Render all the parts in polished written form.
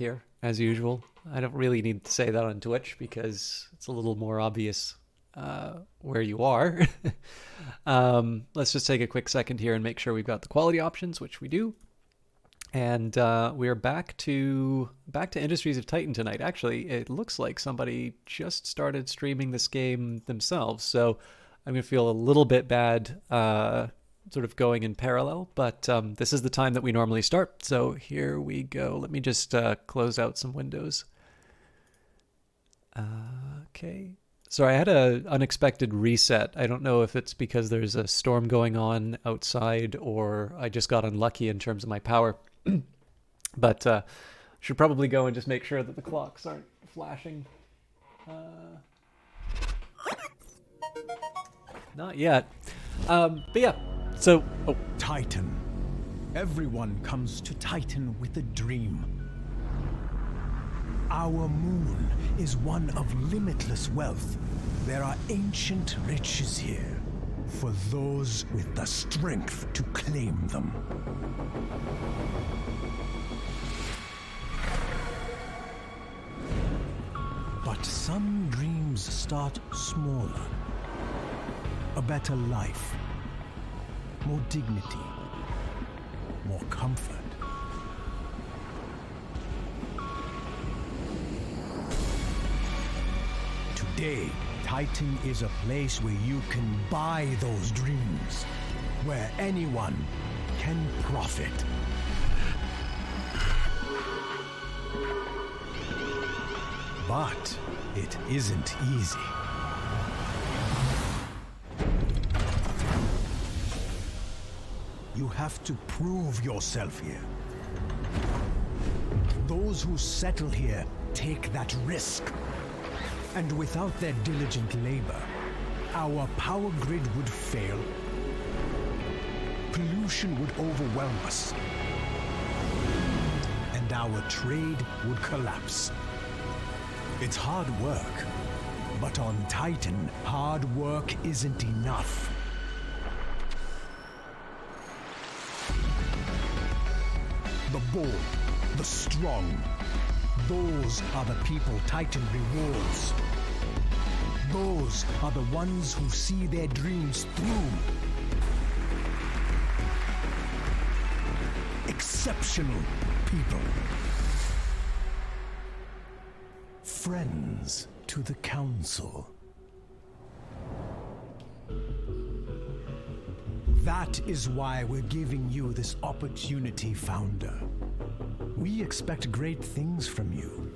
here, as usual. I don't really need to say that on Twitch because it's a little more obvious where you are. Let's just take a quick second here and make sure we've got the quality options, which we do. And we are back to Industries of Titan tonight. Actually, it looks like somebody just started streaming this game themselves, so I'm gonna feel a little bit bad, sort of going in parallel. But this is the time that we normally start, so here we go. Let me just close out some windows. Okay. Sorry, I had a unexpected reset. I don't know if it's because there's a storm going on outside or I just got unlucky in terms of my power. But should probably go and just make sure that the clocks aren't flashing. Not yet. But yeah, so... Oh. Titan. Everyone comes to Titan with a dream. Our moon is one of limitless wealth. There are ancient riches here for those with the strength to claim them. But some dreams start smaller. A better life, more dignity, more comfort. Today, Titan is a place where you can buy those dreams, where anyone can profit. But it isn't easy. You have to prove yourself here. Those who settle here take that risk. And without their diligent labor, our power grid would fail. Pollution would overwhelm us. And our trade would collapse. It's hard work, but on Titan, hard work isn't enough. The bold, the strong, those are the people Titan rewards. Those are the ones who see their dreams through. Exceptional people. Friends to the Council. That is why we're giving you this opportunity, Founder. We expect great things from you.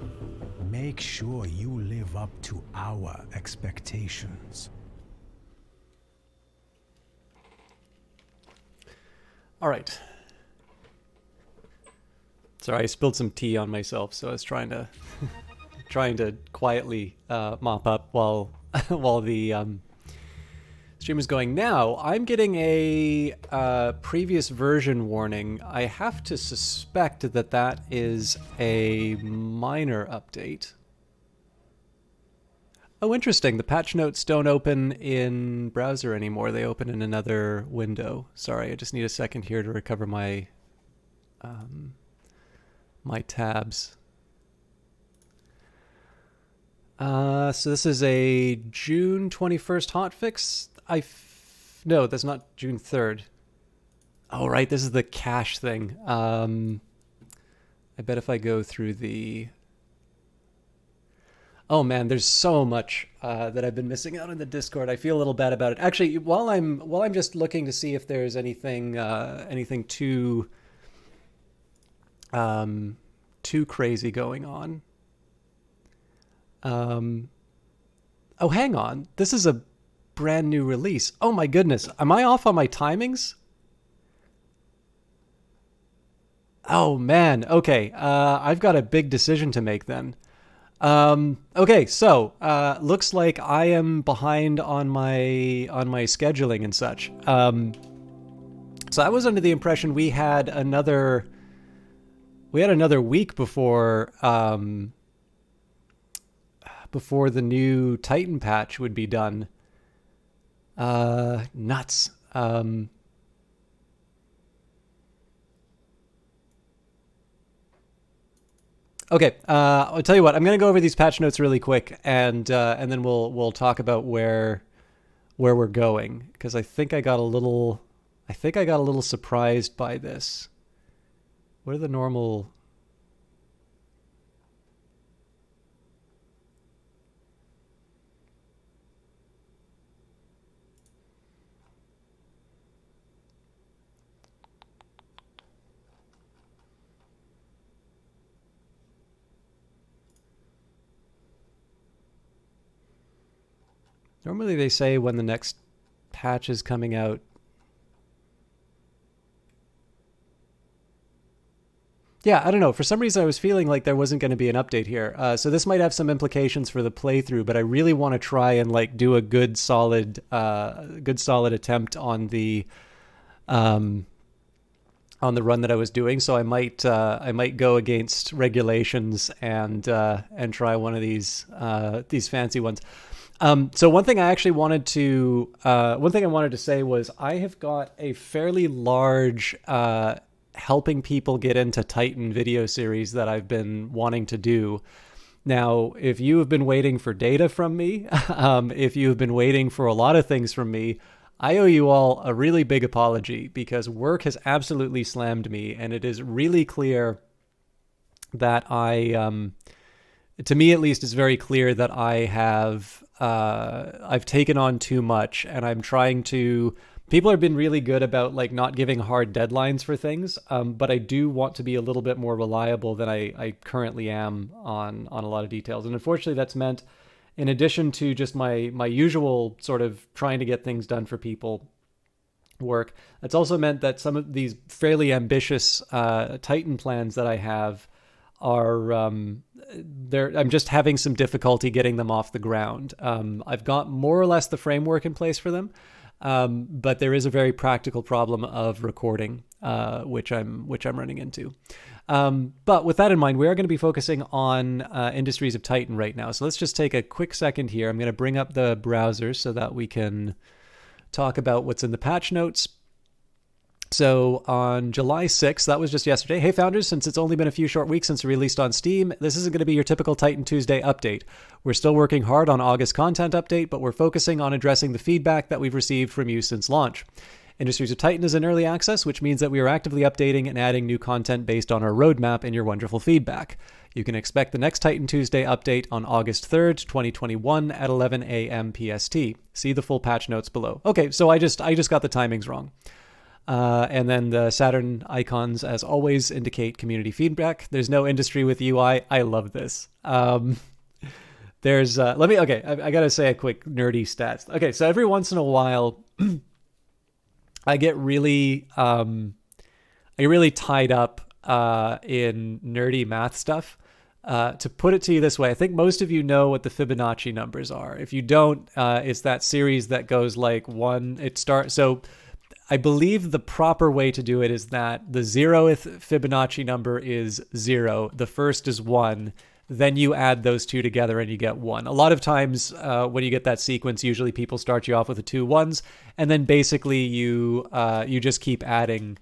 Make sure you live up to our expectations. All right. Sorry, I spilled some tea on myself, so I was trying to quietly mop up while while the stream is going. Now I'm getting a previous version warning. I have to suspect that that is a minor update. Oh, interesting. The patch notes don't open in browser anymore. They open in another window. Sorry, I just need a second here to recover my my tabs. So this is a June 21st hotfix. No, that's not June 3rd. Oh, right, this is the cache thing. I bet if I go through the... Oh man, there's so much that I've been missing out in the Discord. I feel a little bad about it. Actually, while I'm just looking to see if there's anything too crazy going on. Oh, hang on. This is a brand new release. Oh my goodness. Am I off on my timings? Oh man. Okay. I've got a big decision to make then. Okay. So, looks like I am behind on my scheduling and such. So I was under the impression we had another week before, before the new Titan patch would be done. Nuts. Okay, I'll tell you what. I'm going to go over these patch notes really quick, and then we'll talk about where we're going because I think I got a little surprised by this. What are the normal? Normally they say when the next patch is coming out. Yeah, I don't know. For some reason, I was feeling like there wasn't going to be an update here. So this might have some implications for the playthrough, but I really want to try and like do a good solid attempt um, on the run that I was doing. So I might go against regulations and try one of these fancy ones. So one thing I wanted to say was I have got a fairly large helping people get into Titan video series that I've been wanting to do. Now, if you have been waiting for data from me, if you have been waiting for a lot of things from me, I owe you all a really big apology because work has absolutely slammed me, and it is really clear that to me at least, it's very clear that I've taken on too much, and I'm trying to. People have been really good about like not giving hard deadlines for things, but I do want to be a little bit more reliable than I currently am on a lot of details. And unfortunately, that's meant, in addition to just my usual sort of trying to get things done for people work, it's also meant that some of these fairly ambitious Titan plans that I have are I'm just having some difficulty getting them off the ground. I've got more or less the framework in place for them, but there is a very practical problem of recording, which I'm running into. But with that in mind, we are going to be focusing on Industries of Titan right now. So let's just take a quick second here. I'm going to bring up the browser so that we can talk about what's in the patch notes. So on July 6th, that was just yesterday. Hey, founders, since it's only been a few short weeks since we released on Steam, this isn't going to be your typical Titan Tuesday update. We're still working hard on August content update, but we're focusing on addressing the feedback that we've received from you since launch. Industries of Titan is in early access, which means that we are actively updating and adding new content based on our roadmap and your wonderful feedback. You can expect the next Titan Tuesday update on August 3rd, 2021 at 11 a.m. PST. See the full patch notes below. Okay, so I just got the timings wrong. And then the Saturn icons, as always, indicate community feedback. There's no industry with UI. I love this. There's I gotta say a quick nerdy stats. Okay, so every once in a while, I get really tied up in nerdy math stuff. To put it to you this way, I think most of you know what the Fibonacci numbers are. If you don't, it's that series that goes like one. So I believe the proper way to do it is that the 0th Fibonacci number is 0, the first is 1, then you add those two together and you get 1. A lot of times when you get that sequence, usually people start you off with the two ones, and then basically you just keep adding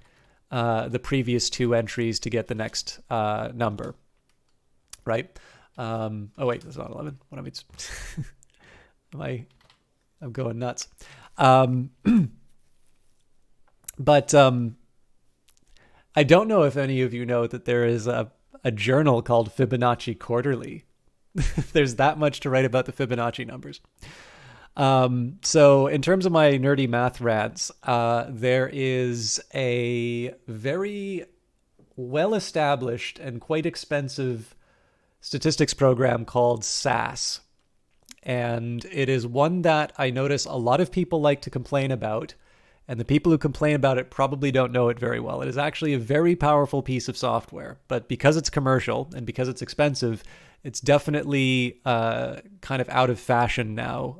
the previous two entries to get the next number, right? Oh wait, that's not 11. What am I? I'm going nuts. But I don't know if any of you know that there is a journal called Fibonacci Quarterly. There's that much to write about the Fibonacci numbers. So in terms of my nerdy math rants, there is a very well-established and quite expensive statistics program called SAS. And it is one that I notice a lot of people like to complain about. And the people who complain about it probably don't know it very well. It is actually a very powerful piece of software, but because it's commercial and because it's expensive, it's definitely kind of out of fashion now.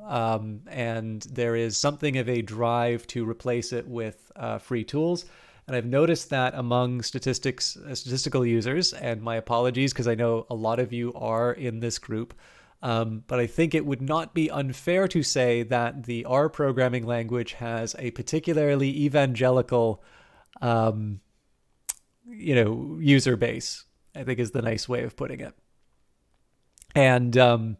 And there is something of a drive to replace it with free tools. And I've noticed that among statistical users, and my apologies because I know a lot of you are in this group, but I think it would not be unfair to say that the R programming language has a particularly evangelical, user base. I think is the nice way of putting it. And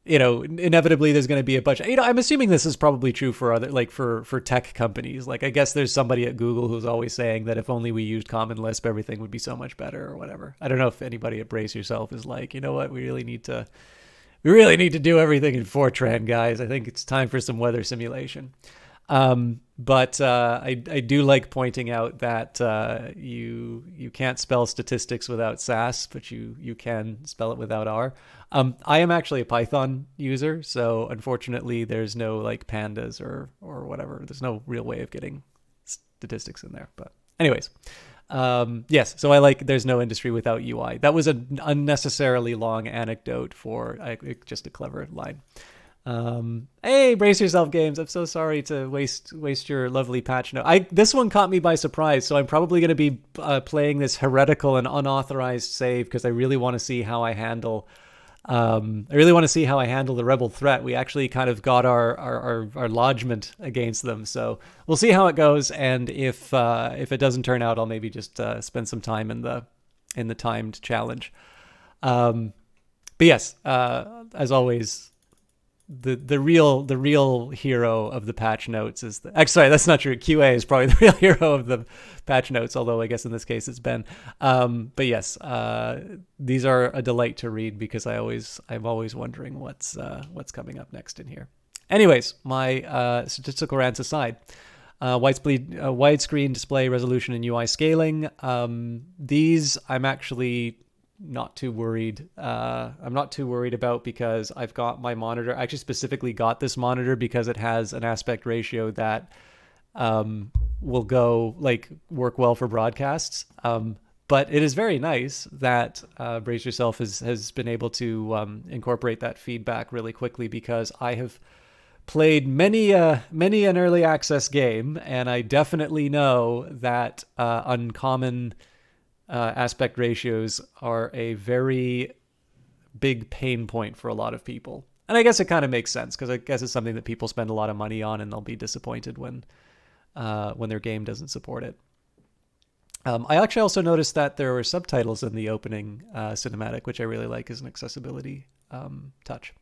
inevitably there's going to be a bunch. I'm assuming this is probably true for other, like for tech companies. Like I guess there's somebody at Google who's always saying that if only we used Common Lisp, everything would be so much better or whatever. I don't know if anybody at Brace Yourself is like, you know what, we really need to do everything in Fortran, guys. I think it's time for some weather simulation. But I do like pointing out that you can't spell statistics without SAS, but you can spell it without R. I am actually a Python user, so unfortunately there's no like pandas or whatever. There's no real way of getting statistics in there. But anyways, yes. So I like there's no industry without UI. That was an unnecessarily long anecdote for just a clever line. Hey, Brace Yourself Games. I'm so sorry to waste your lovely patch note. This one caught me by surprise, so I'm probably going to be playing this heretical and unauthorized save because I really want to see how I handle. The rebel threat. We actually kind of got our lodgement against them, so we'll see how it goes. And if it doesn't turn out, I'll maybe just spend some time in the timed challenge. But yes, as always. The real hero of the patch notes is actually, sorry, that's not true. QA is probably the real hero of the patch notes, although I guess in this case it's Ben. But yes, these are a delight to read because I'm always wondering what's coming up next in here. Anyways, my statistical rants aside, widescreen display resolution and UI scaling. These I'm actually not too worried. I'm not too worried about because I've got my monitor. I actually specifically got this monitor because it has an aspect ratio that will work well for broadcasts. But it is very nice that Brace Yourself has been able to incorporate that feedback really quickly because I have played many an early access game, and I definitely know that uncommon aspect ratios are a very big pain point for a lot of people. And I guess it kind of makes sense because I guess it's something that people spend a lot of money on and they'll be disappointed when their game doesn't support it. I actually also noticed that there were subtitles in the opening cinematic, which I really like as an accessibility touch.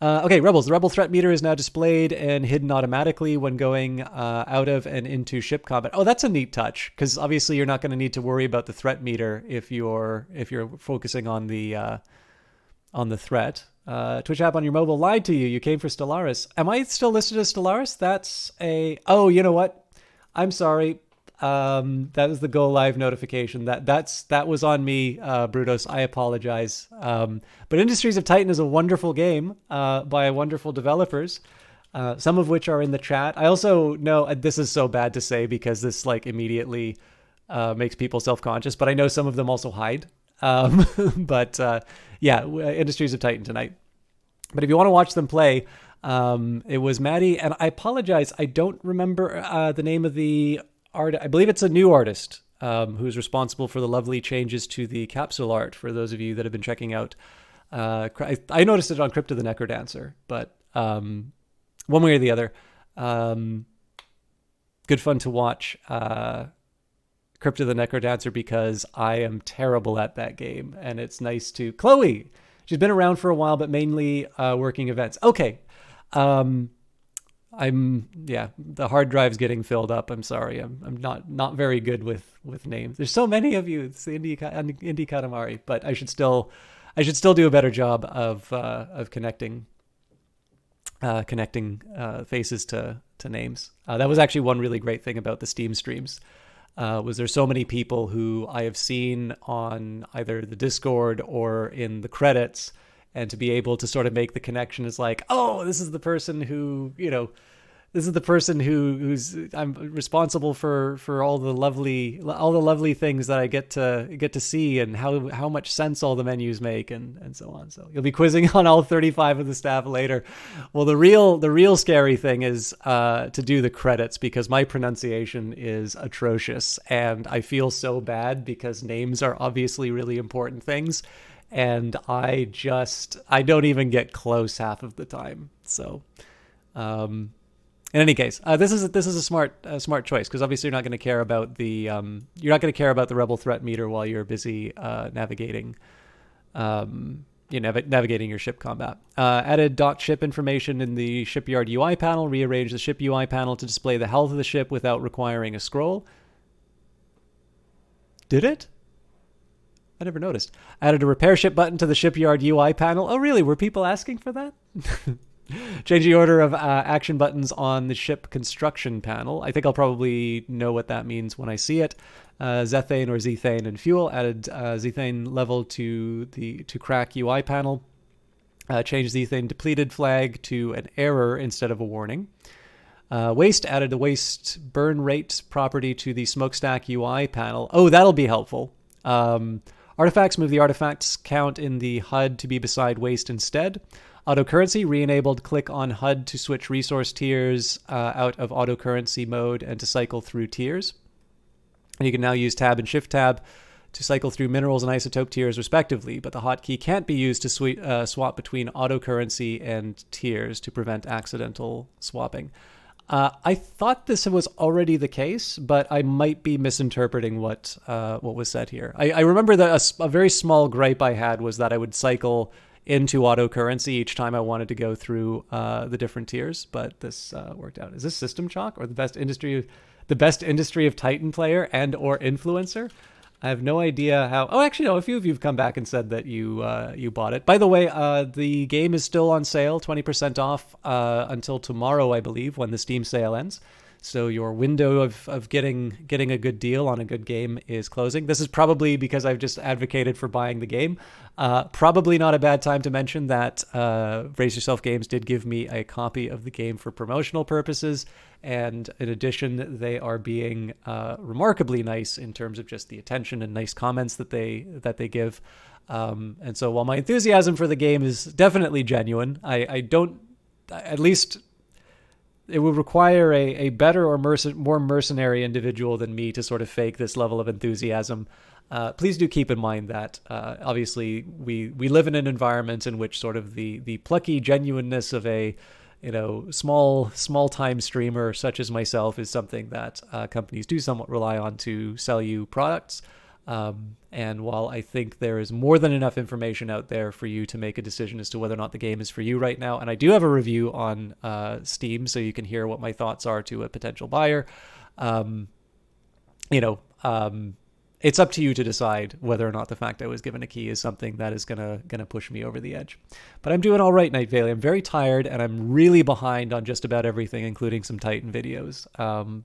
Okay, Rebels. The Rebel threat meter is now displayed and hidden automatically when going out of and into ship combat. Oh, that's a neat touch because obviously you're not going to need to worry about the threat meter if you're focusing on the threat. Twitch app on your mobile lied to you. You came for Stellaris. Am I still listed as Stellaris? That's a. Oh, you know what? I'm sorry. That was the go live notification. That was on me, Brutus. I apologize. But Industries of Titan is a wonderful game by wonderful developers, some of which are in the chat. I also know this is so bad to say because this like immediately makes people self-conscious, but I know some of them also hide. But yeah, Industries of Titan tonight. But if you want to watch them play, it was Maddie, and I apologize. I don't remember the name of the art. I believe it's a new artist who's responsible for the lovely changes to the capsule art. For those of you that have been checking out, I noticed it on Crypt of the Necrodancer, but one way or the other, good fun to watch Crypt of the Necrodancer because I am terrible at that game, and it's nice to Chloe. She's been around for a while, but mainly working events. Okay. The hard drive's getting filled up. I'm sorry. I'm not very good with names. There's so many of you. It's the Indie Katamari, but I should still do a better job of connecting faces to names. That was actually one really great thing about the Steam streams. Was there so many people who I have seen on either the Discord or in the credits, and to be able to sort of make the connection is like, oh, this is the person who, who's I'm responsible for all the lovely things that I get to see and how much sense all the menus make and so on. So you'll be quizzing on all 35 of the staff later. Well, the real scary thing is to do the credits because my pronunciation is atrocious and I feel so bad because names are obviously really important things. And I don't even get close half of the time. So, In any case, this is a smart choice because obviously you're not going to care about the rebel threat meter while you're busy navigating navigating your ship combat. Added dock ship information in the shipyard UI panel. Rearranged the ship UI panel to display the health of the ship without requiring a scroll. Did it? I never noticed. Added a repair ship button to the shipyard UI panel. Oh, really? Were people asking for that? Change the order of action buttons on the ship construction panel. I think I'll probably know what that means when I see it. Zethane or Zethane and fuel. Added Zethane level to crack UI panel. Change Zethane depleted flag to an error instead of a warning. Waste, added a waste burn rate property to the smokestack UI panel. Oh, that'll be helpful. Artifacts, move the artifacts count in the HUD to be beside waste instead. Auto currency, re-enabled, click on HUD to switch resource tiers out of auto currency mode and to cycle through tiers. And you can now use tab and shift tab to cycle through minerals and isotope tiers respectively, but the hotkey can't be used to swap between auto currency and tiers to prevent accidental swapping. I thought this was already the case, but I might be misinterpreting what was said here. I remember that a very small gripe I had was that I would cycle into auto currency each time I wanted to go through the different tiers, but this worked out. Is this System Chalk or the best industry of Titan player and or influencer? I have no idea how. Oh, actually, no. A few of you have come back and said that you bought it. By the way, the game is still on sale, 20% off until tomorrow, I believe, when the Steam sale ends. So your window of getting a good deal on a good game is closing. This is probably because I've just advocated for buying the game. Probably not a bad time to mention that Brace Yourself Games did give me a copy of the game for promotional purposes. And in addition, they are being remarkably nice in terms of just the attention and nice comments that they give. And so while my enthusiasm for the game is definitely genuine, I don't, at least it would require a better or more mercenary individual than me to sort of fake this level of enthusiasm. Please do keep in mind that obviously we live in an environment in which sort of the plucky genuineness of a small time streamer such as myself is something that companies do somewhat rely on to sell you products. And while I think there is more than enough information out there for you to make a decision as to whether or not the game is for you right now, and I do have a review on Steam, so you can hear what my thoughts are to a potential buyer, it's up to you to decide whether or not the fact I was given a key is something that is gonna push me over the edge. But I'm doing all right, Night Valley. I'm very tired, and I'm really behind on just about everything, including some Titan videos.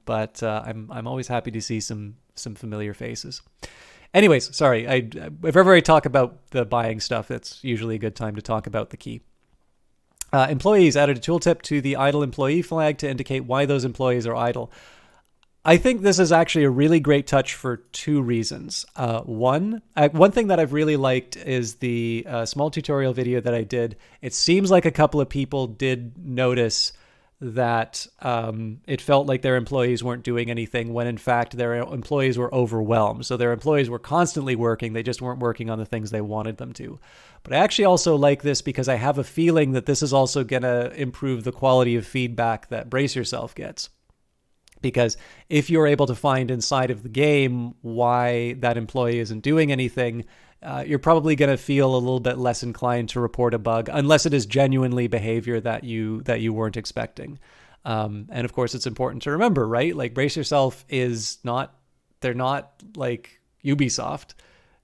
But I'm always happy to see some familiar faces. Anyways, sorry. If ever I talk about the buying stuff, it's usually a good time to talk about the key. Employees, added a tooltip to the idle employee flag to indicate why those employees are idle. I think this is actually a really great touch for two reasons. One thing that I've really liked is the small tutorial video that I did. It seems like a couple of people did notice that it felt like their employees weren't doing anything when in fact their employees were overwhelmed. So their employees were constantly working. They just weren't working on the things they wanted them to. But I actually also like this because I have a feeling that this is also going to improve the quality of feedback that Brace Yourself gets. Because if you're able to find inside of the game why that employee isn't doing anything, you're probably going to feel a little bit less inclined to report a bug, unless it is genuinely behavior that you weren't expecting. And of course, it's important to remember, right? Like Brace Yourself they're not like Ubisoft.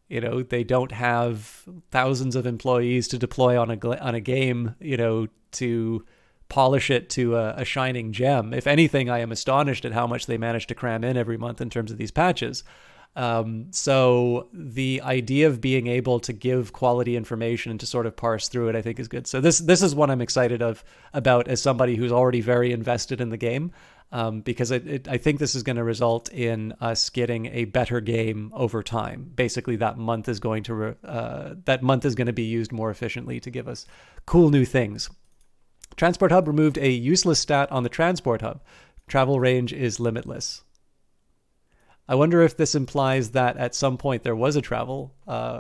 They don't have thousands of employees to deploy on a game, to polish it to a shining gem. If anything, I am astonished at how much they manage to cram in every month in terms of these patches. So the idea of being able to give quality information and to sort of parse through it, I think is good. So this is what I'm excited about as somebody who's already very invested in the game, because I think this is going to result in us getting a better game over time. Basically, that month is going to be used more efficiently to give us cool new things. Transport Hub removed a useless stat on the Transport Hub. Travel range is limitless. I wonder if this implies that at some point there was a travel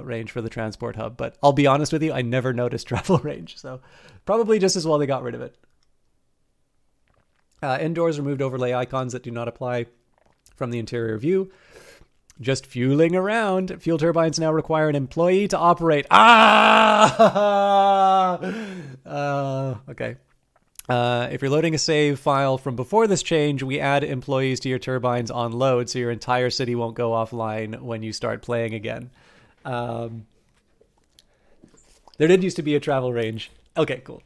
range for the Transport Hub, but I'll be honest with you, I never noticed travel range, so probably just as well they got rid of it. Indoors, removed overlay icons that do not apply from the interior view. Just fueling around. Fuel turbines now require an employee to operate. Okay. If you're loading a save file from before this change, we add employees to your turbines on load, so your entire city won't go offline when you start playing again. There did used to be a travel range. Okay, cool.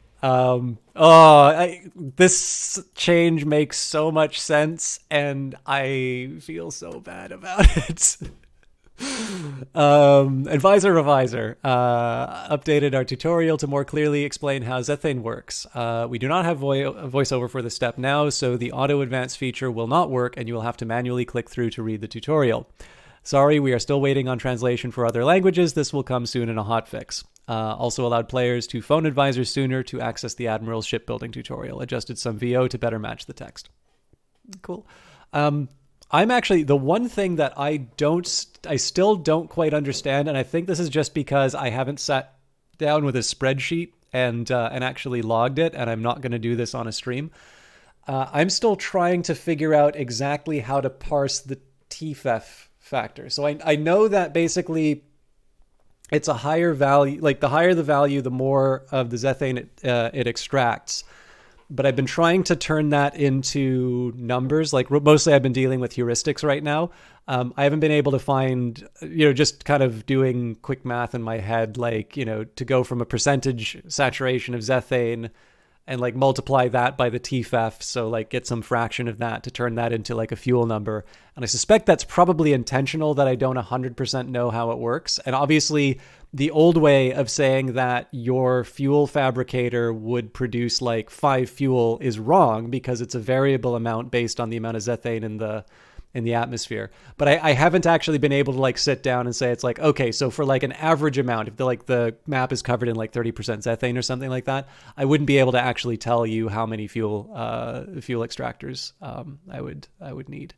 This change makes so much sense, and I feel so bad about it. Advisor Revisor updated our tutorial to more clearly explain how Zethane works. We do not have voiceover for this step now, so the auto advance feature will not work, and you will have to manually click through to read the tutorial. Sorry, we are still waiting on translation for other languages. This will come soon in a hotfix. Also allowed players to phone advisors sooner to access the Admiral's shipbuilding tutorial. Adjusted some VO to better match the text. Cool. I'm actually, the one thing that I still don't quite understand, and I think this is just because I haven't sat down with a spreadsheet and actually logged it, and I'm not going to do this on a stream. I'm still trying to figure out exactly how to parse the TFEF factor. So I know that basically it's a higher value, like the higher the value, the more of the Zethane it extracts. But I've been trying to turn that into numbers. Like mostly I've been dealing with heuristics right now. I haven't been able to find, just kind of doing quick math in my head, like, to go from a percentage saturation of Zethane and like multiply that by the TFEF. So like get some fraction of that to turn that into like a fuel number. And I suspect that's probably intentional, that I don't 100% know how it works. And obviously the old way of saying that your fuel fabricator would produce like 5 fuel is wrong, because it's a variable amount based on the amount of Zethane in the atmosphere. But I haven't actually been able to like sit down and say, it's like, okay, so for like an average amount, if the map is covered in like 30% Zethane or something like that, I wouldn't be able to actually tell you how many fuel extractors I would need.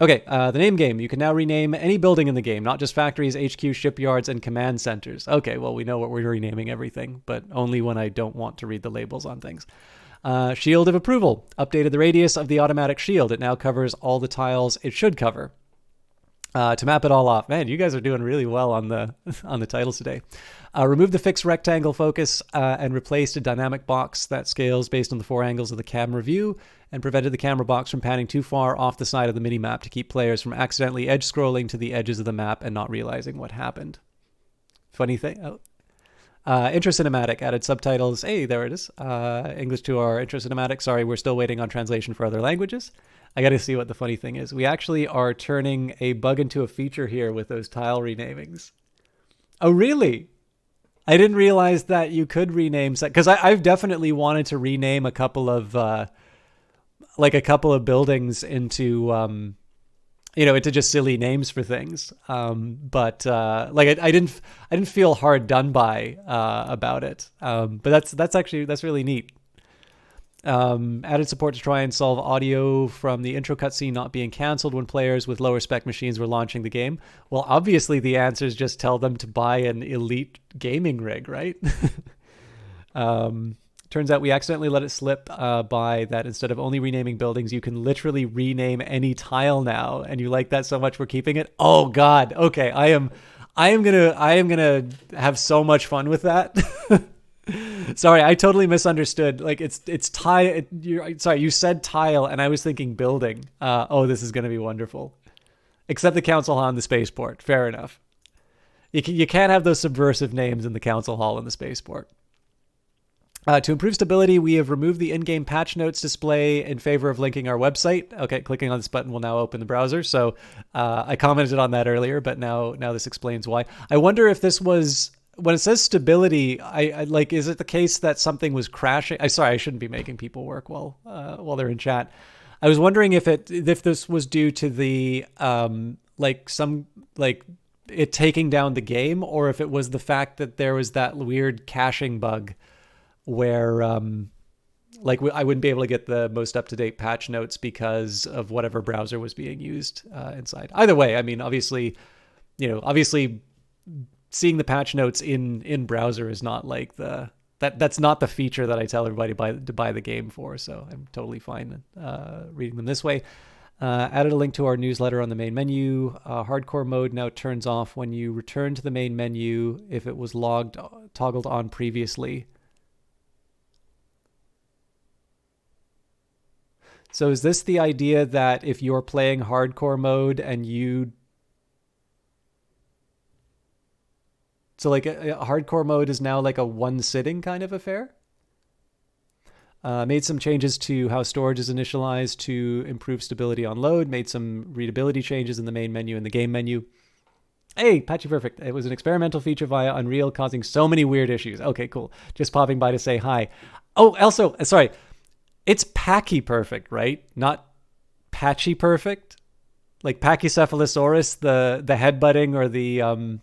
Okay, the name game. You can now rename any building in the game, not just factories, HQ, shipyards, and command centers. Okay, well, we know what we're renaming everything, but only when I don't want to read the labels on things. Shield of Approval. Updated the radius of the automatic shield. It now covers all the tiles it should cover. To map it all off. Man, you guys are doing really well on the titles today. Remove the fixed rectangle focus and replaced a dynamic box that scales based on the 4 angles of the camera view, and prevented the camera box from panning too far off the side of the mini-map to keep players from accidentally edge-scrolling to the edges of the map and not realizing what happened. Funny thing. Intro cinematic, added subtitles. Hey, there it is. English to our intro cinematic. Sorry, we're still waiting on translation for other languages. I got to see what the funny thing is. We actually are turning a bug into a feature here with those tile renamings. Oh, really? I didn't realize that you could rename, because I've definitely wanted to rename a couple of buildings into into just silly names for things. But I didn't feel hard done by about it. But that's really neat. Added support to try and solve audio from the intro cutscene not being canceled when players with lower spec machines were launching the game. Well, obviously the answer is just tell them to buy an elite gaming rig, right? Turns out we accidentally let it slip by that instead of only renaming buildings, you can literally rename any tile now. And you like that so much we're keeping it? Oh God. Okay. I am gonna have so much fun with that. Sorry, I totally misunderstood. Like it's tile. Sorry, you said tile, and I was thinking building. This is gonna be wonderful. Except the council hall and the spaceport. Fair enough. You can't have those subversive names in the council hall and the spaceport. To improve stability, we have removed the in-game patch notes display in favor of linking our website. Okay, clicking on this button will now open the browser. So I commented on that earlier, but now this explains why. I wonder if this was, when it says stability, I like, is it the case that something was crashing? Sorry, I shouldn't be making people work while they're in chat. I was wondering if this was due to the it taking down the game, or if it was the fact that there was that weird caching bug where I wouldn't be able to get the most up-to-date patch notes because of whatever browser was being used inside. Either way, I mean, obviously seeing the patch notes in browser is not like the that's not the feature that I tell everybody to buy the game for. So I'm totally fine reading them this way. Added a link to our newsletter on the main menu. Hardcore mode now turns off when you return to the main menu if it was toggled on previously. So is this the idea that if you're playing hardcore mode and so like a hardcore mode is now like a one sitting kind of affair? Made some changes to how storage is initialized to improve stability on load. Made some readability changes in the main menu and the game menu. Hey, Patchy Perfect. It was an experimental feature via Unreal causing so many weird issues. Okay, cool. Just popping by to say hi. Oh, also, sorry. It's Packy Perfect, right? Not Patchy Perfect? Like Pachycephalosaurus, the headbutting, or the,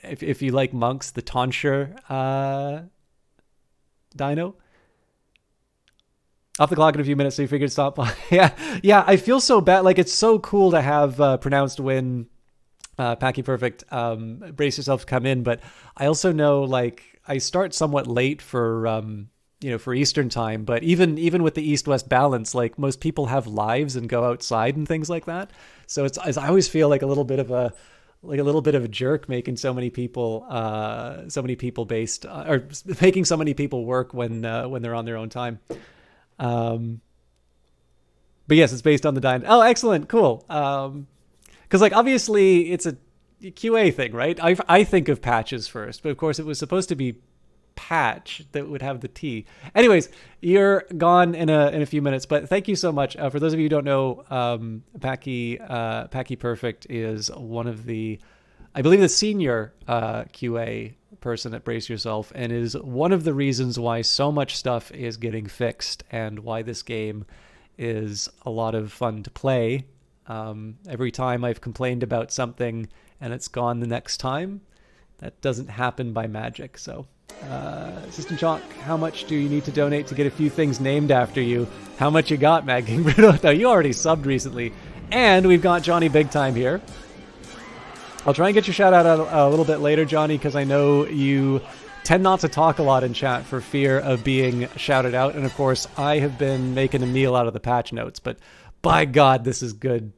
if you like monks, the tonsure dino. Off the clock in a few minutes, so you figured stop. yeah, I feel so bad. Like, it's so cool to have pronounced win, Packy Perfect, brace yourself to come in. But I also know, like, I start somewhat late for for Eastern time. But even with the East-West balance, like, most people have lives and go outside and things like that. So I always feel like a little bit of a jerk making so many people based or making so many people work when they're on their own time. But yes, it's based on the dine. Oh, excellent. Cool. Cause like, obviously it's a QA thing, right? I think of patches first, but of course it was supposed to be patch that would have the T. Anyways, you're gone in a few minutes, but thank you so much. For those of you who don't know, Packy Perfect is one of I believe the senior QA person at Brace Yourself, and is one of the reasons why so much stuff is getting fixed and why this game is a lot of fun to play. Every time I've complained about something and it's gone the next time, that doesn't happen by magic. So, System Chalk, how much do you need to donate to get a few things named after you? How much you got, Mad King Bruno? No, you already subbed recently. And we've got Johnny Big Time here. I'll try and get your shout out a little bit later, Johnny, because I know you tend not to talk a lot in chat for fear of being shouted out. And of course, I have been making a meal out of the patch notes, but by God, this is good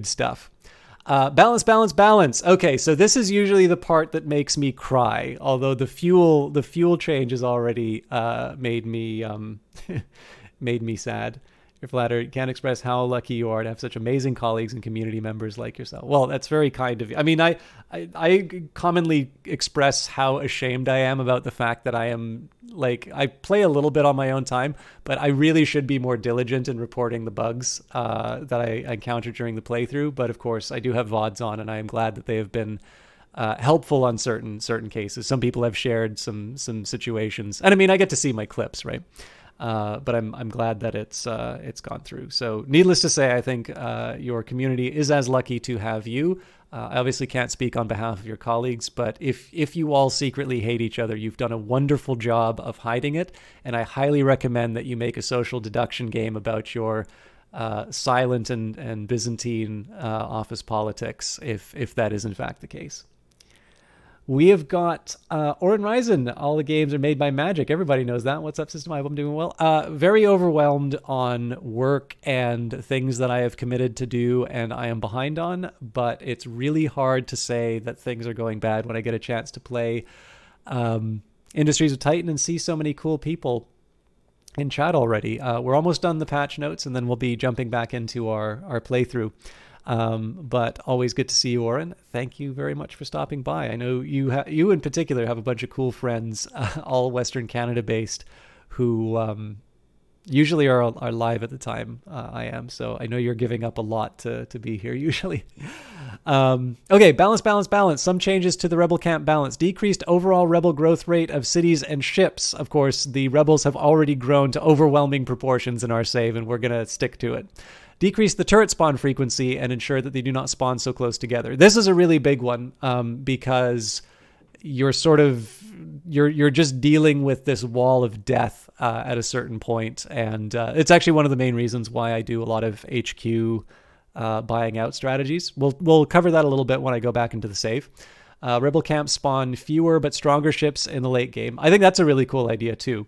stuff. Balance. Okay, so this is usually the part that makes me cry, although the fuel change has already made me made me sad. You're flattered. You can't express how lucky you are to have such amazing colleagues and community members like yourself. Well, that's very kind of you. I mean, I commonly express how ashamed I am about the fact that I play a little bit on my own time, but I really should be more diligent in reporting the bugs that I encountered during the playthrough. But of course, I do have VODs on, and I am glad that they have been helpful on certain cases. Some people have shared some situations, and I mean, I get to see my clips, right? But I'm glad that it's gone through. So needless to say, I think your community is as lucky to have you. I obviously can't speak on behalf of your colleagues, but if you all secretly hate each other, you've done a wonderful job of hiding it, and I highly recommend that you make a social deduction game about your silent and Byzantine office politics, if that is in fact the case. We have got Orin Ryzen. All the games are made by Magic. Everybody knows that. What's up, System Hive? I'm doing well. Very overwhelmed on work and things that I have committed to do and I am behind on, but it's really hard to say that things are going bad when I get a chance to play Industries of Titan and see so many cool people in chat already. We're almost done the patch notes, and then we'll be jumping back into our playthrough. But always good to see you, Oren. Thank you very much for stopping by. I know you in particular have a bunch of cool friends, all Western Canada based, who usually are live at the time I am. So I know you're giving up a lot to be here usually. Okay, balance. Some changes to the Rebel camp balance. Decreased overall Rebel growth rate of cities and ships. Of course, the Rebels have already grown to overwhelming proportions in our save, and we're going to stick to it. Decrease the turret spawn frequency and ensure that they do not spawn so close together. This is a really big one because you're just dealing with this wall of death at a certain point, and it's actually one of the main reasons why I do a lot of HQ buying out strategies. We'll cover that a little bit when I go back into the save. Rebel camps spawn fewer but stronger ships in the late game. I think that's a really cool idea too.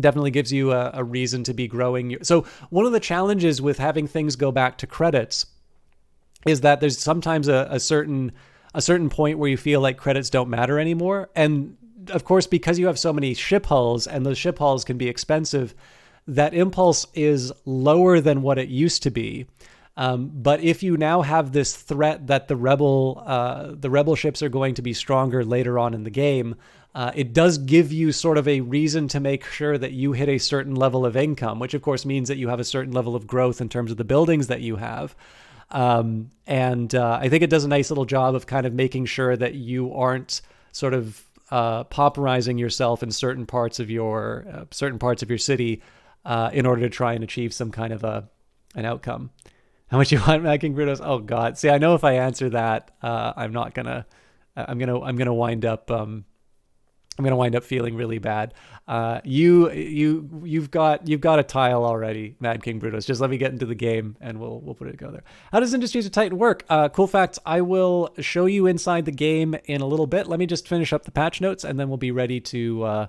Definitely gives you a reason to be growing. So one of the challenges with having things go back to credits is that there's sometimes a certain point where you feel like credits don't matter anymore. And of course, because you have so many ship hulls and those ship hulls can be expensive, that impulse is lower than what it used to be. But if you now have this threat that the rebel ships are going to be stronger later on in the game, it does give you sort of a reason to make sure that you hit a certain level of income, which of course means that you have a certain level of growth in terms of the buildings that you have. And I think it does a nice little job of kind of making sure that you aren't sort of pauperizing yourself in certain parts of your city in order to try and achieve some kind of an outcome. How much you want, Mad King Brutus? Oh God! See, I know if I answer that, I'm gonna wind up. I'm gonna wind up feeling really bad. You've got a tile already, Mad King Brutus. Just let me get into the game and we'll put it together. How does Industries of Titan work? Cool facts. I will show you inside the game in a little bit. Let me just finish up the patch notes and then we'll be ready to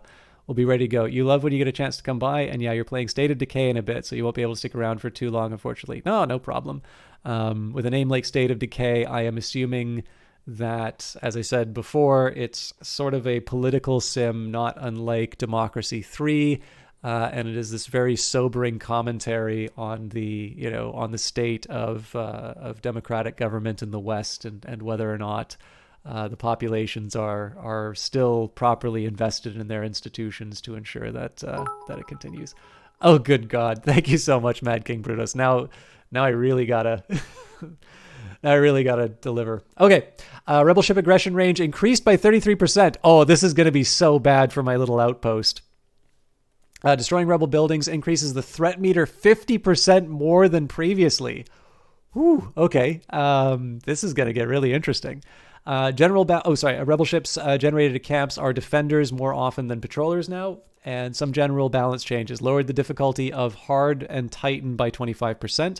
go. You love when you get a chance to come by, and yeah, you're playing State of Decay in a bit, so you won't be able to stick around for too long, unfortunately. No problem. With a name like State of Decay, I am assuming that, as I said before, it's sort of a political sim, not unlike Democracy 3, and it is this very sobering commentary on the state of democratic government in the West and whether or not the populations are still properly invested in their institutions to ensure that it continues. Oh, good God! Thank you so much, Mad King Brutus. Now I really gotta. Now I really gotta deliver. Okay, rebel ship aggression range increased by 33%. Oh, this is gonna be so bad for my little outpost. Destroying rebel buildings increases the threat meter 50% more than previously. Whew, okay, this is gonna get really interesting. Rebel ships generated at camps are defenders more often than patrollers now, and some general balance changes. Lowered the difficulty of hard and Titan by 25%.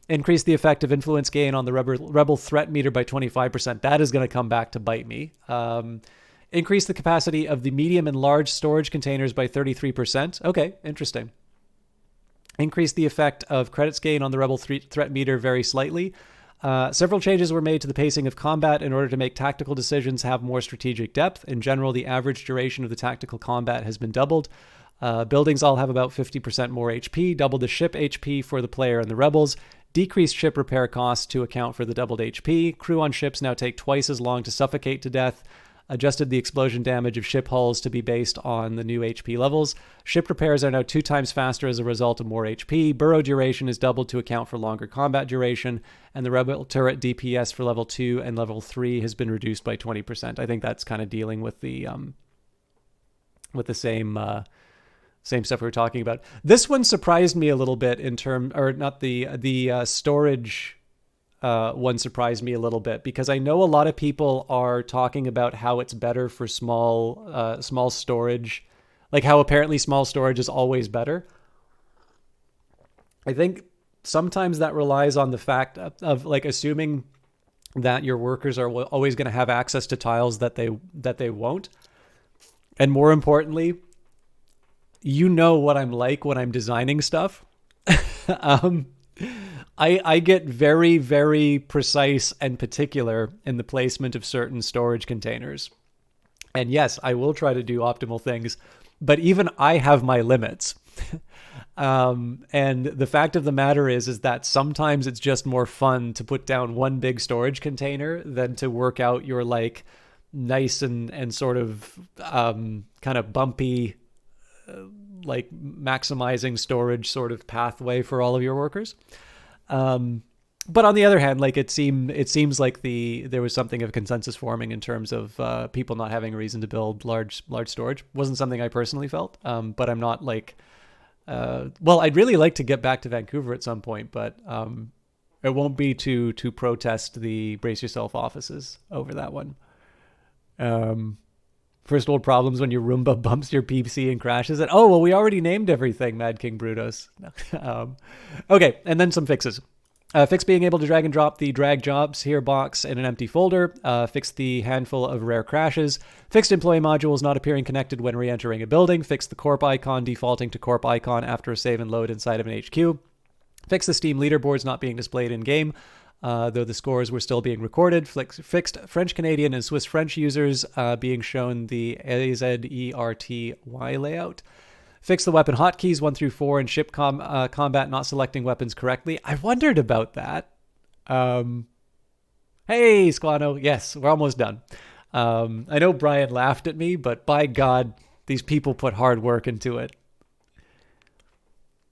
Increased the effect of influence gain on the rebel threat meter by 25%. That is going to come back to bite me. Increased the capacity of the medium and large storage containers by 33%. Okay, interesting. Increased the effect of credits gain on the rebel threat meter very slightly. Several changes were made to the pacing of combat in order to make tactical decisions have more strategic depth. In general, the average duration of the tactical combat has been doubled. Buildings all have about 50% more HP, doubled the ship HP for the player and the rebels, decreased ship repair costs to account for the doubled HP. Crew on ships now take twice as long to suffocate to death. Adjusted the explosion damage of ship hulls to be based on the new HP levels. Ship repairs are now 2 times faster as a result of more HP. Burrow duration is doubled to account for longer combat duration. And the rebel turret DPS for level 2 and level 3 has been reduced by 20%. I think that's kind of dealing with the same stuff we were talking about. This one surprised me a little bit the storage one surprised me a little bit, because I know a lot of people are talking about how it's better for small storage, like how apparently small storage is always better. I think sometimes that relies on the fact of like assuming that your workers are always going to have access to tiles that they won't. And more importantly, you know what I'm like when I'm designing stuff. I get very, very precise and particular in the placement of certain storage containers. And yes, I will try to do optimal things, but even I have my limits. And the fact of the matter is that sometimes it's just more fun to put down one big storage container than to work out your like nice and sort of kind of bumpy like maximizing storage sort of pathway for all of your workers. But on the other hand, like it seems like there was something of consensus forming in terms of people not having a reason to build large storage. Wasn't something I personally felt, but I'm not like I'd really like to get back to Vancouver at some point, but it won't be to protest the Brace Yourself offices over that one. First world problems when your Roomba bumps your PC and crashes it. Oh, well, we already named everything, Mad King Brutus. Okay, and then some fixes. Fix being able to drag and drop the drag jobs here box in an empty folder. Fix the handful of rare crashes. Fixed employee modules not appearing connected when re-entering a building. Fix the corp icon defaulting to corp icon after a save and load inside of an HQ. Fix the Steam leaderboards not being displayed in-game, though the scores were still being recorded. Fixed French, Canadian, and Swiss French users being shown the AZERTY layout. Fix the weapon hotkeys 1 through 4 and ship combat not selecting weapons correctly. I wondered about that. Hey, Squano. Yes, we're almost done. I know Brian laughed at me, but by God, these people put hard work into it.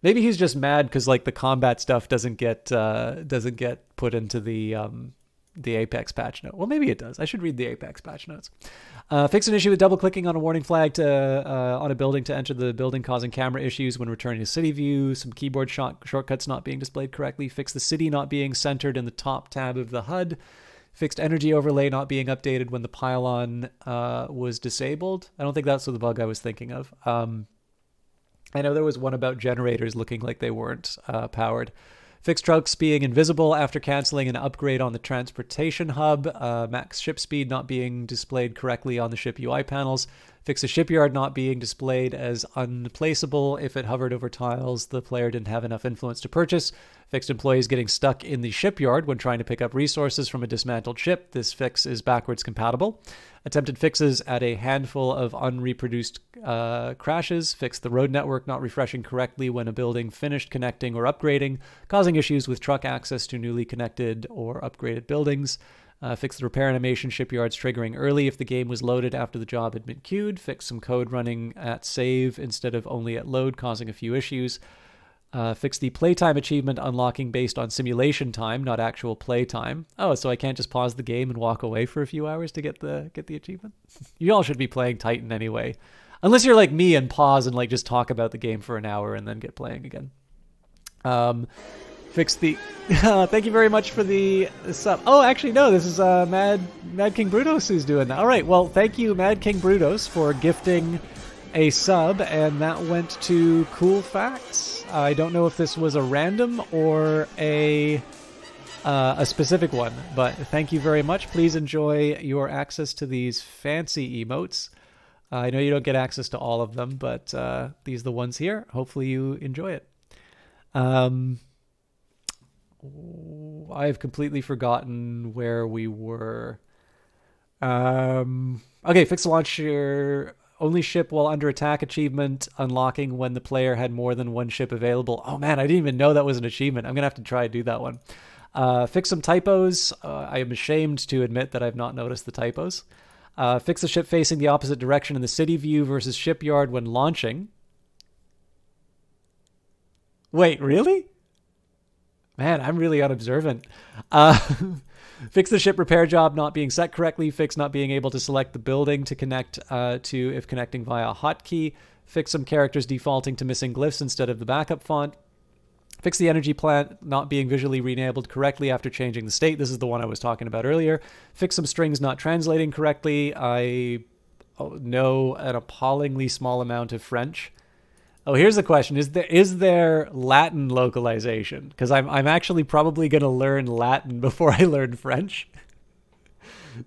Maybe he's just mad because like the combat stuff doesn't get put into the Apex patch note. Well, maybe it does. I should read the Apex patch notes. Fix an issue with double clicking on a warning flag on a building to enter the building, causing camera issues when returning to city view. Some keyboard shortcuts not being displayed correctly. Fix the city not being centered in the top tab of the HUD. Fixed energy overlay not being updated when the pylon was disabled. I don't think that's the bug I was thinking of. I know there was one about generators looking like they weren't powered. Fixed trucks being invisible after canceling an upgrade on the transportation hub. Max ship speed not being displayed correctly on the ship UI panels. Fix the shipyard not being displayed as unplaceable if it hovered over tiles the player didn't have enough influence to purchase. Fixed employees getting stuck in the shipyard when trying to pick up resources from a dismantled ship. This fix is backwards compatible. Attempted fixes at a handful of unreproduced crashes. Fixed the road network not refreshing correctly when a building finished connecting or upgrading, causing issues with truck access to newly connected or upgraded buildings. Fix the repair animation shipyards triggering early if the game was loaded after the job had been queued. Fix some code running at save instead of only at load, causing a few issues. Fix the playtime achievement unlocking based on simulation time, not actual playtime. Oh, so I can't just pause the game and walk away for a few hours to get the achievement? You all should be playing Titan anyway. Unless you're like me and pause and like just talk about the game for an hour and then get playing again. Fix the... thank you very much for the sub. Oh, actually, no, this is Mad King Brutos who's doing that. All right, well, thank you, Mad King Brutos, for gifting a sub, and that went to Cool Facts. I don't know if this was a random or a specific one, but thank you very much. Please enjoy your access to these fancy emotes. I know you don't get access to all of them, but these are the ones here. Hopefully you enjoy it. I've completely forgotten where we were. Okay, fix the launcher only ship while under attack achievement unlocking when the player had more than one ship available. Oh man, I didn't even know that was an achievement. I'm gonna have to try to do that one. Fix some typos. I am ashamed to admit that I've not noticed the typos. Fix the ship facing the opposite direction in the city view versus shipyard when launching. Wait, really? Man, I'm really unobservant. Fix the ship repair job not being set correctly. Fix not being able to select the building to connect to if connecting via a hotkey. Fix some characters defaulting to missing glyphs instead of the backup font. Fix the energy plant not being visually re-enabled correctly after changing the state. This is the one I was talking about earlier. Fix some strings not translating correctly. I know an appallingly small amount of French. Oh, here's the question. Is there Latin localization? Because I'm actually probably going to learn Latin before I learn French.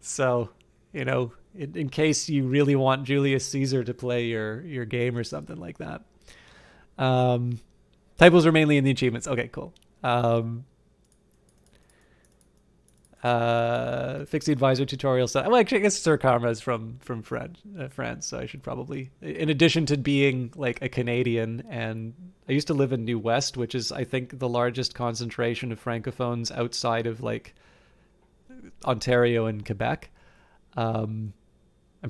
So, you know, in case you really want Julius Caesar to play your game or something like that. Typos are mainly in the achievements. Okay, cool. Fix the advisor tutorial set. Well, actually, I guess Sir Karma is from France, so I should probably, in addition to being like a Canadian, and I used to live in New West, which is I think the largest concentration of francophones outside of like Ontario and Quebec. I'm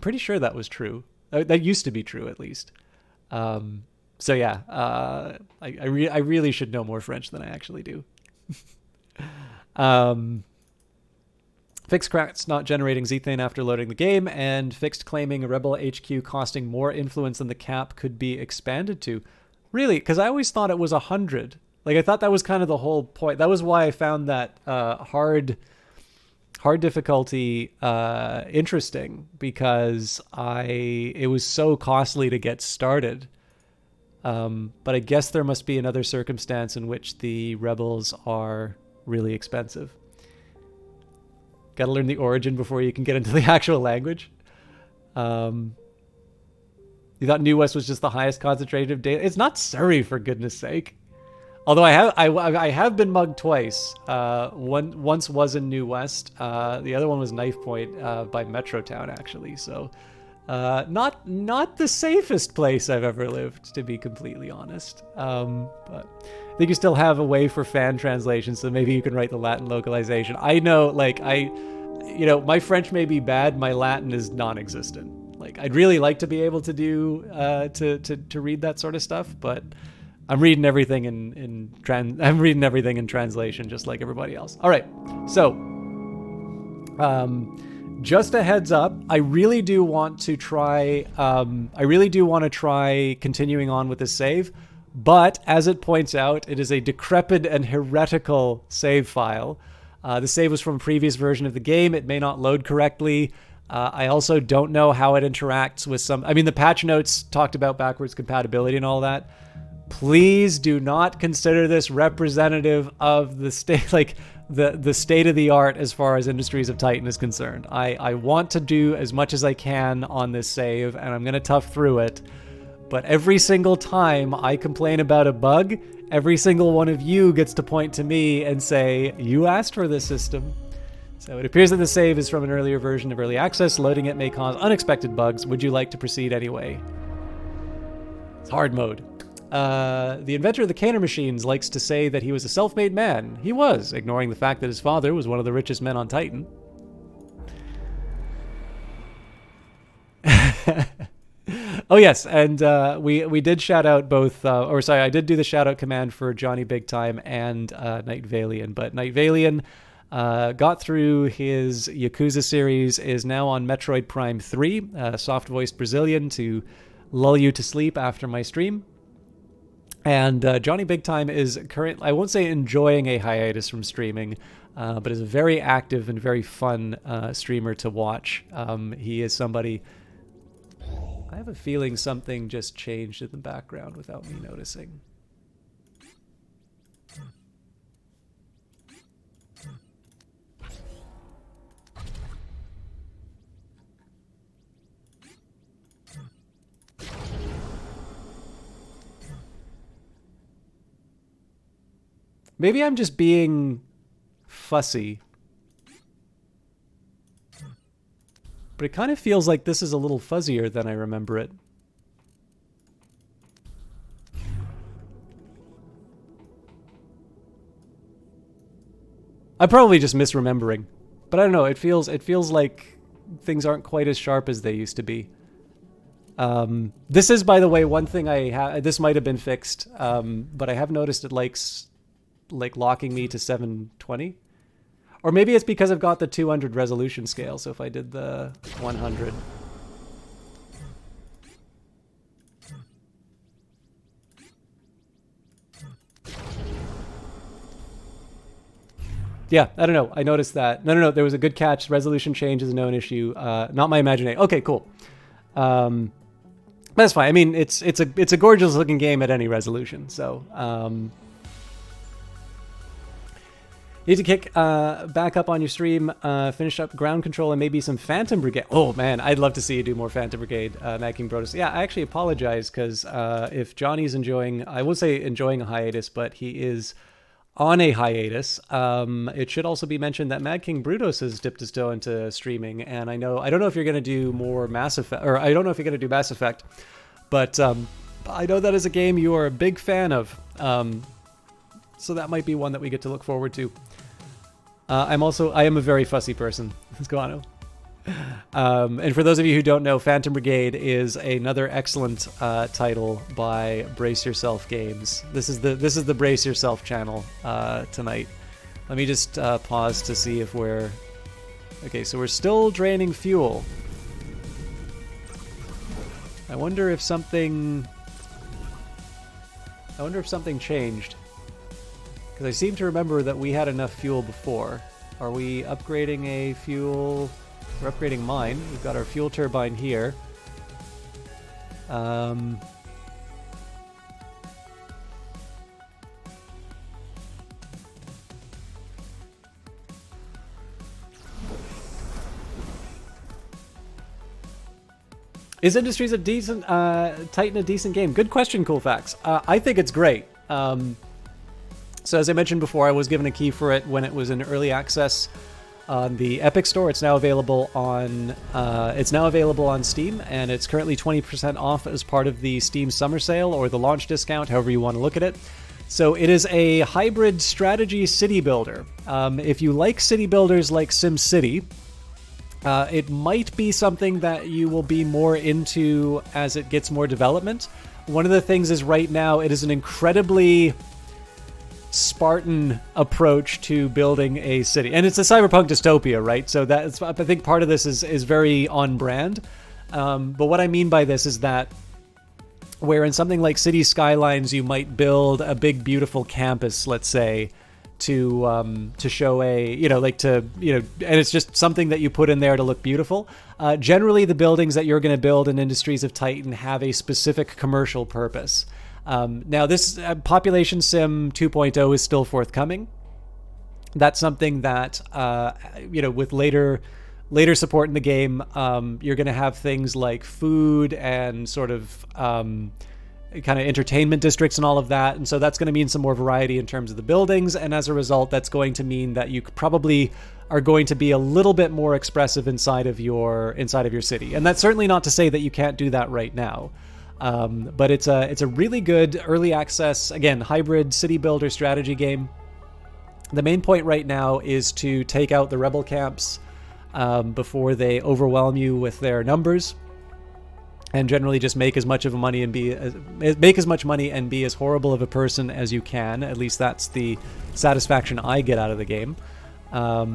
pretty sure that was true. That used to be true, at least. So yeah, I really should know more French than I actually do. Fixed cracks not generating Zethane after loading the game, and fixed claiming a Rebel HQ costing more influence than the cap could be expanded to. Really? Because I always thought it was 100. Like, I thought that was kind of the whole point. That was why I found that hard difficulty interesting, because it was so costly to get started. But I guess there must be another circumstance in which the Rebels are really expensive. Got to learn the origin before you can get into the actual language. You thought New West was just the highest concentration of data? It's not Surrey, for goodness sake. Although I have been mugged twice. Once was in New West. The other one was Knife Point by Metrotown, actually. So not the safest place I've ever lived, to be completely honest. But I think you still have a way for fan translation, so maybe you can write the Latin localization. I know, like, my French may be bad, my Latin is non-existent. Like, I'd really like to be able to do to read that sort of stuff, but I'm reading everything in translation, just like everybody else. All right, so just a heads up, I really do want to try continuing on with this save, but as it points out, it is a decrepit and heretical save file. The save was from a previous version of the game. It may not load correctly. I also don't know how it interacts with the patch notes talked about backwards compatibility and all that. Please do not consider this representative of the state, like the state of the art as far as Industries of Titan is concerned. I want to do as much as I can on this save, and I'm going to tough through it. But every single time I complain about a bug, every single one of you gets to point to me and say, you asked for this system. So it appears that the save is from an earlier version of Early Access. Loading it may cause unexpected bugs. Would you like to proceed anyway? It's hard mode. The inventor of the Canner machines likes to say that he was a self-made man. He was, ignoring the fact that his father was one of the richest men on Titan. Oh yes, and we did shout out both, I did do the shout out command for Johnny Big Time and Night Valian, but Night Valian got through his Yakuza series, is now on Metroid Prime 3, soft-voiced Brazilian to lull you to sleep after my stream. And Johnny Big Time is I won't say enjoying a hiatus from streaming, but is a very active and very fun streamer to watch. He is somebody... I have a feeling something just changed in the background without me noticing. Maybe I'm just being fussy. But it kind of feels like this is a little fuzzier than I remember it. I'm probably just misremembering. But I don't know, it feels like things aren't quite as sharp as they used to be. This is, by the way, one thing this might have been fixed, but I have noticed it likes locking me to 720. Or maybe it's because I've got the 200 resolution scale, so if I did the 100... Yeah, I don't know. I noticed that. No, there was a good catch. Resolution change is a known issue. Not my imagination. Okay, cool. That's fine. I mean, it's a gorgeous looking game at any resolution, so... Need to kick back up on your stream, finish up Ground Control and maybe some Phantom Brigade. Oh man, I'd love to see you do more Phantom Brigade, Mad King Brodus. Yeah, I actually apologize because if Johnny's enjoying, I won't say enjoying a hiatus, but he is on a hiatus. It should also be mentioned that Mad King Brutus has dipped his toe into streaming, and I don't know if you're going to do more Mass Effect, or I don't know if you're going to do Mass Effect, but I know that is a game you are a big fan of. So that might be one that we get to look forward to. I am a very fussy person. Let's go on. And for those of you who don't know, Phantom Brigade is another excellent title by Brace Yourself Games. This is the Brace Yourself channel tonight. Let me just pause to see if we're... Okay, so we're still draining fuel. I wonder if something changed. Because I seem to remember that we had enough fuel before. Are we upgrading a fuel? We're upgrading mine. We've got our fuel turbine here. Is Industries a decent, Titan a decent game? Good question, Cool Facts. I think it's great. So as I mentioned before, I was given a key for it when it was in early access on the Epic Store. It's now available on Steam, and it's currently 20% off as part of the Steam Summer Sale or the launch discount, however you want to look at it. So it is a hybrid strategy city builder. If you like city builders like SimCity, it might be something that you will be more into as it gets more development. One of the things is right now it is an incredibly Spartan approach to building a city, and it's a cyberpunk dystopia, right? So that's, I think, part of this is very on brand. But what I mean by this is that where in something like City Skylines you might build a big beautiful campus, let's say, to show and it's just something that you put in there to look beautiful. Generally, the buildings that you're going to build in Industries of Titan have a specific commercial purpose. Now, this Population Sim 2.0 is still forthcoming. That's something that, with later support in the game, you're going to have things like food and sort of kind of entertainment districts and all of that. And so that's going to mean some more variety in terms of the buildings. And as a result, that's going to mean that you probably are going to be a little bit more expressive inside of your city. And that's certainly not to say that you can't do that right now. But it's a really good early access, again, hybrid city builder strategy game. The main point right now is to take out the rebel camps before they overwhelm you with their numbers, and generally just make as much money and be as horrible of a person as you can. At least that's the satisfaction I get out of the game. I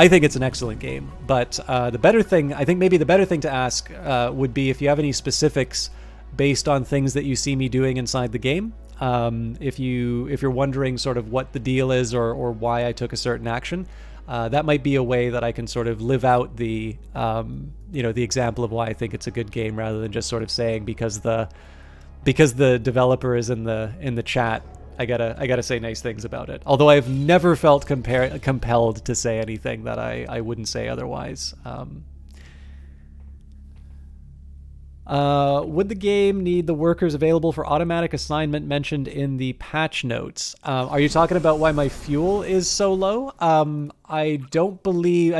think it's an excellent game, but the better thing to ask would be if you have any specifics based on things that you see me doing inside the game. If you're wondering sort of what the deal is or why I took a certain action, that might be a way that I can sort of live out the example of why I think it's a good game, rather than just sort of saying because the developer is in the chat, I gotta say nice things about it. Although I've never felt compelled to say anything that I wouldn't say otherwise. Would the game need the workers available for automatic assignment mentioned in the patch notes? Are you talking about why my fuel is so low? I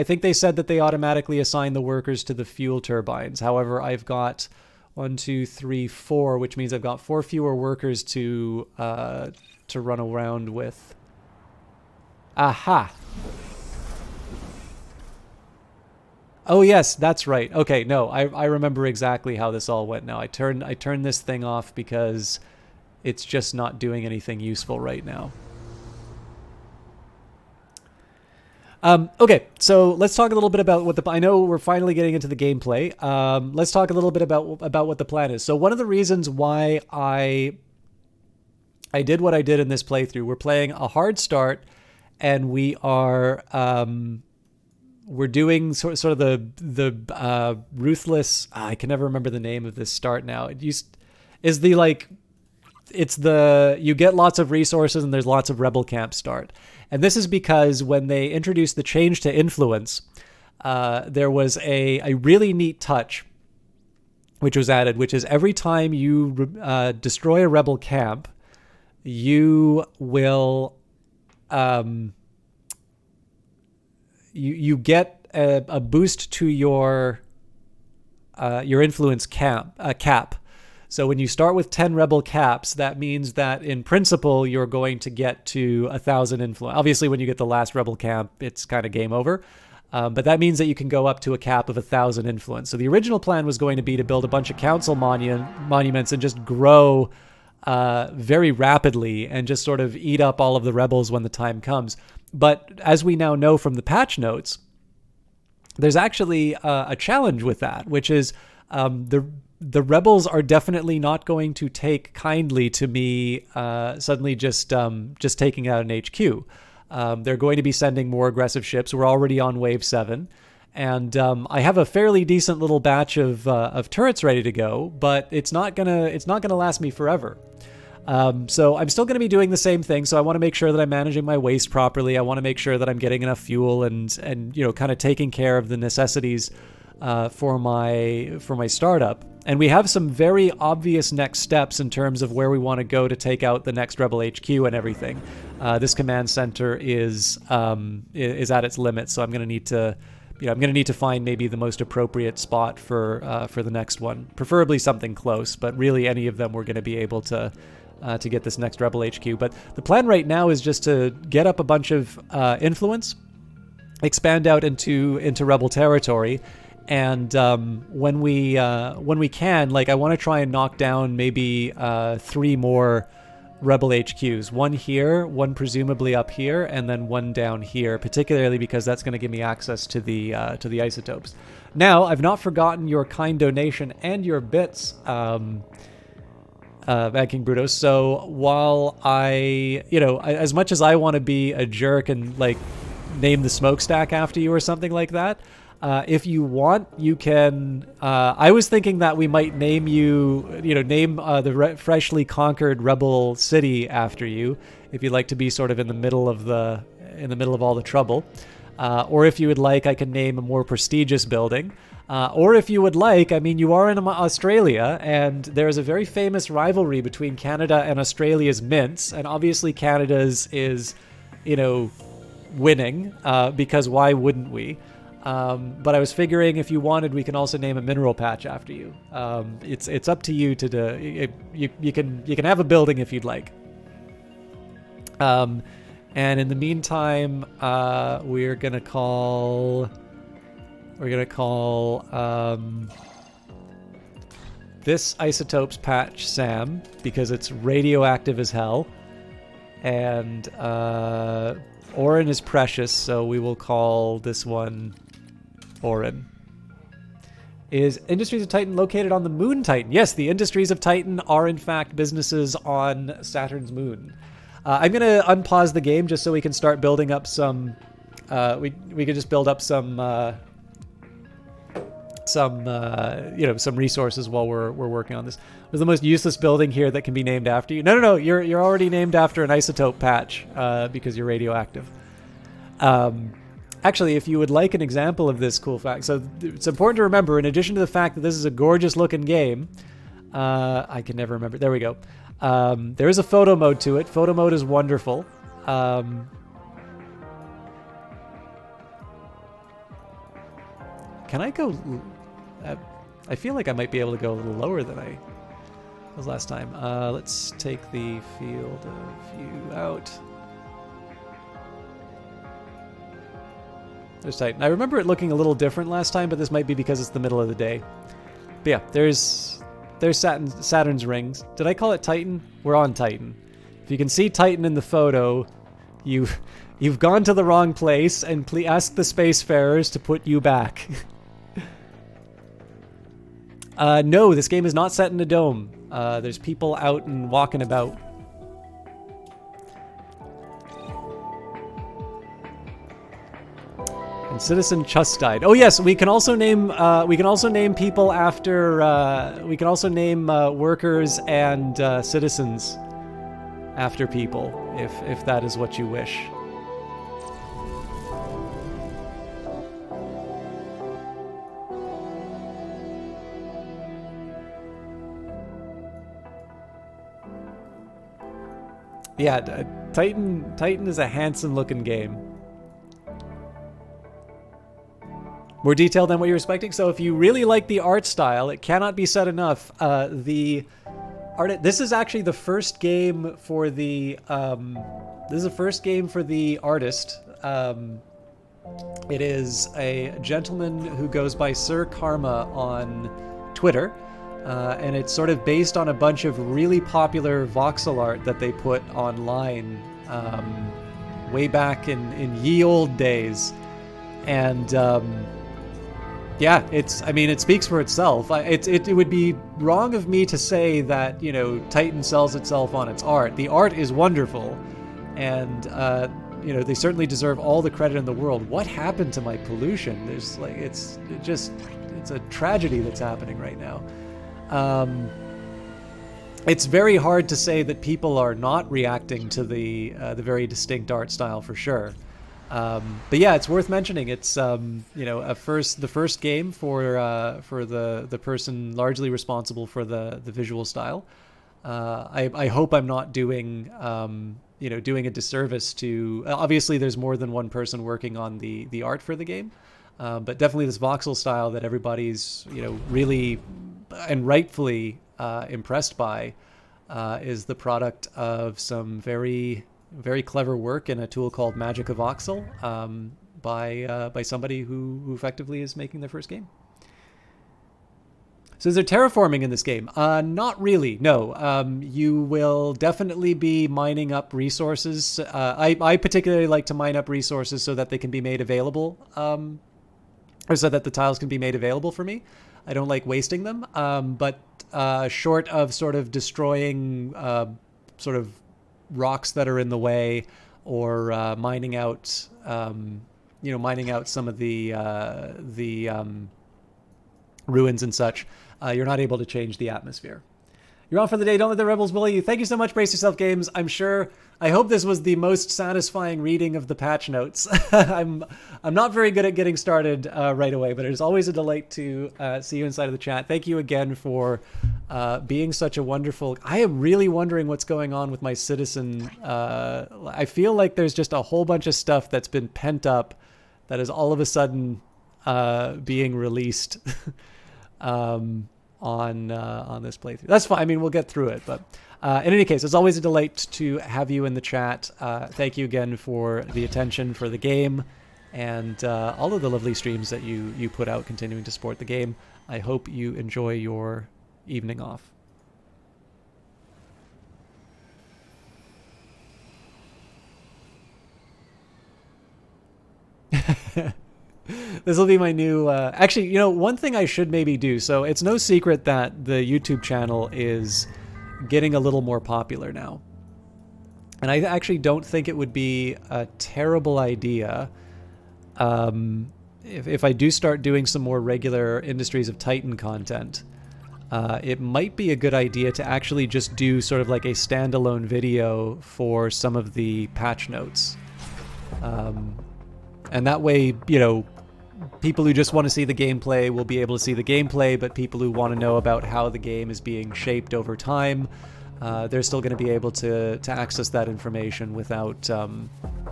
think they said that they automatically assign the workers to the fuel turbines. However, I've got 1, 2, 3, 4, which means I've got 4 fewer workers to run around with. Aha. Oh yes, that's right. Okay, no, I remember exactly how this all went now. I turned this thing off because it's just not doing anything useful right now. Okay, so let's talk a little bit about I know we're finally getting into the gameplay. Let's talk a little bit about what the plan is. So one of the reasons why I did what I did in this playthrough, we're playing a hard start, and we are we're doing sort of the ruthless. I can never remember the name of this start now. You get lots of resources and there's lots of rebel camp start. And this is because when they introduced the change to influence, there was a really neat touch which was added, which is every time you destroy a rebel camp, you will you get a boost to your influence cap. So when you start with 10 rebel caps, that means that in principle, you're going to get to 1,000 influence. Obviously, when you get the last rebel camp, it's kind of game over. But that means that you can go up to a cap of 1,000 influence. So the original plan was going to be to build a bunch of council monuments and just grow very rapidly and just sort of eat up all of the rebels when the time comes. But as we now know from the patch notes, there's actually a challenge with that, which is the rebels are definitely not going to take kindly to me suddenly just taking out an HQ. They're going to be sending more aggressive ships. We're already on wave 7, and I have a fairly decent little batch of turrets ready to go, but it's not gonna last me forever. So I'm still going to be doing the same thing. So I want to make sure that I'm managing my waste properly. I want to make sure that I'm getting enough fuel and kind of taking care of the necessities for my startup. And we have some very obvious next steps in terms of where we want to go to take out the next Rebel HQ and everything. This command center is at its limit, so I'm going to need to find maybe the most appropriate spot for the next one, preferably something close. But really, any of them we're going to be able to get this next Rebel HQ. But the plan right now is just to get up a bunch of influence, expand out into Rebel territory. And when we can, like, I want to try and knock down maybe 3 more Rebel HQs. One here, one presumably up here, and then one down here, particularly because that's going to give me access to the isotopes. Now, I've not forgotten your kind donation and your bits, Mad King Bruto. So while as much as I want to be a jerk and, like, name the smokestack after you or something like that, if you want, you can. I was thinking that we might name the freshly conquered Rebel City after you, if you'd like to be sort of in the middle of all the trouble. Or if you would like, I can name a more prestigious building. Or if you would like, I mean, you are in Australia, and there is a very famous rivalry between Canada and Australia's mints, and obviously Canada's is, winning, because why wouldn't we? But I was figuring if you wanted, we can also name a mineral patch after you. It's up to you to do. You can have a building if you'd like. And in the meantime, we're gonna call this isotopes patch Sam, because it's radioactive as hell, and Orin is precious, so we will call this one Orin. Is Industries of Titan located on the Moon Titan? Yes, the Industries of Titan are in fact businesses on Saturn's moon. I'm gonna unpause the game just so we can start building up some. We can just build up some resources while we're working on this. It was the most useless building here that can be named after you. No, you're already named after an isotope patch because you're radioactive. Actually, if you would like an example of this cool fact, so it's important to remember, in addition to the fact that this is a gorgeous looking game, I can never remember. There we go. There is a photo mode to it. Photo mode is wonderful. Can I go? I feel like I might be able to go a little lower than I was last time. Let's take the field of view out. There's Titan. I remember it looking a little different last time, but this might be because it's the middle of the day. But yeah, there's Saturn's rings. Did I call it Titan? We're on Titan. If you can see Titan in the photo, you've gone to the wrong place, and please ask the spacefarers to put you back. No, this game is not set in a dome. There's people out and walking about. And Citizen Chust died. Oh yes, we can also name people after. We can also name workers and citizens after people, if that is what you wish. Yeah, Titan is a handsome-looking game. More detailed than what you were expecting. So if you really like the art style, it cannot be said enough. The art. This is actually the first game for the. This is the first game for the artist. It is a gentleman who goes by Sir Karma on Twitter. And it's sort of based on a bunch of really popular voxel art that they put online way back in ye old days. And yeah, it speaks for itself. It would be wrong of me to say that, Titan sells itself on its art. The art is wonderful, and they certainly deserve all the credit in the world. What happened to my pollution? There's it's a tragedy that's happening right now. It's very hard to say that people are not reacting to the very distinct art style, for sure. But yeah, it's worth mentioning. It's the first game for the person largely responsible for the visual style. I hope I'm not doing doing a disservice to. Obviously, there's more than one person working on the art for the game, but definitely this voxel style that everybody's really and rightfully impressed by is the product of some very very clever work in a tool called Magic of Voxel by somebody who effectively is making their first game. So is there terraforming in this game? Not really, no. You will definitely be mining up resources. I particularly like to mine up resources so that they can be made available, or so that the tiles can be made available for me. I don't like wasting them, but short of sort of destroying sort of rocks that are in the way, or mining out some of the ruins and such, you're not able to change the atmosphere. You're on for the day. Don't let the rebels bully you. Thank you so much, Brace Yourself Games. I hope this was the most satisfying reading of the patch notes. I'm not very good at getting started right away, but it is always a delight to see you inside of the chat. Thank you again for being such a wonderful. I am really wondering what's going on with my citizen. I feel like there's just a whole bunch of stuff that's been pent up that is all of a sudden being released on this playthrough. That's fine. I mean, we'll get through it, but in any case, it's always a delight to have you in the chat. Thank you again for the attention for the game and all of the lovely streams that you put out continuing to support the game. I hope you enjoy your evening off. This will be my new actually, one thing I should maybe do, so it's no secret that the YouTube channel is getting a little more popular now, and I actually don't think it would be a terrible idea if I do start doing some more regular Industries of Titan content. It might be a good idea to actually just do sort of like a standalone video for some of the patch notes, and that way, people who just want to see the gameplay will be able to see the gameplay, but people who want to know about how the game is being shaped over time, they're still going to be able to access that information without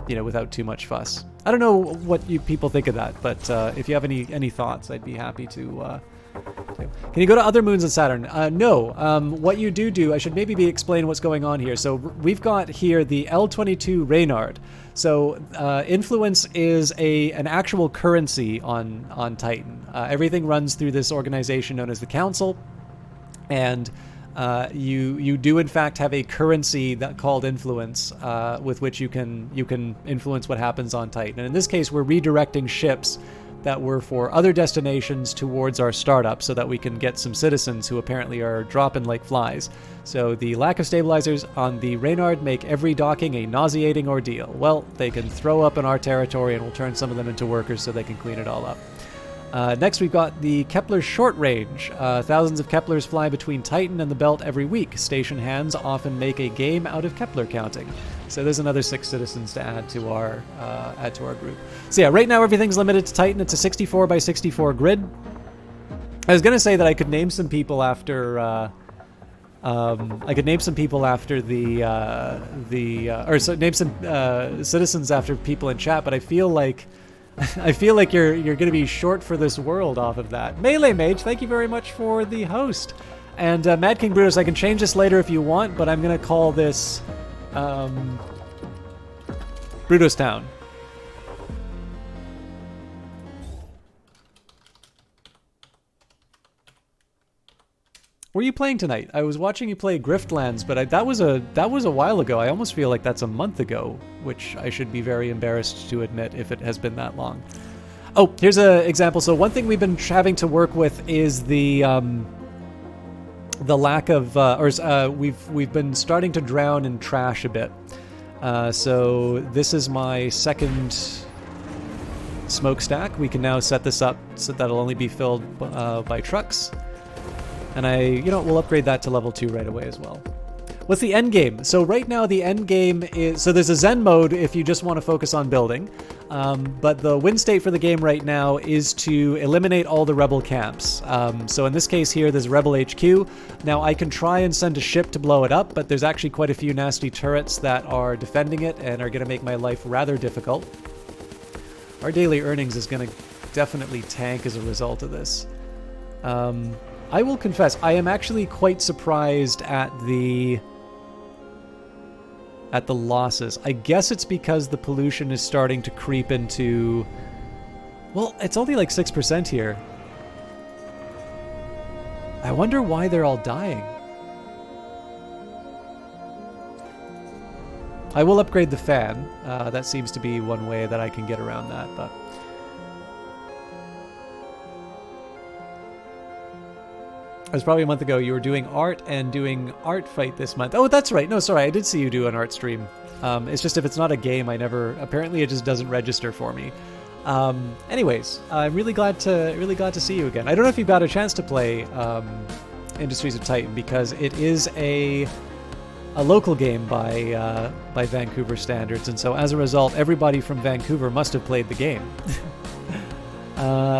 without too much fuss. I don't know what you people think of that, but if you have any thoughts, I'd be happy to. Can you go to other moons on Saturn? No. What you do, I should maybe explain what's going on here. So we've got here the L22 Reynard. So influence is an actual currency on Titan. Everything runs through this organization known as the Council, and you do in fact have a currency called influence, with which you can influence what happens on Titan. And in this case, we're redirecting ships that were for other destinations towards our startup so that we can get some citizens who apparently are dropping like flies. So the lack of stabilizers on the Reynard make every docking a nauseating ordeal. Well, they can throw up in our territory and we'll turn some of them into workers so they can clean it all up. Next, we've got the Kepler Short Range. Thousands of Keplers fly between Titan and the Belt every week. Station hands often make a game out of Kepler counting. So there's another 6 citizens to add to our group. So yeah, right now everything's limited to Titan. It's a 64 by 64 grid. I was gonna say that I could name some people after. Name some citizens after people in chat, but I feel like you're going to be short for this world off of that. Melee Mage, thank you very much for the host. And Mad King Brutus, I can change this later if you want, but I'm going to call this Brutus Town. Were you playing tonight? I was watching you play Griftlands, but that was a while ago. I almost feel like that's a month ago, which I should be very embarrassed to admit if it has been that long. Oh, here's an example. So one thing we've been having to work with is the lack of, we've been starting to drown in trash a bit. So this is my second smokestack. We can now set this up so that'll only be filled by trucks. And we'll upgrade that to level 2 right away as well. What's the end game? So right now the end game is, so there's a Zen mode if you just want to focus on building, but the win state for the game right now is to eliminate all the rebel camps. So in this case here, there's Rebel HQ. Now I can try and send a ship to blow it up, but there's actually quite a few nasty turrets that are defending it and are going to make my life rather difficult. Our daily earnings is going to definitely tank as a result of this. I will confess, I am actually quite surprised at the losses. I guess it's because the pollution is starting to creep into... Well, it's only like 6% here. I wonder why they're all dying. I will upgrade the fan. That seems to be one way that I can get around that, but... It was probably a month ago. You were doing art and doing art fight this month. Oh, that's right. No, sorry. I did see you do an art stream. It's just if it's not a game, I never... Apparently, it just doesn't register for me. Anyways, I'm really glad to see you again. I don't know if you got a chance to play Industries of Titan because it is a local game by Vancouver standards, and so as a result, everybody from Vancouver must have played the game.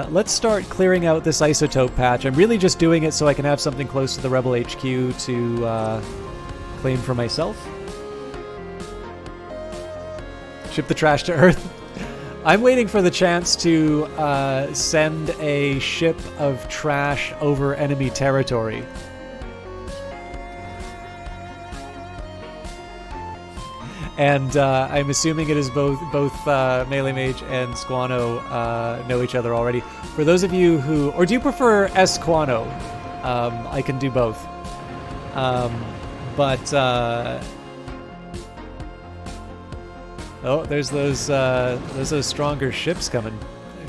Let's start clearing out this isotope patch. I'm really just doing it so I can have something close to the Rebel HQ to claim for myself. Ship the trash to Earth. I'm waiting for the chance to send a ship of trash over enemy territory. And I'm assuming it is both Melee Mage and Squano know each other already. For those of you who... Or do you prefer Esquano? I can do both. Oh, there's those stronger ships coming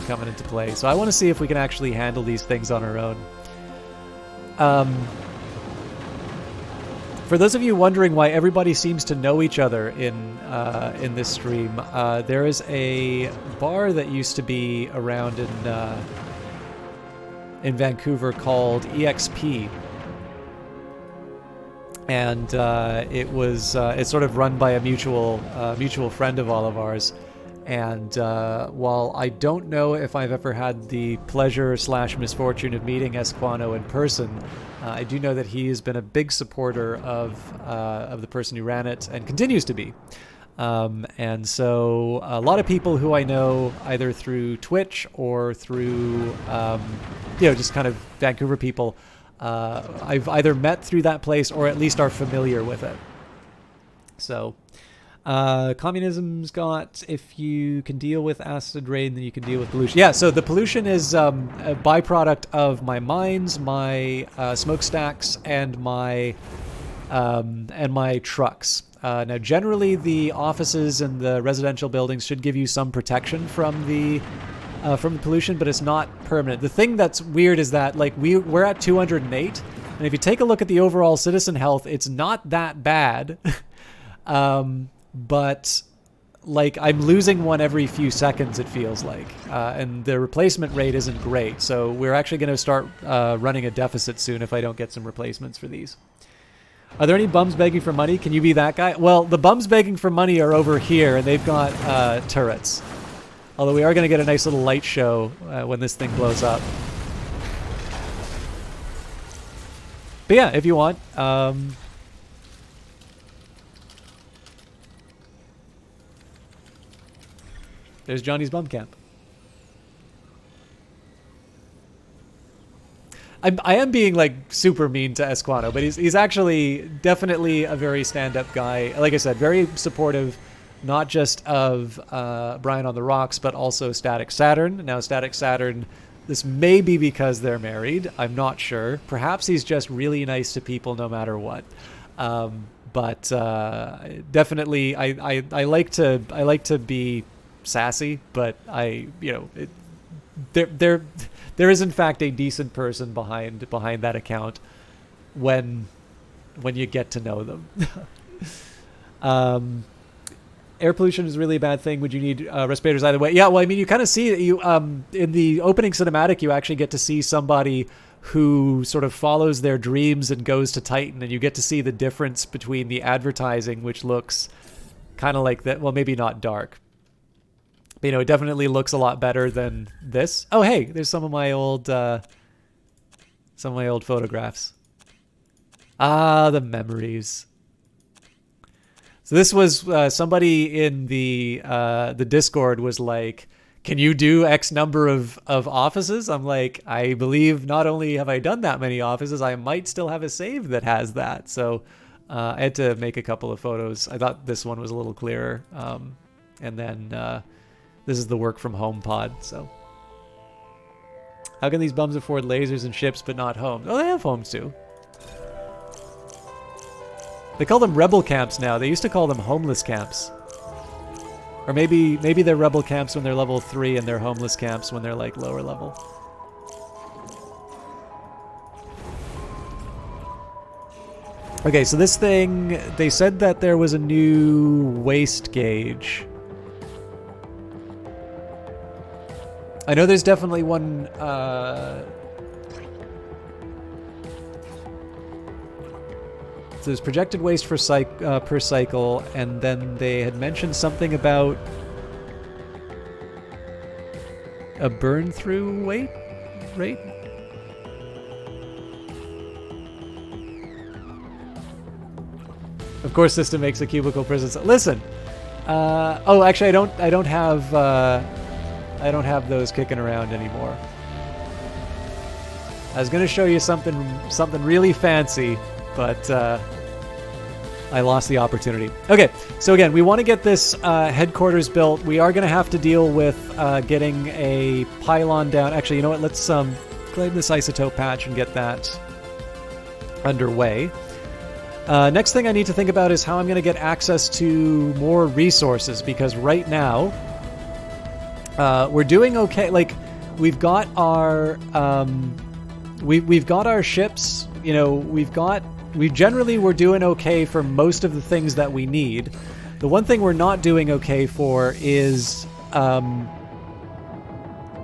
into play. So I want to see if we can actually handle these things on our own. For those of you wondering why everybody seems to know each other in this stream, there is a bar that used to be around in Vancouver called EXP, and it's sort of run by a mutual friend of all of ours. And while I don't know if I've ever had the pleasure / misfortune of meeting Esquano in person, I do know that he has been a big supporter of the person who ran it and continues to be. And so a lot of people who I know either through Twitch or through just kind of Vancouver people, I've either met through that place or at least are familiar with it. So communism's got, if you can deal with acid rain, then you can deal with pollution. Yeah, so the pollution is a byproduct of my mines, my smokestacks, and my trucks. Now, generally, the offices and the residential buildings should give you some protection from the pollution, but it's not permanent. The thing that's weird is that like we're at 208, and if you take a look at the overall citizen health, it's not that bad. But like I'm losing one every few seconds, it feels like, and the replacement rate isn't great. So we're actually going to start running a deficit soon if I don't get some replacements for these. Are there any bums begging for money? Can you be that guy? Well, the bums begging for money are over here, and they've got turrets. Although we are going to get a nice little light show when this thing blows up. But yeah, if you want. There's Johnny's bum camp. I am being like super mean to Esquano, but he's actually definitely a very stand-up guy. Like I said, very supportive, not just of Brian on the Rocks, but also Static Saturn. Now, Static Saturn, this may be because they're married. I'm not sure. Perhaps he's just really nice to people no matter what. But definitely, I like to be sassy, but there is in fact a decent person behind that account when you get to know them. Air pollution is really a bad thing. Would you need respirators either way? Yeah, well, I mean, you kind of see that you in the opening cinematic, you actually get to see somebody who sort of follows their dreams and goes to Titan, and you get to see the difference between the advertising, which looks kind of like that. Well, maybe not dark. But, you know, it definitely looks a lot better than this. Oh, hey, there's some of my old photographs. Ah, the memories. So this was somebody in the Discord was like, can you do X number of offices? I'm like, I believe not only have I done that many offices, I might still have a save that has that. So I had to make a couple of photos. I thought this one was a little clearer. And then this is the work from home pod. So how can these bums afford lasers and ships but not homes? Oh, they have homes too. They call them rebel camps now. They used to call them homeless camps. Or maybe they're rebel camps when they're level 3 and they're homeless camps when they're like lower level. Okay, so this thing, they said that there was a new waste gauge. I know there's definitely one so there's projected waste for per cycle, and then they had mentioned something about a burn through rate. Of course, system makes a cubicle prison. Listen, oh, actually, I don't have those kicking around anymore. I was gonna show you something really fancy, but I lost the opportunity. Okay, so again, we want to get this headquarters built. We are going to have to deal with getting a pylon down. Actually, you know what? Let's claim this isotope patch and get that underway. Next thing I need to think about is how I'm going to get access to more resources, because right now we're doing okay. Like, we've got our we've got our ships. You know, we're doing okay for most of the things that we need. The one thing we're not doing okay for is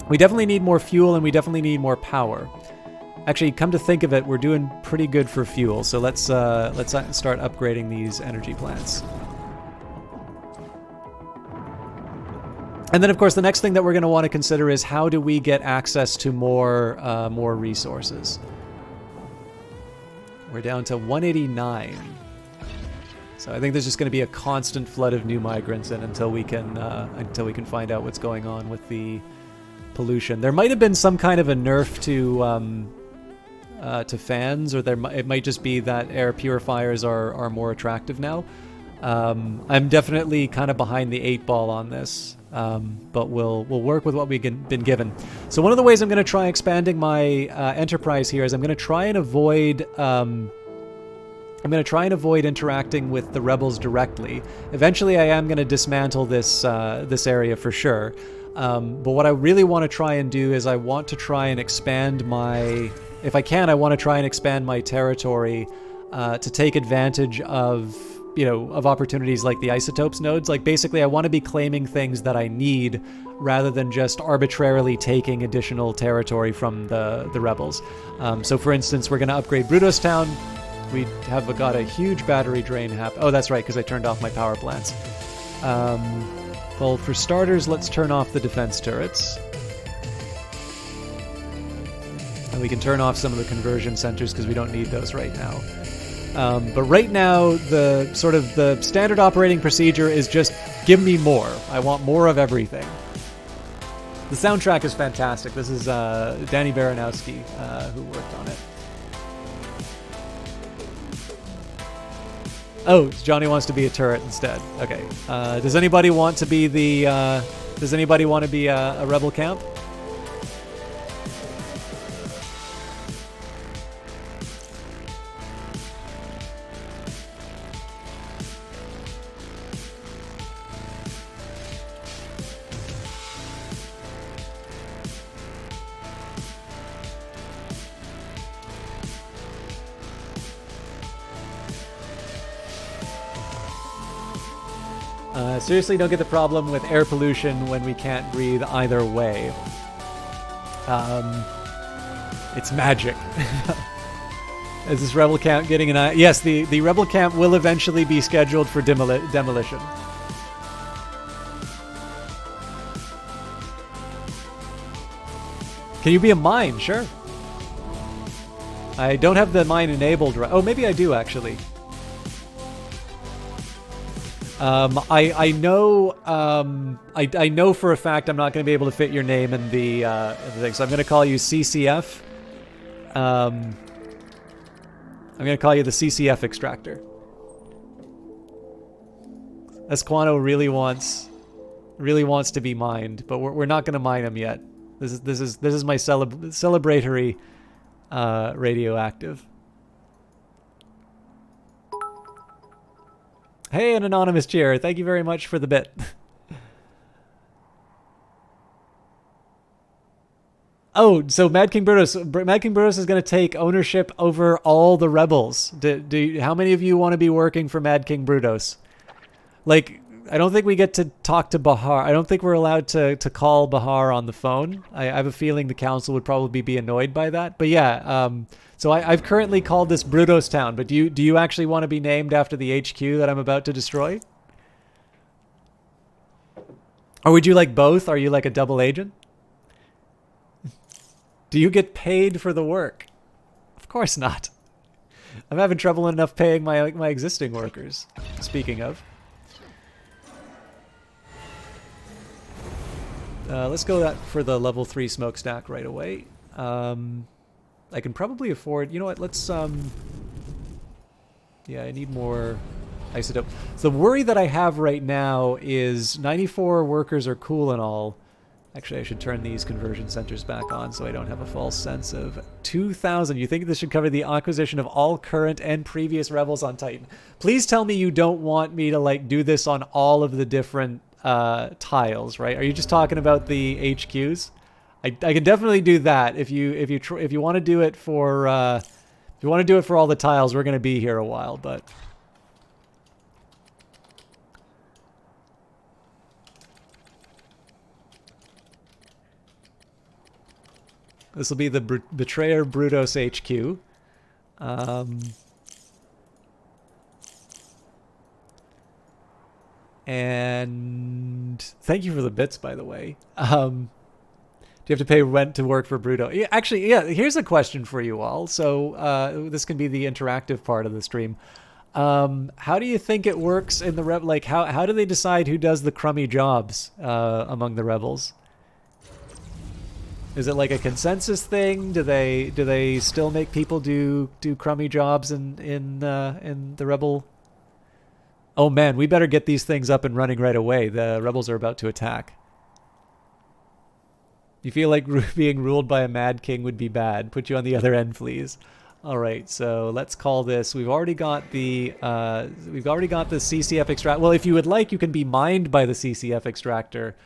we definitely need more fuel and we definitely need more power. Actually, come to think of it, we're doing pretty good for fuel. So let's start upgrading these energy plants. And then, of course, the next thing that we're going to want to consider is how do we get access to more resources. We're down to 189. So I think there's just going to be a constant flood of new migrants in until we can find out what's going on with the pollution. There might have been some kind of a nerf to fans, or it might just be that air purifiers are more attractive now. I'm definitely kind of behind the 8 ball on this. But we'll work with what we've been given. So one of the ways I'm going to try expanding my enterprise here is I'm going to try and avoid interacting with the rebels directly. Eventually, I am going to dismantle this area for sure. But what I really want to try and do is I want to try and expand if I can, I want to try and expand my territory to take advantage of opportunities like the isotopes nodes. Like, basically, I want to be claiming things that I need rather than just arbitrarily taking additional territory from the rebels. So, for instance, we're going to upgrade Brutos Town. We have got a huge battery drain Oh, that's right, because I turned off my power plants. Well, for starters, let's turn off the defense turrets. And we can turn off some of the conversion centers because we don't need those right now. But right now, the standard operating procedure is just give me more. I want more of everything. The soundtrack is fantastic. This is Danny Baranowski who worked on it. Oh, Johnny wants to be a turret instead. Okay. Does anybody want to be a rebel camp? Seriously, don't get the problem with air pollution when we can't breathe either way. It's magic. Is this rebel camp getting an eye? Yes, the rebel camp will eventually be scheduled for demolition. Can you be a mine? Sure. I don't have the mine enabled right. Oh, maybe I do actually. I know I know for a fact I'm not going to be able to fit your name in the thing, so I'm going to call you CCF. I'm going to call you the CCF extractor. Esquano really wants to be mined, but we're not going to mine him yet. This is my celebratory radioactive. Hey, an anonymous cheer. Thank you very much for the bit. Oh, so Mad King Brutus is going to take ownership over all the rebels. How many of you want to be working for Mad King Brutus? Like, I don't think we get to talk to Bahar. I don't think we're allowed to call Bahar on the phone. I have a feeling the council would probably be annoyed by that. But yeah, so I've currently called this Brutos Town. But do you actually want to be named after the HQ that I'm about to destroy? Or would you like both? Are you like a double agent? Do you get paid for the work? Of course not. I'm having trouble enough paying my existing workers. Speaking of. Let's go for the level 3 smokestack right away. I can probably afford... You know what? Let's... Yeah, I need more isotope. The worry that I have right now is 94 workers are cool and all. Actually, I should turn these conversion centers back on so I don't have a false sense of 2,000. You think this should cover the acquisition of all current and previous rebels on Titan? Please tell me you don't want me to like do this on all of the different tiles, right? Are you just talking about the HQs? I can definitely do that if you want to do it for if you want to do it for all the tiles. We're going to be here a while, but. This will be the Betrayer Brutos HQ. And thank you for the bits, by the way. Do you have to pay rent to work for Bruto? Yeah, actually, yeah, here's a question for you all. So this can be the interactive part of the stream. How do you think it works in the like how do they decide who does the crummy jobs among the rebels? Is it like a consensus thing? Do they still make people do crummy jobs in the rebel? Oh man, we better get these things up and running right away. The rebels are about to attack. You feel like being ruled by a mad king would be bad. Put you on the other end, please. All right, so let's call this. We've already got the CCF extractor. Well, if you would like, you can be mined by the CCF extractor.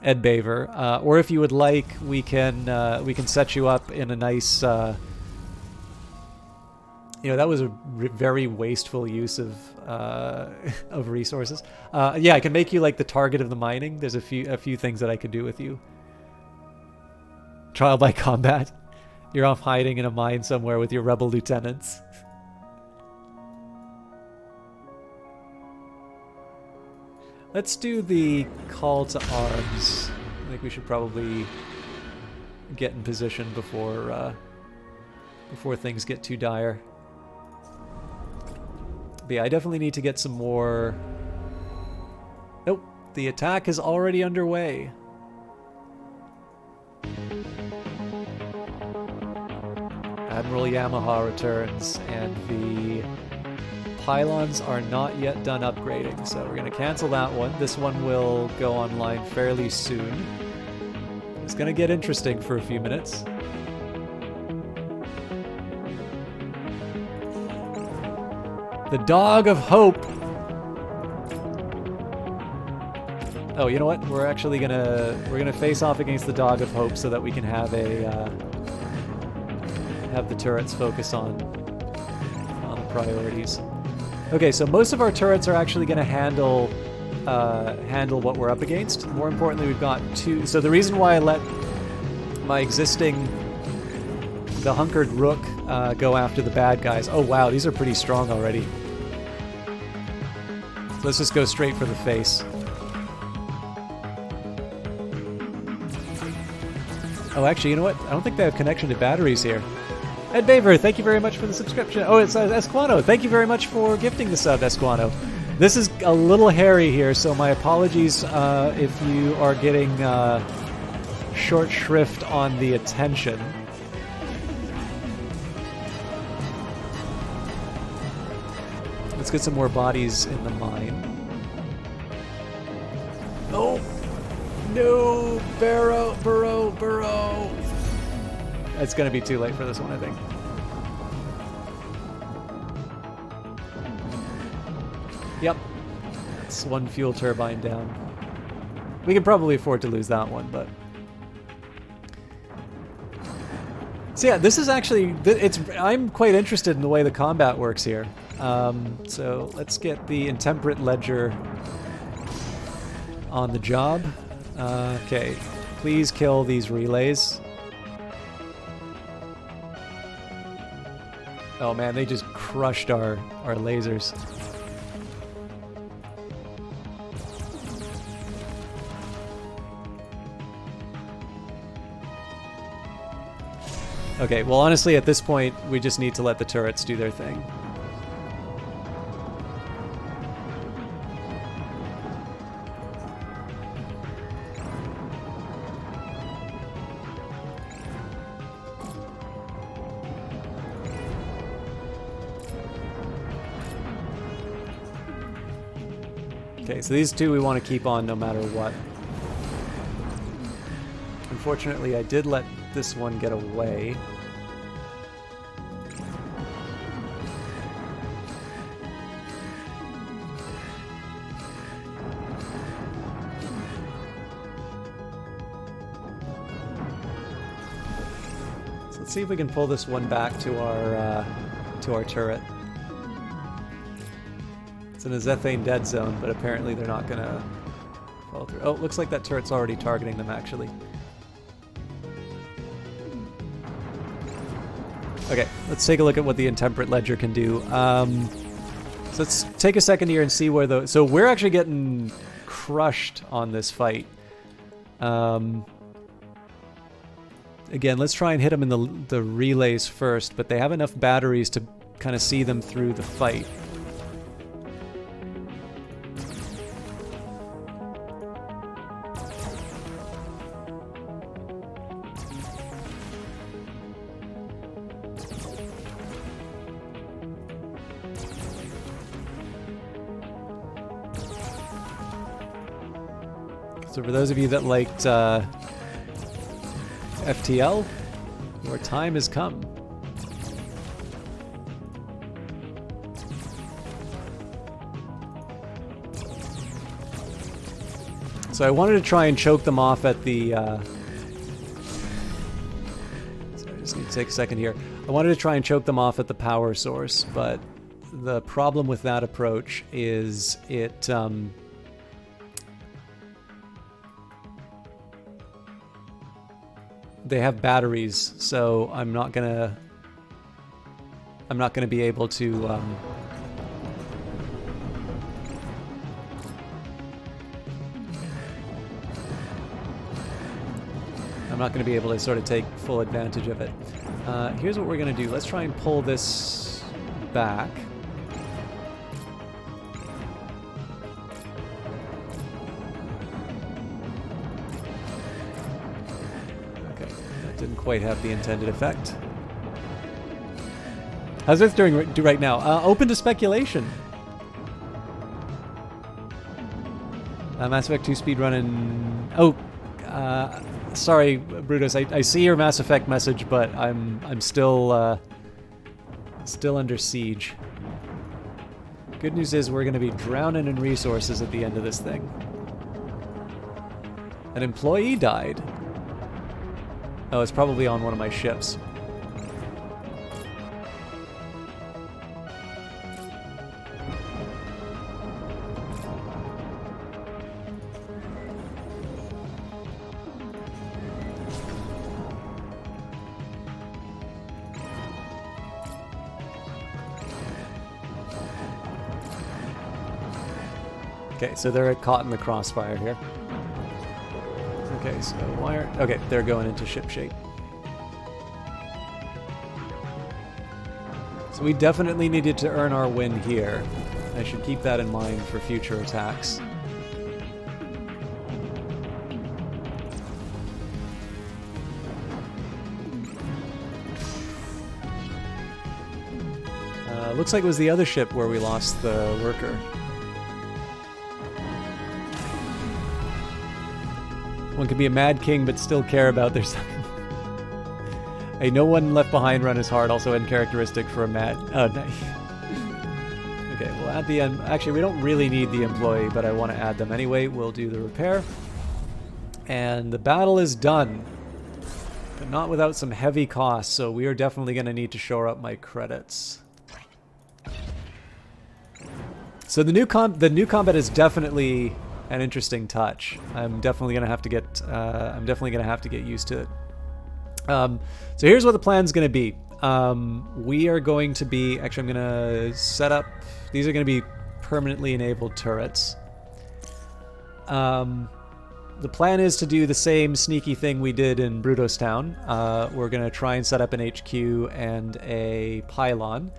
Ed Baver, or if you would like, we can set you up in a nice. You know, that was a very wasteful use of resources. Yeah, I can make you like the target of the mining. There's a few things that I could do with you. Trial by combat. You're off hiding in a mine somewhere with your rebel lieutenants. Let's do the call to arms. I think we should probably get in position before things get too dire. But yeah, I definitely need to get some more... Nope, the attack is already underway. Admiral Yamaha returns, and the pylons are not yet done upgrading, so we're going to cancel that one. This one will go online fairly soon. It's going to get interesting for a few minutes. The Dog of Hope. Oh, you know what? We're actually gonna face off against the Dog of Hope so that we can have have the turrets focus on the priorities. Okay, so most of our turrets are actually going to handle what we're up against. More importantly, we've got two. So the reason why I let my existing the hunkered rook go after the bad guys. Oh wow, these are pretty strong already. So let's just go straight for the face. Oh, actually, you know what? I don't think they have connection to batteries here. Ed Baver, thank you very much for the subscription. Oh, it's Esquano. Thank you very much for gifting the sub, Esquano. This is a little hairy here, so my apologies if you are getting short shrift on the attention. Let's get some more bodies in the mine. Oh! No! Burrow! It's gonna be too late for this one, I think. Yep. It's one fuel turbine down. We can probably afford to lose that one, but... So yeah, this is actually... I'm quite interested in the way the combat works here. So let's get the Intemperate Ledger on the job. Okay, please kill these relays. Oh man, they just crushed our lasers. Okay, well honestly at this point we just need to let the turrets do their thing. Okay, so these two we want to keep on no matter what. Unfortunately, I did let this one get away. So let's see if we can pull this one back to our turret. In a Zethane dead zone, but apparently they're not gonna follow through. Oh, looks like that turret's already targeting them, actually. Okay, let's take a look at what the Intemperate Ledger can do. So let's take a second here and see where the... So we're actually getting crushed on this fight. Again, let's try and hit them in the relays first, but they have enough batteries to kind of see them through the fight. So for those of you that liked FTL, your time has come. So I wanted to try and choke them off at the... Sorry, I just need to take a second here. I wanted to try and choke them off at the power source, but the problem with that approach is it... They have batteries, so I'm not gonna be able to sort of take full advantage of it. Here's what we're gonna do. Let's try and pull this back. Didn't quite have the intended effect. How's Earth do right now? Open to speculation. Mass Effect 2 speedrunning. Oh, sorry, Brutus. I see your Mass Effect message, but I'm still under siege. Good news is we're going to be drowning in resources at the end of this thing. An employee died. Oh, it's probably on one of my ships. Okay, so they're caught in the crossfire here. Okay, so why are... Okay, they're going into ship shape. So we definitely needed to earn our win here. I should keep that in mind for future attacks. Looks like it was the other ship where we lost the worker. One can be a mad king but still care about their son. Hey, no one left behind run as hard, also uncharacteristic for a mad... Oh, nice. Okay, we'll add the... Actually, we don't really need the employee, but I want to add them anyway. We'll do the repair. And the battle is done. But not without some heavy costs, so we are definitely going to need to shore up my credits. So the new combat is definitely an interesting touch. I'm definitely gonna have to get used to it. So here's what the plan's gonna be. We are going to be I'm gonna set up. These are gonna be permanently enabled turrets. The plan is to do the same sneaky thing we did in Brutos Town. We're gonna try and set up an HQ and a pylon.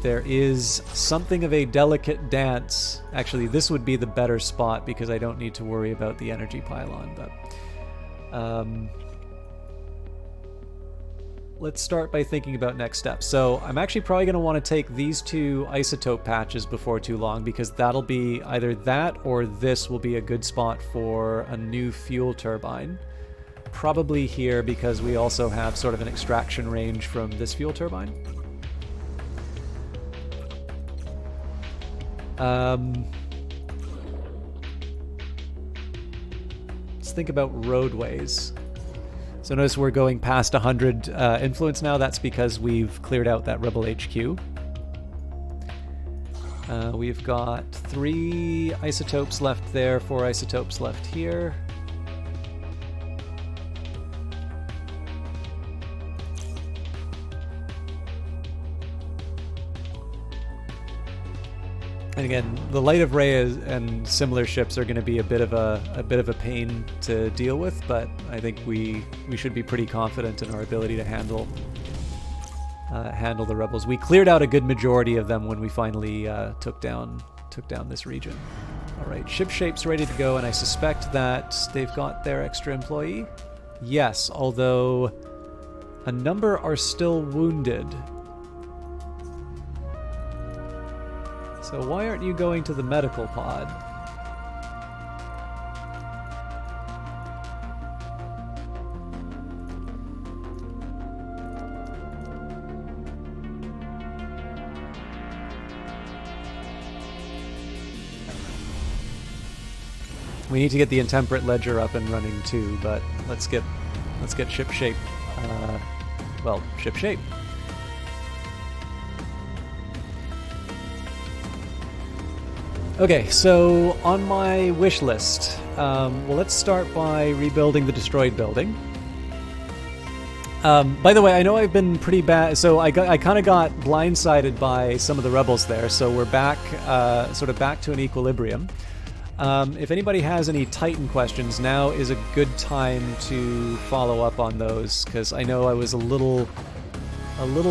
There is something of a delicate dance. Actually, this would be the better spot because I don't need to worry about the energy pylon. But let's start by thinking about next steps. So I'm actually probably going to want to take these two isotope patches before too long because that'll be either that or this will be a good spot for a new fuel turbine. Probably here because we also have sort of an extraction range from this fuel turbine. Let's think about roadways. So notice we're going past 100 influence now. That's because we've cleared out that rebel HQ. We've got 3 isotopes left there, 4 isotopes left here. And again, the light of Ray and similar ships are going to be a bit of a pain to deal with, but I think we should be pretty confident in our ability to handle the rebels. We cleared out a good majority of them when we finally took down this region. All right, ship shape's ready to go, and I suspect that they've got their extra employee. Yes, although a number are still wounded. So why aren't you going to the medical pod? We need to get the intemperate ledger up and running too, but let's get ship shape. Ship shape. Okay, so on my wish list, well, let's start by rebuilding the destroyed building. By the way, I know I've been pretty bad, so I kind of got blindsided by some of the rebels there, so we're back, sort of back to an equilibrium. If anybody has any Titan questions, now is a good time to follow up on those, because I know I was a little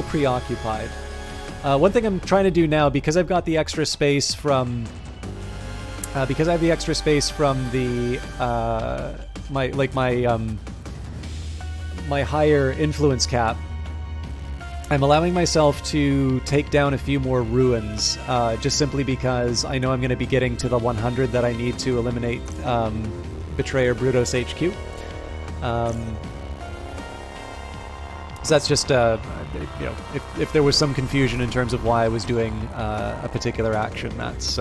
preoccupied. One thing I'm trying to do now, because I've got the extra space from... because I have the extra space from the my higher influence cap, I'm allowing myself to take down a few more ruins, just simply because I know I'm going to be getting to the 100 that I need to eliminate Betrayer Brutos HQ. So that's just, if there was some confusion in terms of why I was doing a particular action, that's.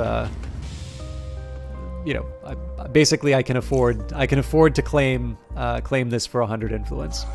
Basically I can afford to claim this for 100 influence.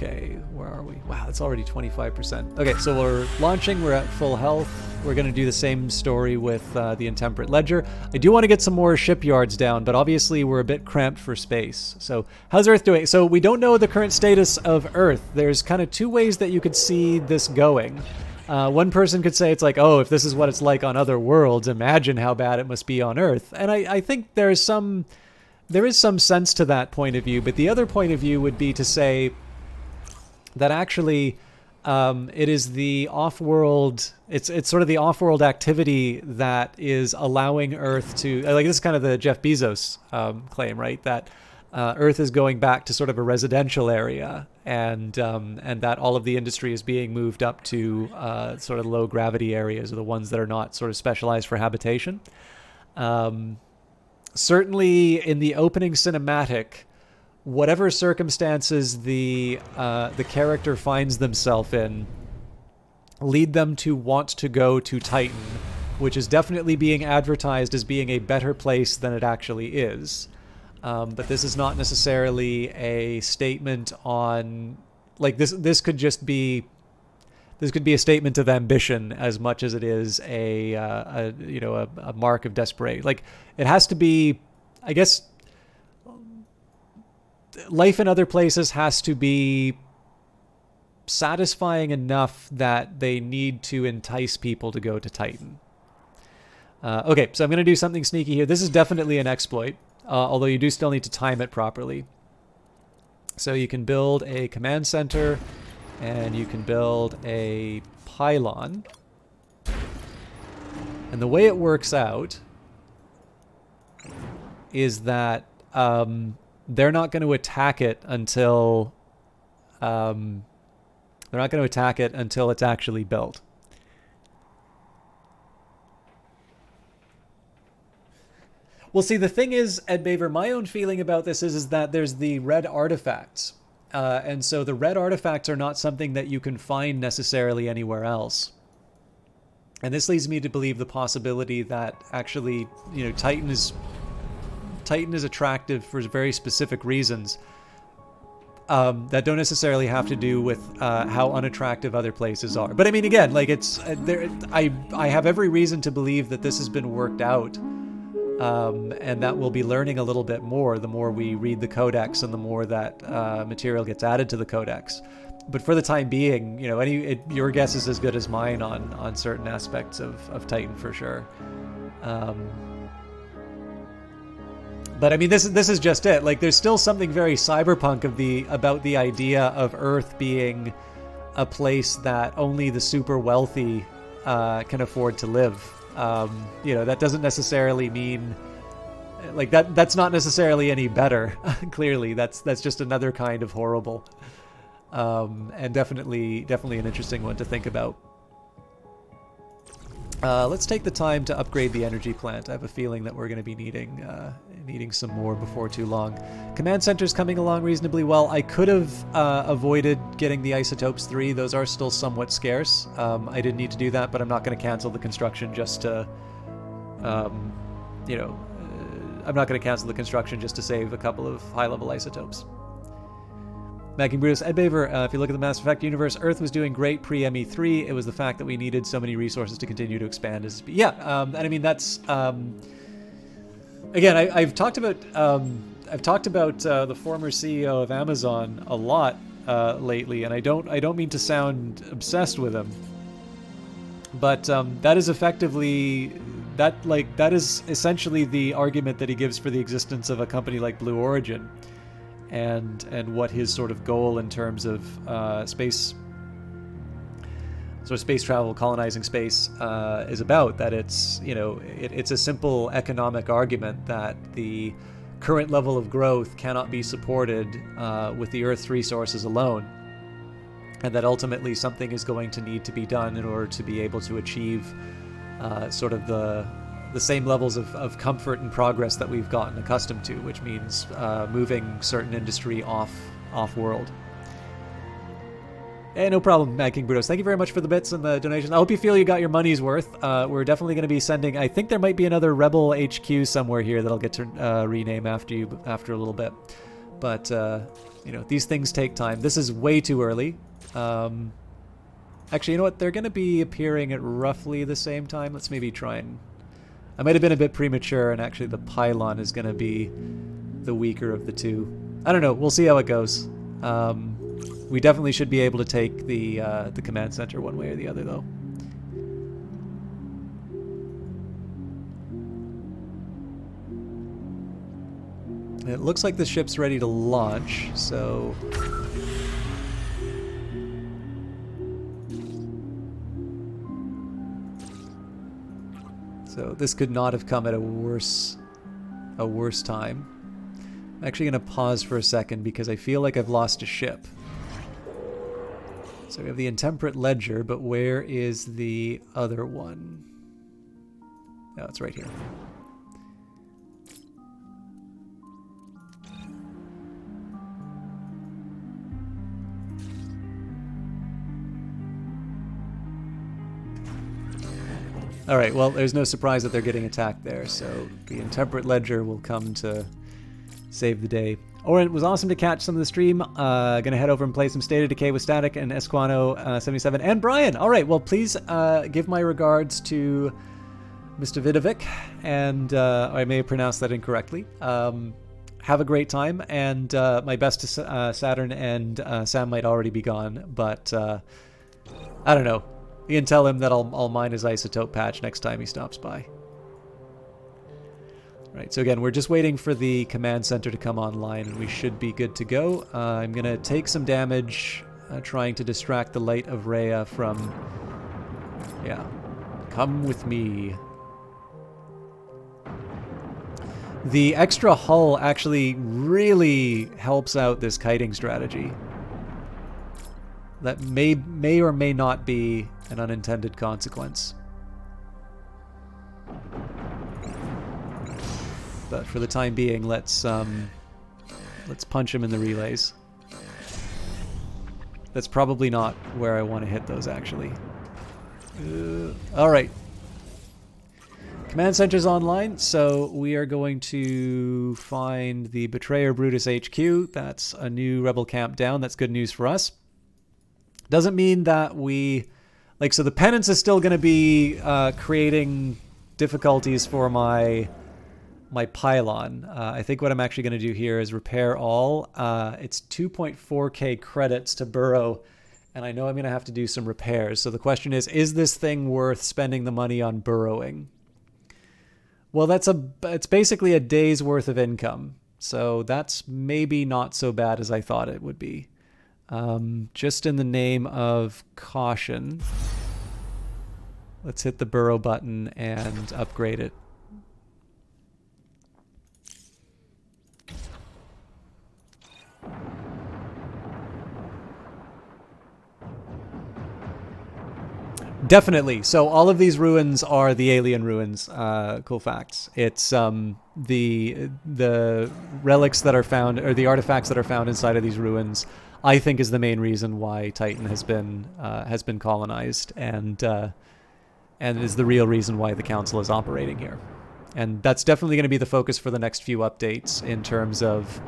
Okay, where are we? Wow, it's already 25%. Okay, so we're launching. We're at full health. We're going to do the same story with the Intemperate Ledger. I do want to get some more shipyards down, but obviously we're a bit cramped for space. So how's Earth doing? So we don't know the current status of Earth. There's kind of two ways that you could see this going. One person could say it's like, oh, if this is what it's like on other worlds, imagine how bad it must be on Earth. And I think there is some sense to that point of view. But the other point of view would be to say that actually it is the off-world, it's sort of the off-world activity that is allowing Earth to, like, this is kind of the Jeff Bezos claim, right? That Earth is going back to sort of a residential area, and that all of the industry is being moved up to sort of low gravity areas, or the ones that are not sort of specialized for habitation. Certainly in the opening cinematic, whatever circumstances the character finds themselves in lead them to want to go to Titan, which is definitely being advertised as being a better place than it actually is. But this is not necessarily a statement on, like, this could just be, this could be a statement of ambition as much as it is a mark of desperation. Like, it has to be, I guess, life in other places has to be satisfying enough that they need to entice people to go to Titan. Okay, so I'm going to do something sneaky here. This is definitely an exploit, although you do still need to time it properly. So you can build a command center, and you can build a pylon. And the way it works out is that they're not going to attack it until it's actually built. Well, see, the thing is, Ed Baver, my own feeling about this is that there's the red artifacts. And so the red artifacts are not something that you can find necessarily anywhere else. And this leads me to believe the possibility that actually, you know, Titan is attractive for very specific reasons that don't necessarily have to do with how unattractive other places are. But I mean, again, like, it's I have every reason to believe that this has been worked out. And that we'll be learning a little bit more the more we read the codex and the more that material gets added to the codex. But for the time being, you know, your guess is as good as mine on certain aspects of Titan for sure. But I mean, this is just it. Like, there's still something very cyberpunk about the idea of Earth being a place that only the super wealthy can afford to live. You know, that doesn't necessarily mean, like, that's not necessarily any better. Clearly, that's just another kind of horrible, and definitely an interesting one to think about. Let's take the time to upgrade the energy plant. I have a feeling that we're going to be needing some more before too long. Command center's coming along reasonably well. I could have avoided getting the isotopes 3. Those are still somewhat scarce. I didn't need to do that, but I'm not going to cancel the construction just to, I'm not going to cancel the construction just to save a couple of high-level isotopes. Macking Brutus, Ed Baver, if you look at the Mass Effect universe, Earth was doing great pre-ME3. It was the fact that we needed so many resources to continue to expand. And I mean, that's again, I've talked about the former CEO of Amazon a lot lately, and I don't mean to sound obsessed with him, but that is effectively that is essentially the argument that he gives for the existence of a company like Blue Origin. And what his sort of goal in terms of space travel, colonizing space, is about. That it's, you know, it's a simple economic argument that the current level of growth cannot be supported with the Earth's resources alone, and that ultimately something is going to need to be done in order to be able to achieve sort of the same levels of comfort and progress that we've gotten accustomed to, which means moving certain industry off-world. Hey, no problem, Mad King Brutus. Thank you very much for the bits and the donations. I hope you feel you got your money's worth. We're definitely going to be sending... I think there might be another Rebel HQ somewhere here that I'll get to rename after a little bit. But, you know, these things take time. This is way too early. Actually, you know what? They're going to be appearing at roughly the same time. Let's maybe try and... I might have been a bit premature, and actually the pylon is going to be the weaker of the two. I don't know. We'll see how it goes. We definitely should be able to take the command center one way or the other, though. It looks like the ship's ready to launch, so... So this could not have come at a worse time. I'm actually going to pause for a second because I feel like I've lost a ship. So we have the Intemperate Ledger, but where is the other one? Oh, it's right here. Alright, well, there's no surprise that they're getting attacked there, so the Intemperate Ledger will come to save the day. Oren, it was awesome to catch some of the stream. Gonna head over and play some State of Decay with Static and Esquano77 and Brian. Alright, well, please give my regards to Mr. Vidovic, and I may have pronounced that incorrectly. Have a great time, and my best to Saturn, and Sam might already be gone, but I don't know. You can tell him that I'll mine his isotope patch next time he stops by. Right, so again, we're just waiting for the command center to come online, and we should be good to go. I'm going to take some damage trying to distract the light of Rhea from... Yeah. Come with me. The extra hull actually really helps out this kiting strategy. That may or may not be an unintended consequence. But for the time being, let's punch him in the relays. That's probably not where I want to hit those, actually. All right. Command center's online, so we are going to find the Betrayer Brutus HQ. That's a new rebel camp down. That's good news for us. Doesn't mean that we... Like, so the penance is still going to be creating difficulties for my pylon. I think what I'm actually going to do here is repair all. It's 2.4k credits to burrow, and I know I'm going to have to do some repairs. So the question is this thing worth spending the money on burrowing? Well, it's basically a day's worth of income. So that's maybe not so bad as I thought it would be. Just in the name of caution, let's hit the burrow button and upgrade it. Definitely. So all of these ruins are the alien ruins. Cool facts. It's the relics that are found, or the artifacts that are found inside of these ruins, I think is the main reason why Titan has been colonized, and is the real reason why the Council is operating here. And that's definitely going to be the focus for the next few updates in terms of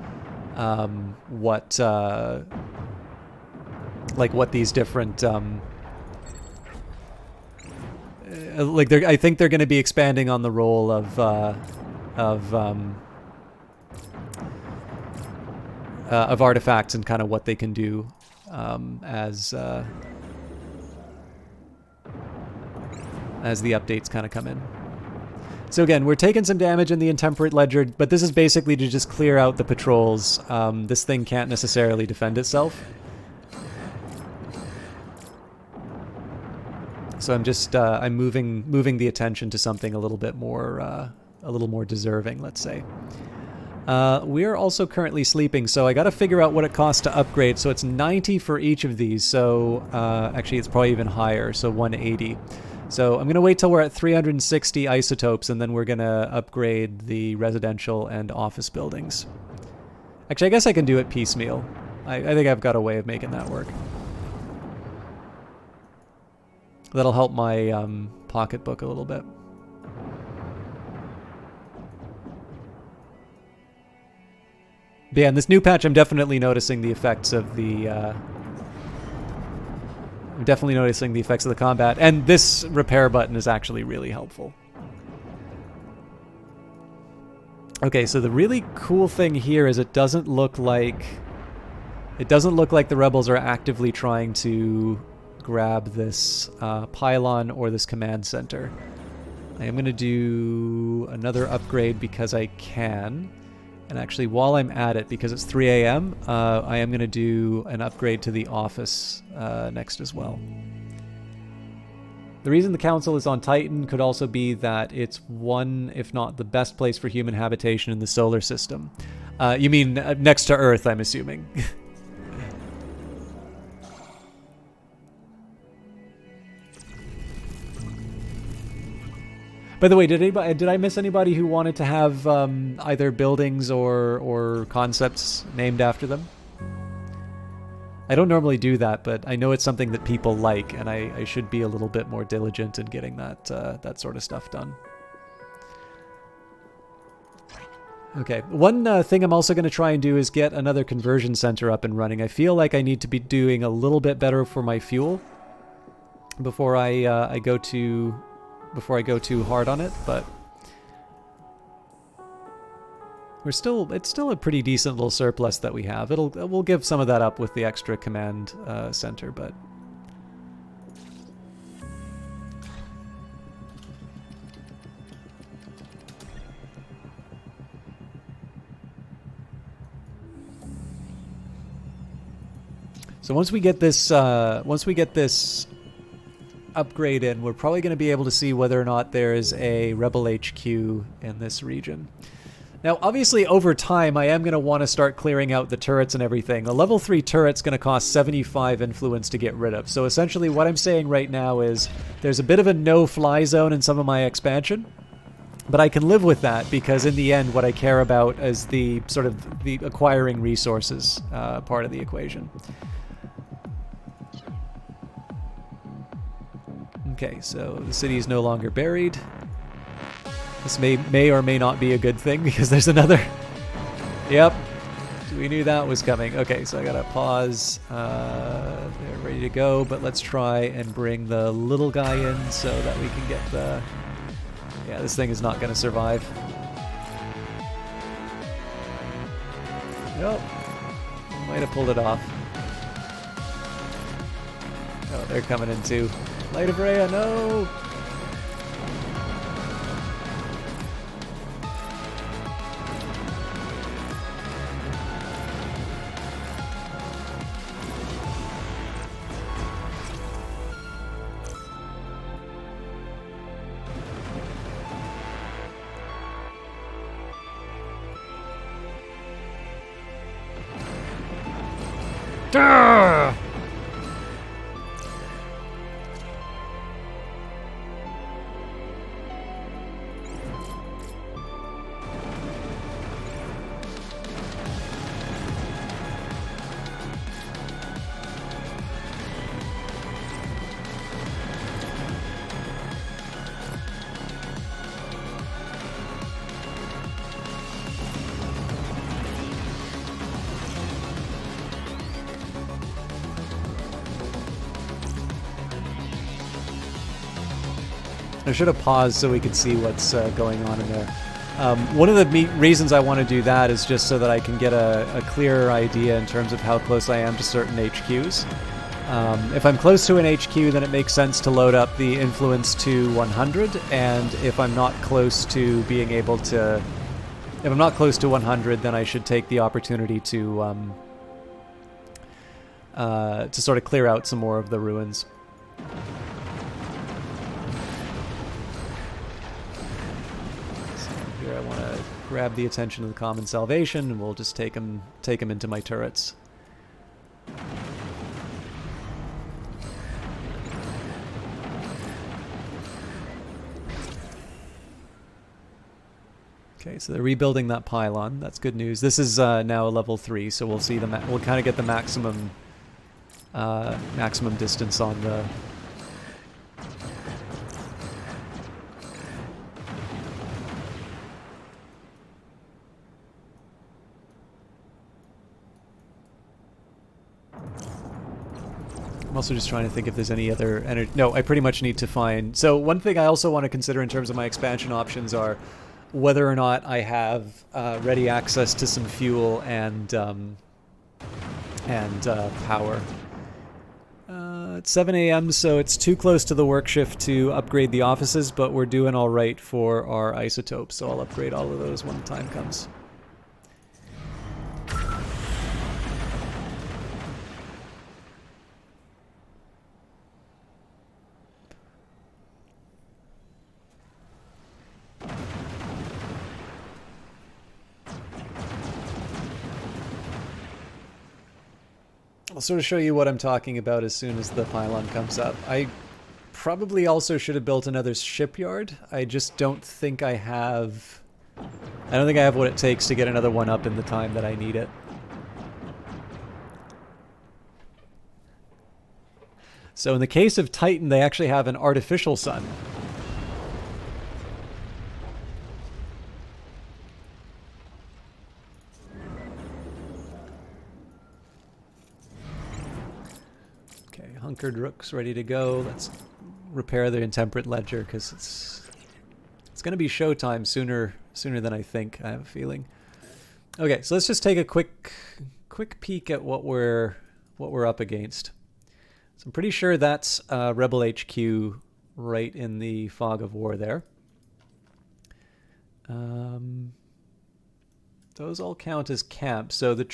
what these different I think they're going to be expanding on the role of artifacts and kind of what they can do as the updates kind of come in. So again, we're taking some damage in the Intemperate Ledger, but this is basically to just clear out the patrols. This thing can't necessarily defend itself. So I'm just I'm moving the attention to something a little bit more deserving, let's say. We are also currently sleeping, so I got to figure out what it costs to upgrade. So it's 90 for each of these. So actually, it's probably even higher. So 180. So I'm gonna wait till we're at 360 isotopes, and then we're gonna upgrade the residential and office buildings. Actually, I guess I can do it piecemeal. I think I've got a way of making that work. That'll help my pocketbook a little bit. But yeah, in this new patch, I'm definitely noticing the effects of the. I'm definitely noticing the effects of the combat, and this repair button is actually really helpful. Okay, so the really cool thing here is it doesn't look like the rebels are actively trying to grab this pylon or this command center. I am going to do another upgrade because I can. And actually, while I'm at it, because it's 3 a.m., I am going to do an upgrade to the office next as well. The reason the council is on Titan could also be that it's one, if not the best place for human habitation in the solar system. You mean next to Earth, I'm assuming. By the way, did I miss anybody who wanted to have either buildings or concepts named after them? I don't normally do that, but I know it's something that people like, and I should be a little bit more diligent in getting that sort of stuff done. Okay, one thing I'm also going to try and do is get another conversion center up and running. I feel like I need to be doing a little bit better for my fuel before I go too hard on it, but it's still a pretty decent little surplus that we have. We'll give some of that up with the extra command center, but so once we get this upgrade in, we're probably going to be able to see whether or not there is a Rebel HQ in this region. Now, obviously, over time, I am going to want to start clearing out the turrets and everything. A level 3 turret's going to cost 75 influence to get rid of. So essentially, what I'm saying right now is there's a bit of a no-fly zone in some of my expansion, but I can live with that because in the end, what I care about is the sort of the acquiring resources part of the equation. Okay, so the city is no longer buried. This may or may not be a good thing because there's another. Yep, we knew that was coming. Okay, so I gotta pause. They're ready to go, but let's try and bring the little guy in so that we can get the. Yeah, this thing is not gonna survive. Nope, might have pulled it off. Oh, they're coming in too. Light of Rhea, no! Durr! I should have paused so we could see what's going on in there. One of the reasons I want to do that is just so that I can get a clearer idea in terms of how close I am to certain HQs. If I'm close to an HQ, then it makes sense to load up the influence to 100, and if I'm not close to being able to... If I'm not close to 100, then I should take the opportunity to sort of clear out some more of the ruins. Here I want to grab the attention of the Common Salvation, and we'll just take him into my turrets. Okay, so they're rebuilding that pylon. That's good news. This is now a level 3, so we'll see we'll kind of get the maximum distance on the. I'm also just trying to think if there's any other energy. No, I pretty much need to find. So one thing I also want to consider in terms of my expansion options are whether or not I have ready access to some fuel and power. It's 7 a.m., so it's too close to the work shift to upgrade the offices, but we're doing all right for our isotopes, so I'll upgrade all of those when the time comes. I'll sort of show you what I'm talking about as soon as the pylon comes up. I probably also should have built another shipyard. I just don't think I have... I don't think I have what it takes to get another one up in the time that I need it. So in the case of Titan, they actually have an artificial sun. Hunkered rook's ready to go. Let's repair the intemperate ledger because it's going to be showtime sooner than I think. I have a feeling. Okay, so let's just take a quick peek at what we're up against. So I'm pretty sure that's Rebel HQ right in the fog of war there. Those all count as camps. So the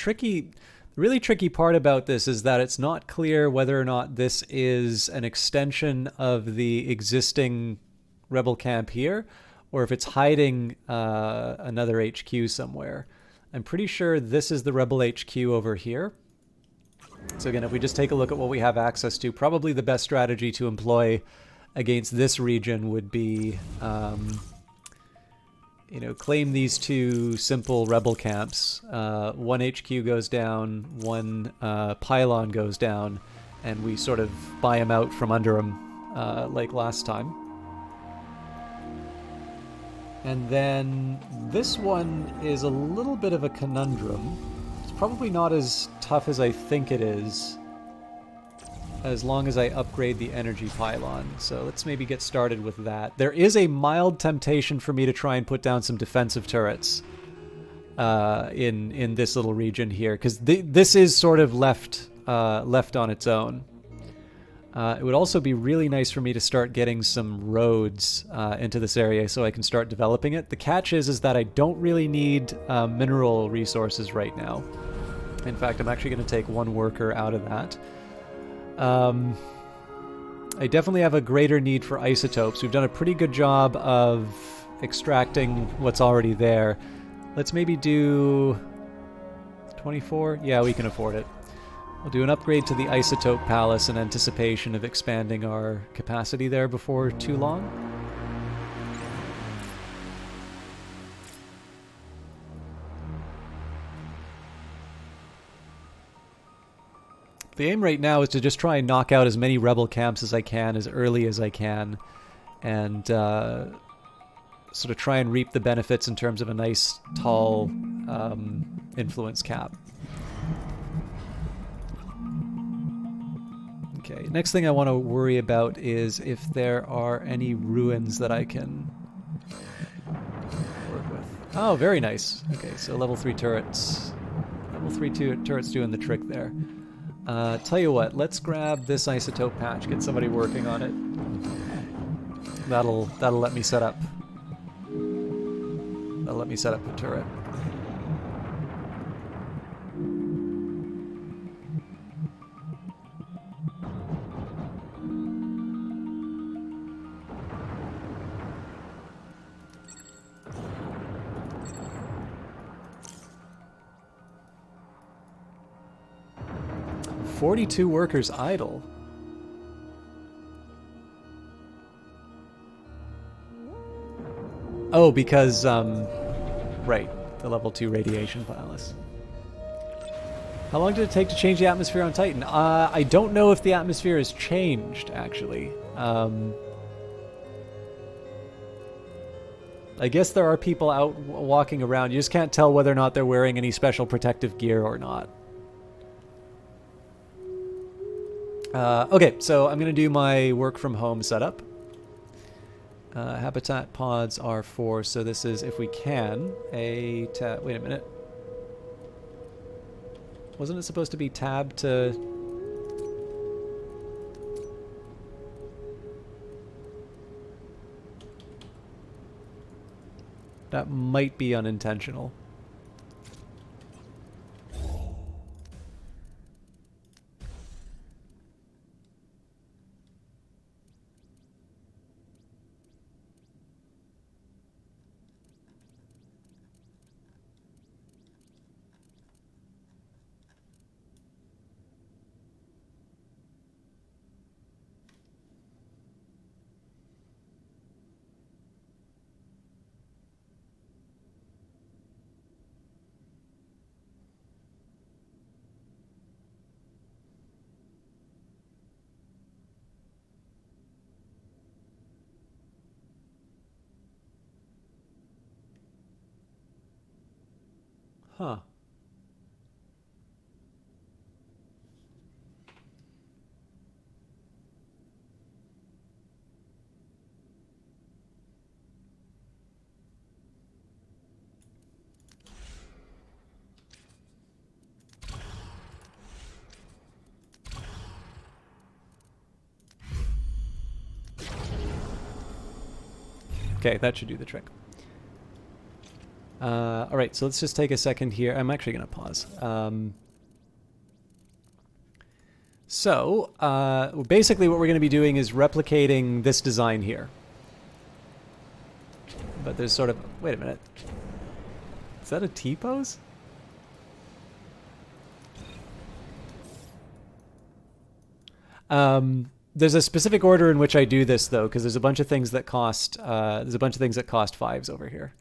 really tricky part about this is that it's not clear whether or not this is an extension of the existing rebel camp here, or if it's hiding another HQ somewhere. I'm pretty sure this is the rebel HQ over here. So again, if we just take a look at what we have access to, probably the best strategy to employ against this region would be, claim these two simple rebel camps. One HQ goes down, one pylon goes down, and we sort of buy them out from under them like last time. And then this one is a little bit of a conundrum. It's probably not as tough as I think it is, as long as I upgrade the energy pylon. So let's maybe get started with that. There is a mild temptation for me to try and put down some defensive turrets in this little region here, because this is sort of left on its own. It would also be really nice for me to start getting some roads into this area so I can start developing it. The catch is that I don't really need mineral resources right now. In fact, I'm actually going to take one worker out of that. I definitely have a greater need for isotopes. We've done a pretty good job of extracting what's already there. Let's maybe do 24? Yeah, we can afford it. We'll do an upgrade to the Isotope Palace in anticipation of expanding our capacity there before too long. The aim right now is to just try and knock out as many rebel camps as I can, as early as I can, and sort of try and reap the benefits in terms of a nice, tall influence cap. Okay, next thing I want to worry about is if there are any ruins that I can work with. Oh, very nice. Okay, so level 3 turrets. Level 3 turrets doing the trick there. Tell you what, let's grab this isotope patch, get somebody working on it. That'll let me set up. That'll let me set up the turret. "42 workers idle." Oh, because, right, the level 2 radiation palace. How long did it take to change the atmosphere on Titan? I don't know if the atmosphere has changed, actually. I guess there are people out walking around. You just can't tell whether or not they're wearing any special protective gear or not. Okay, so I'm going to do my work from home setup. Habitat pods are for, so this is, if we can, a tab. Wait a minute. Wasn't it supposed to be tab to... That might be unintentional. Huh. Okay, that should do the trick. All right, so let's just take a second here. I'm actually going to pause. Basically what we're going to be doing is replicating this design here. But there's sort of... Wait a minute. Is that a T-pose? There's a specific order in which I do this, though, because there's a bunch of things that cost... there's a bunch of things that cost fives over here.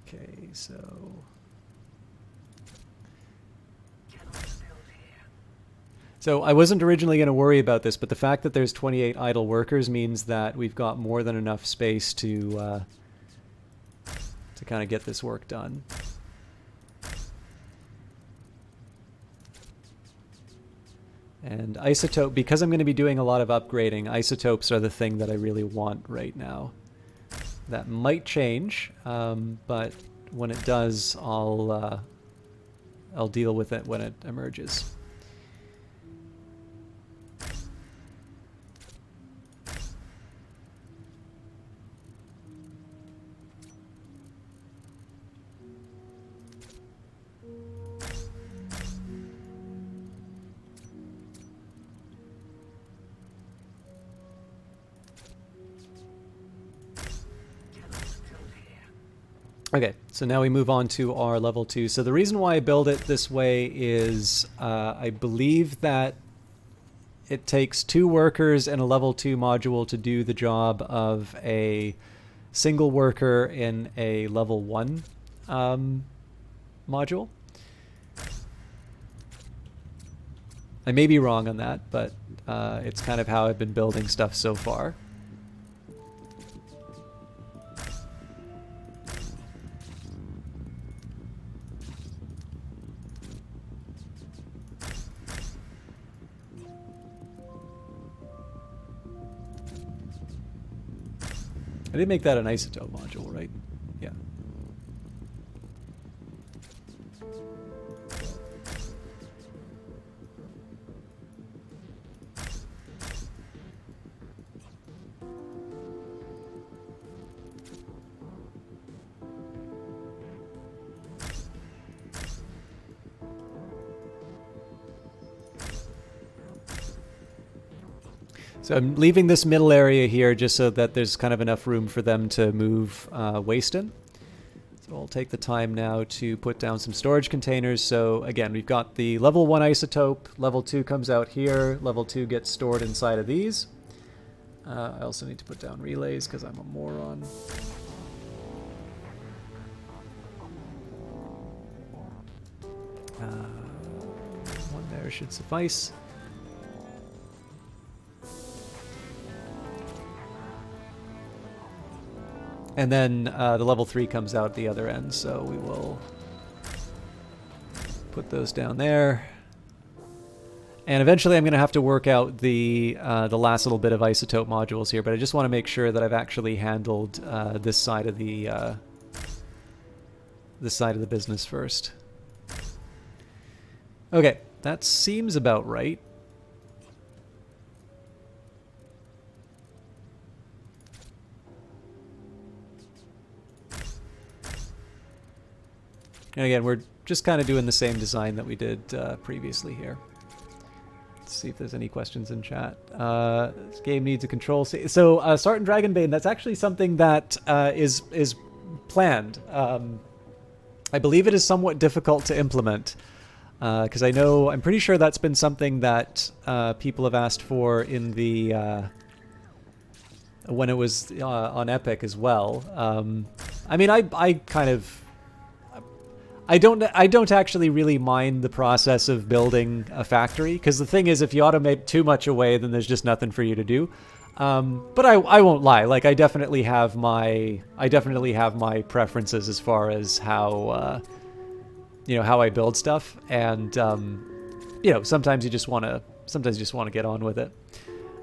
Okay, so... So I wasn't originally going to worry about this, but the fact that there's 28 idle workers means that we've got more than enough space to kind of get this work done. And isotope, because I'm going to be doing a lot of upgrading, isotopes are the thing that I really want right now. That might change, but when it does, I'll deal with it when it emerges. Okay, so now we move on to our level 2. So the reason why I build it this way is I believe that it takes 2 workers and a level 2 module to do the job of a single worker in a level 1 module. I may be wrong on that, but it's kind of how I've been building stuff so far. I did make that an isotope module, right? Yeah. So I'm leaving this middle area here just so that there's kind of enough room for them to move waste in. So I'll take the time now to put down some storage containers. So again, we've got the level 1 isotope, level 2 comes out here, level 2 gets stored inside of these. I also need to put down relays because I'm a moron. One there should suffice. And then the level 3 comes out the other end, so we will put those down there. And eventually I'm going to have to work out the last little bit of isotope modules here, but I just want to make sure that I've actually handled this side of the business first. Okay, that seems about right. And again, we're just kind of doing the same design that we did previously here. Let's see if there's any questions in chat. This game needs a control. So, Sartan Dragonbane, that's actually something that is planned. I believe it is somewhat difficult to implement because I'm pretty sure that's been something that people have asked for in the when it was on Epic as well. I mean, I kind of. I don't actually really mind the process of building a factory, because the thing is, if you automate too much away, then there's just nothing for you to do. But I won't lie, like I definitely have my preferences as far as how how I build stuff, and sometimes you just want to get on with it.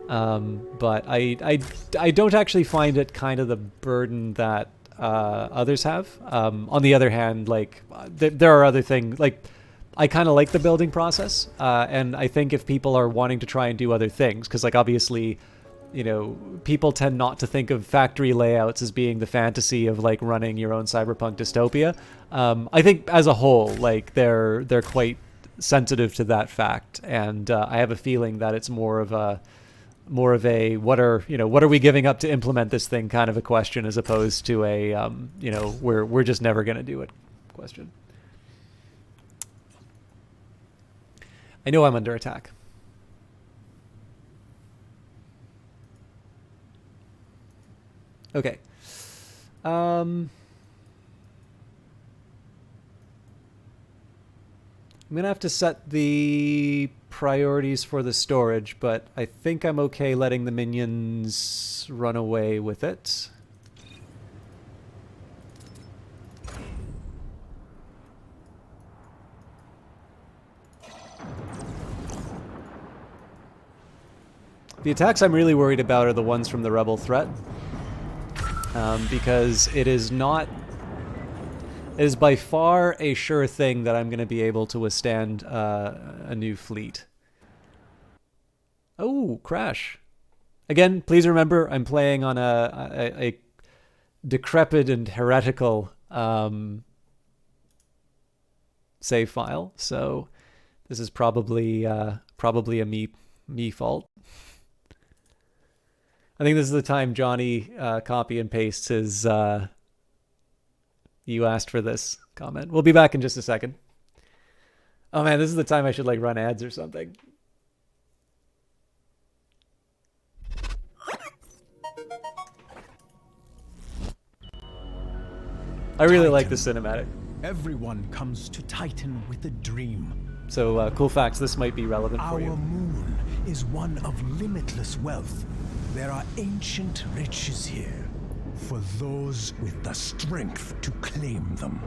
But I don't actually find it kind of the burden that others have. On the other hand, like there are other things, like I kind of like the building process, and I think if people are wanting to try and do other things, because like obviously, people tend not to think of factory layouts as being the fantasy of like running your own cyberpunk dystopia. I think as a whole, like they're quite sensitive to that fact, and I have a feeling that it's more of a what are we giving up to implement this thing kind of a question, as opposed to a we're just never going to do it question. I know I'm under attack. Okay. I'm going to have to set the priorities for the storage, but I think I'm okay letting the minions run away with it. The attacks I'm really worried about are the ones from the rebel threat, because it is by far a sure thing that I'm going to be able to withstand a new fleet. Oh, crash. Again, please remember, I'm playing on a decrepit and heretical save file, so this is probably a me fault. I think this is the time Johnny copy and pastes his "you asked for this" comment. We'll be back in just a second. Oh man, this is the time I should like run ads or something. I really like the cinematic. Everyone comes to Titan with a dream. So, cool facts, this might be relevant for you. Our moon is one of limitless wealth. There are ancient riches here for those with the strength to claim them.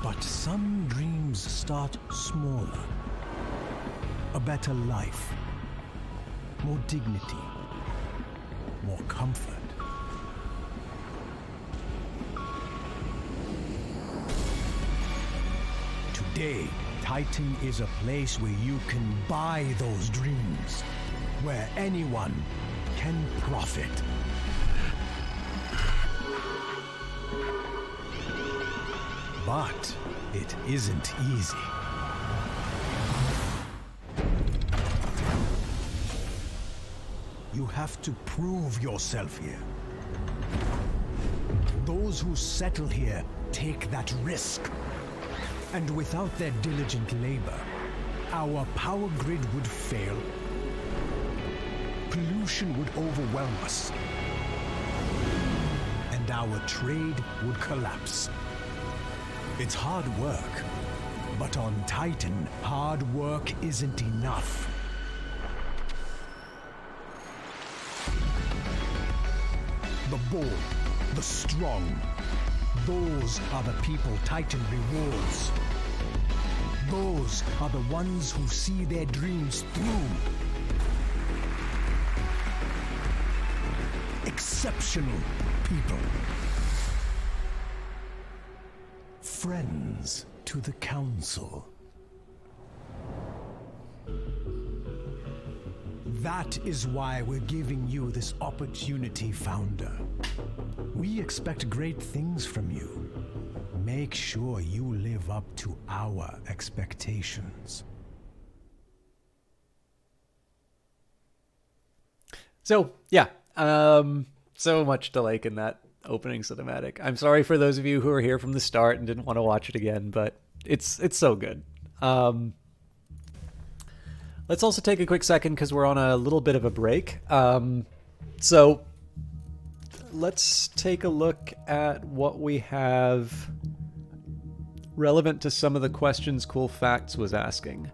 But some dreams start smaller. A better life, more dignity, more comfort. Today, Titan is a place where you can buy those dreams, where anyone can profit. But it isn't easy. You have to prove yourself here. Those who settle here take that risk. And without their diligent labor, our power grid would fail. Pollution would overwhelm us. And our trade would collapse. It's hard work, but on Titan, hard work isn't enough. the bold, the strong. Those are the people Titan rewards. Those are the ones who see their dreams through. Exceptional people. Friends to the Council. That is why we're giving you this opportunity, Founder. We expect great things from you. Make sure you live up to our expectations. So, yeah. So much to like in that opening cinematic. I'm sorry for those of you who are here from the start and didn't want to watch it again, but it's so good. Let's also take a quick second because we're on a little bit of a break. So let's take a look at what we have relevant to some of the questions Cool Facts was asking.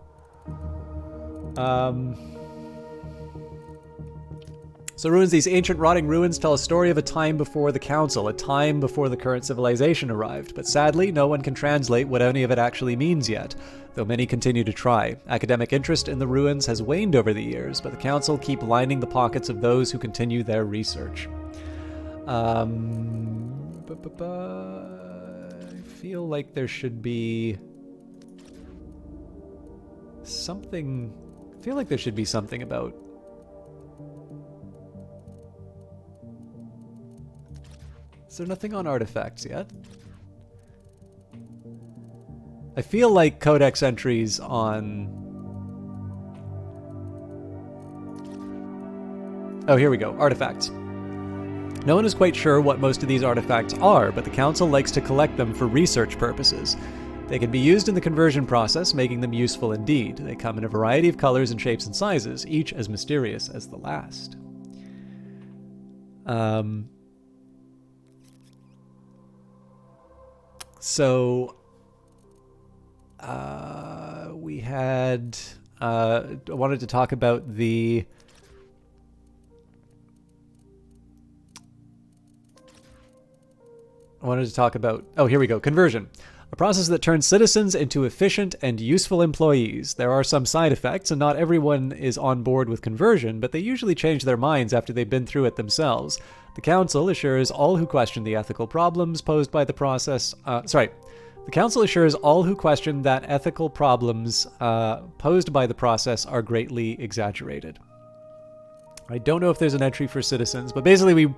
So ruins, these ancient rotting ruins tell a story of a time before the council, a time before the current civilization arrived. But sadly, no one can translate what any of it actually means yet, though many continue to try. Academic interest in the ruins has waned over the years, but the council keep lining the pockets of those who continue their research. I feel like there should be something. I feel like there should be something about. Is there nothing on artifacts yet? I feel like codex entries on... Oh, here we go. Artifacts. No one is quite sure what most of these artifacts are, but the council likes to collect them for research purposes. They can be used in the conversion process, making them useful indeed. They come in a variety of colors and shapes and sizes, each as mysterious as the last. So, we had, I wanted to talk about the, oh, here we go, conversion. A process that turns citizens into efficient and useful employees. There are some side effects, and not everyone is on board with conversion, but they usually change their minds after they've been through it themselves. The Council assures all who question the ethical problems posed by the process... The Council assures all who question that ethical problems posed by the process are greatly exaggerated. I don't know if there's an entry for citizens, but basically we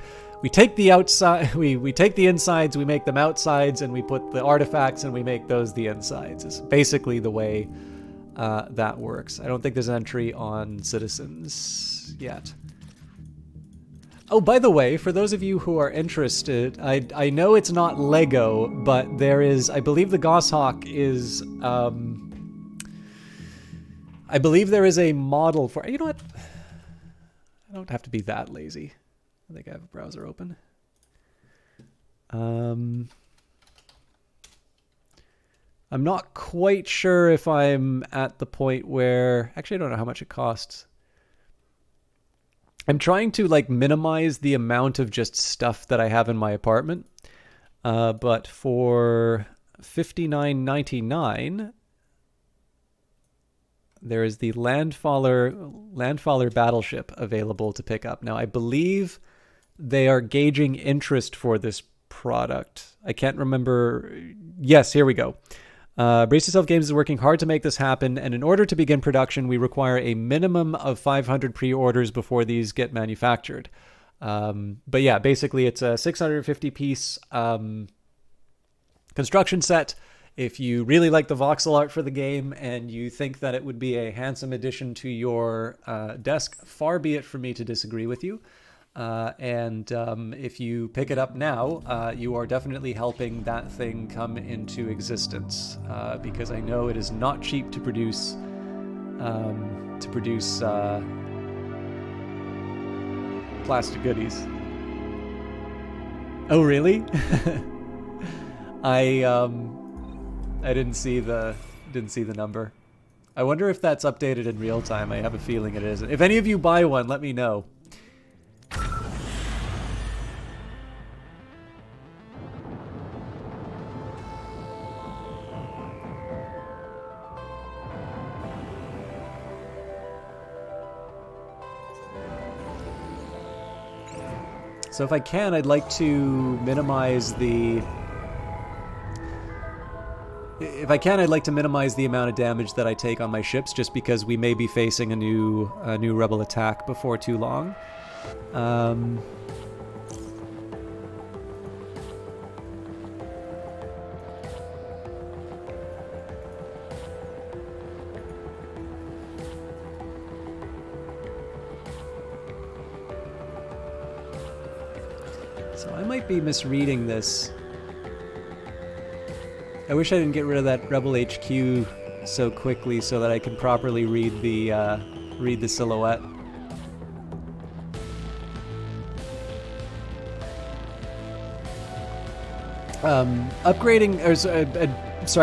take the outside, we take the insides, we make them outsides, and we put the artifacts and we make those the insides. It's basically the way that works. I don't think there's an entry on citizens yet. Oh, by the way, for those of you who are interested, I know it's not Lego, but there is, I believe the Goshawk is, I believe there is a model for, you know what? I don't have to be that lazy. I think I have a browser open. I'm not quite sure if I'm at the point where, actually I don't know how much it costs. I'm trying to like minimize the amount of just stuff that I have in my apartment. But for $59.99, there is the Landfaller battleship available to pick up. Now, I believe they are gauging interest for this product. I can't remember. Yes, here we go. Brace Yourself Games is working hard to make this happen, and in order to begin production, we require a minimum of 500 pre-orders before these get manufactured. But yeah, basically it's a 650-piece construction set. If you really like the voxel art for the game and you think that it would be a handsome addition to your desk, far be it from me to disagree with you. If you pick it up now, you are definitely helping that thing come into existence, because I know it is not cheap to produce plastic goodies. Oh, really? I didn't see the number. I wonder if that's updated in real time. I have a feeling it isn't. If any of you buy one, let me know. So if I can, I'd like to minimize the... If I can, I'd like to minimize the amount of damage that I take on my ships, just because we may be facing a new rebel attack before too long. So I might be misreading this. I wish I didn't get rid of that Rebel HQ so quickly so that I can properly read the silhouette.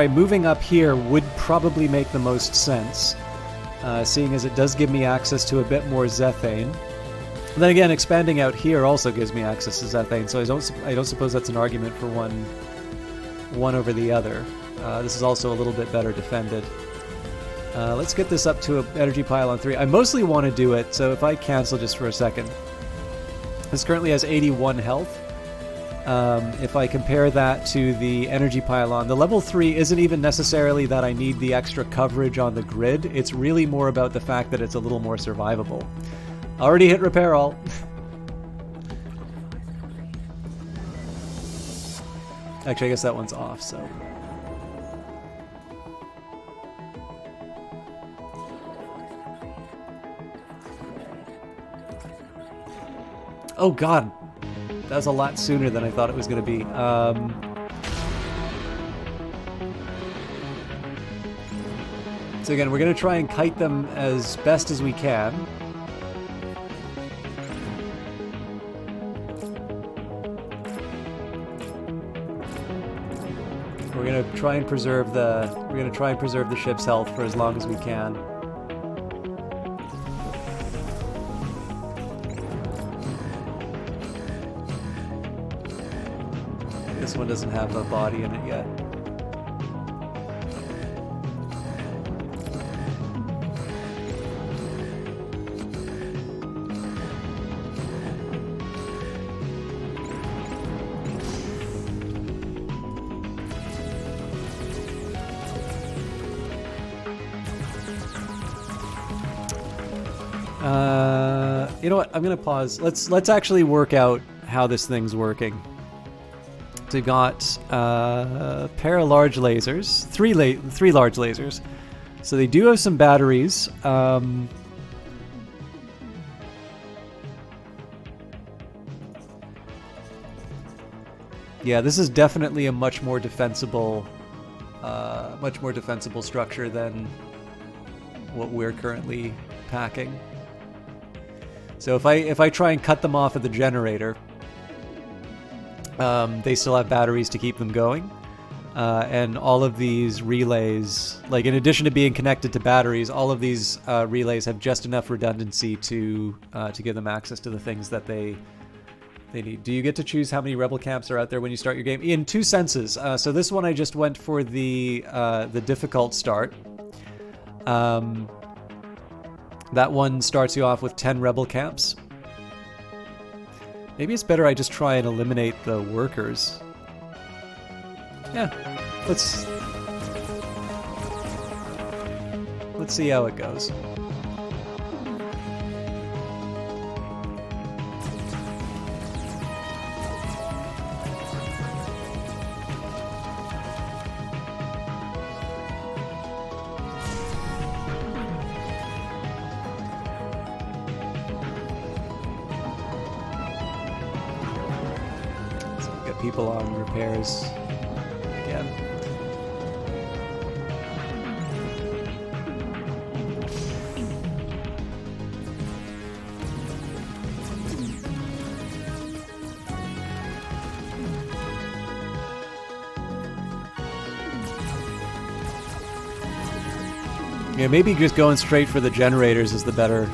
Moving up here would probably make the most sense, seeing as it does give me access to a bit more Zethane. And then again, expanding out here also gives me access to Zethane, so I don't suppose that's an argument for one over the other. This is also a little bit better defended. Let's get this up to an energy pile on 3. I mostly want to do it, so if I cancel just for a second. This currently has 81 health. If I compare that to the energy pylon, the level 3 isn't even necessarily that I need the extra coverage on the grid. It's really more about the fact that it's a little more survivable. Already hit repair all. Actually, I guess that one's off, so... Oh god! That was a lot sooner than I thought it was going to be. So again, we're going to try and kite them as best as we can. We're going to try and preserve the ship's health for as long as we can. This one doesn't have a body in it yet. You know what? I'm gonna pause. Let's actually work out how this thing's working. So we've got a pair of large lasers, three large lasers. So they do have some batteries. Yeah, this is definitely a much more defensible structure than what we're currently packing. So if I try and cut them off at the generator, they still have batteries to keep them going, and all of these relays, like in addition to being connected to batteries, all of these relays have just enough redundancy to give them access to the things that they need. Do you get to choose how many rebel camps are out there when you start your game? In two senses. So this one I just went for the difficult start. That one starts you off with 10 rebel camps. Maybe it's better I just try and eliminate the workers. Yeah, let's see how it goes. People on repairs again. Yeah, maybe just going straight for the generators is the better...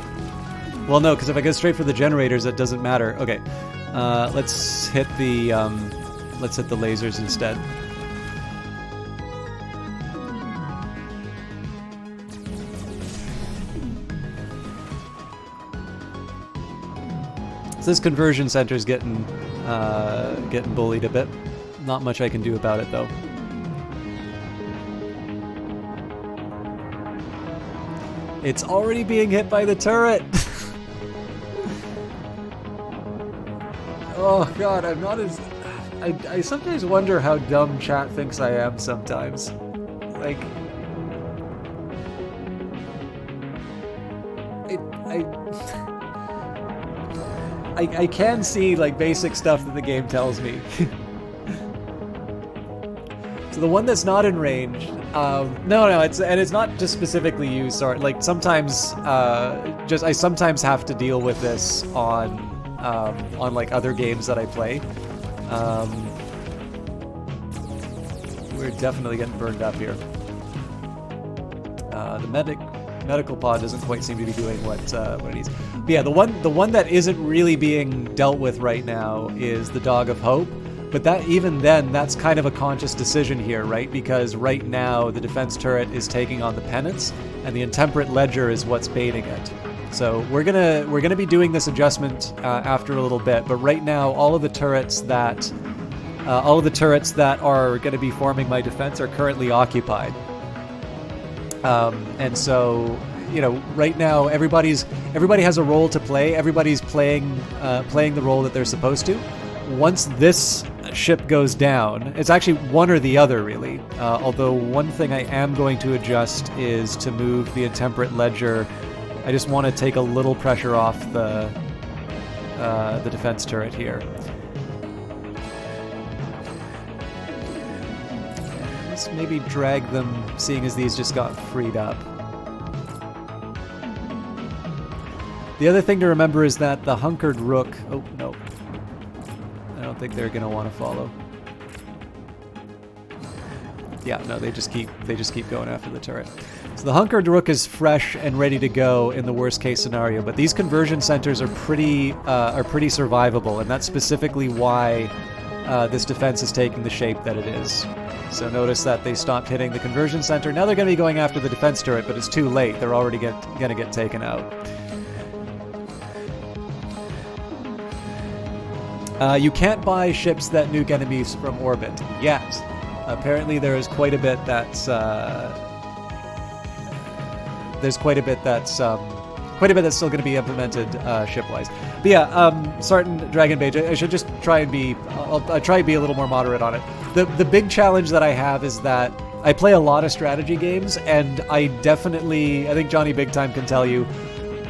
Well, no, because if I go straight for the generators, it doesn't matter. Okay, let's hit the lasers instead. this conversion center's getting bullied a bit. Not much I can do about it though. It's already being hit by the turret. Oh god, I'm not as... I sometimes wonder how dumb chat thinks I am sometimes. Like... I can see, like, basic stuff that the game tells me. So the one that's not in range... no, it's not just specifically you, sorry. Like, sometimes, I sometimes have to deal with this on like, other games that I play. We're definitely getting burned up here. The medical pod doesn't quite seem to be doing what it needs. But yeah, the one that isn't really being dealt with right now is the Dog of Hope. But that even then, that's kind of a conscious decision here, right? Because right now the defense turret is taking on the penance, and the Intemperate Ledger is what's baiting it. So we're gonna be doing this adjustment after a little bit. But right now, all of the turrets that are going to be forming my defense are currently occupied. And so, you know, right now everybody has a role to play. Everybody's playing the role that they're supposed to. Once this ship goes down, it's actually one or the other, really. Although one thing I am going to adjust is to move the Intemperate Ledger. I just want to take a little pressure off the defense turret here. Let's maybe drag them, seeing as these just got freed up. The other thing to remember is that the hunkered rook... Oh, no. I don't think they're going to want to follow. Yeah, no, they just keep going after the turret. So the hunkered rook is fresh and ready to go in the worst case scenario, but these conversion centers are pretty survivable, and that's specifically why this defense is taking the shape that it is. So notice that they stopped hitting the conversion center. Now they're going to be going after the defense turret, but it's too late. They're already going to get taken out. You can't buy ships that nuke enemies from orbit yet. Apparently there is quite a bit that's still going to be implemented shipwise. But yeah, Sartin Dragon Bage, I should just try and be I'll try and be a little more moderate on it. The big challenge that I have is that I play a lot of strategy games, and I think Johnny Big Time can tell you,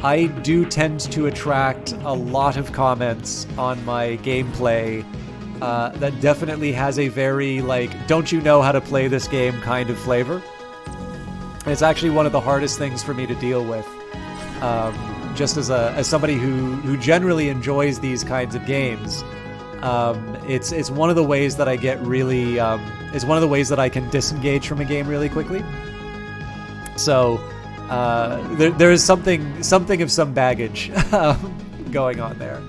I do tend to attract a lot of comments on my gameplay that definitely has a very, like, don't you know how to play this game kind of flavor. And it's actually one of the hardest things for me to deal with. Just as somebody who generally enjoys these kinds of games, it's one of the ways that I get really, it's one of the ways that I can disengage from a game really quickly. So there is something of some baggage going on there.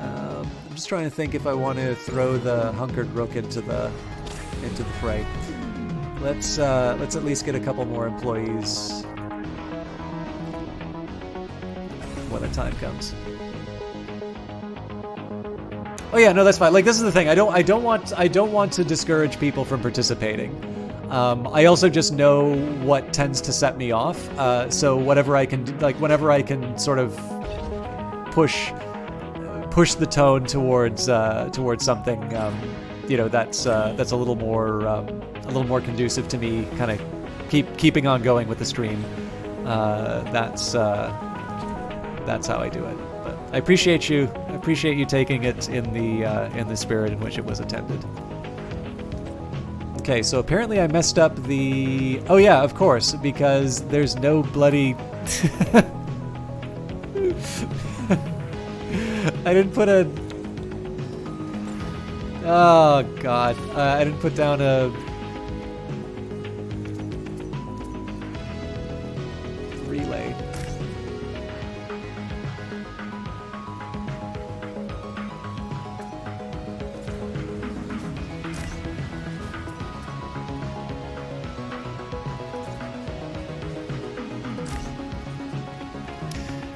I'm just trying to think if I want to throw the hunkered rook into the fray. Let's at least get a couple more employees when the time comes. Oh yeah, no, that's fine. Like, this is the thing. I don't want to discourage people from participating. I also just know what tends to set me off. So whatever I can, whenever I can sort of push the tone towards something, that's a little more conducive to me kind of keeping on going with the stream. That's how I do it. But I appreciate you taking it in the spirit in which it was attended. Okay, so apparently I messed up the... Oh yeah, of course, because there's no bloody... I didn't put a... Oh god, I didn't put down a... relay.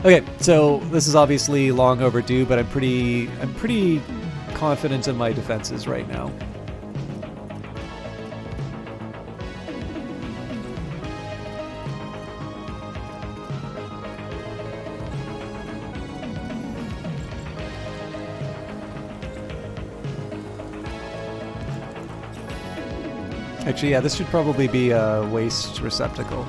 Okay, so this is obviously long overdue, but I'm pretty confident in my defenses right now. Actually, yeah, this should probably be a waste receptacle.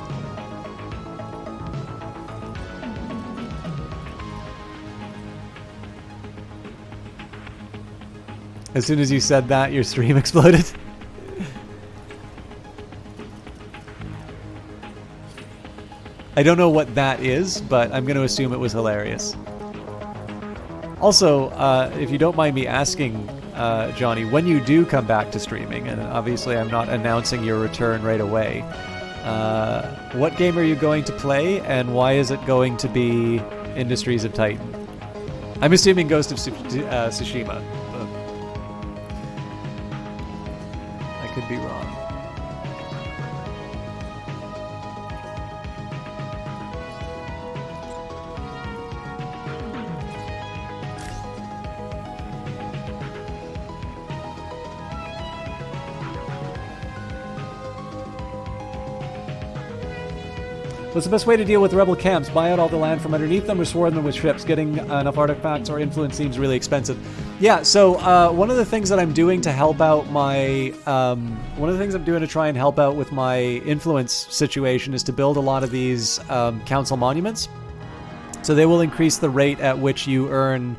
As soon as you said that, your stream exploded. I don't know what that is, but I'm going to assume it was hilarious. Also, if you don't mind me asking, Johnny, when you do come back to streaming, and obviously I'm not announcing your return right away, what game are you going to play, and why is it going to be Industries of Titan? I'm assuming Ghost of Tsushima. I could be wrong. What's the best way to deal with rebel camps? Buy out all the land from underneath them or swarm them with ships? Getting enough artifacts or influence seems really expensive. Yeah, so one of the things that I'm doing to help out my... one of the things I'm doing to try and help out with my influence situation is to build a lot of these council monuments. So they will increase the rate at which you earn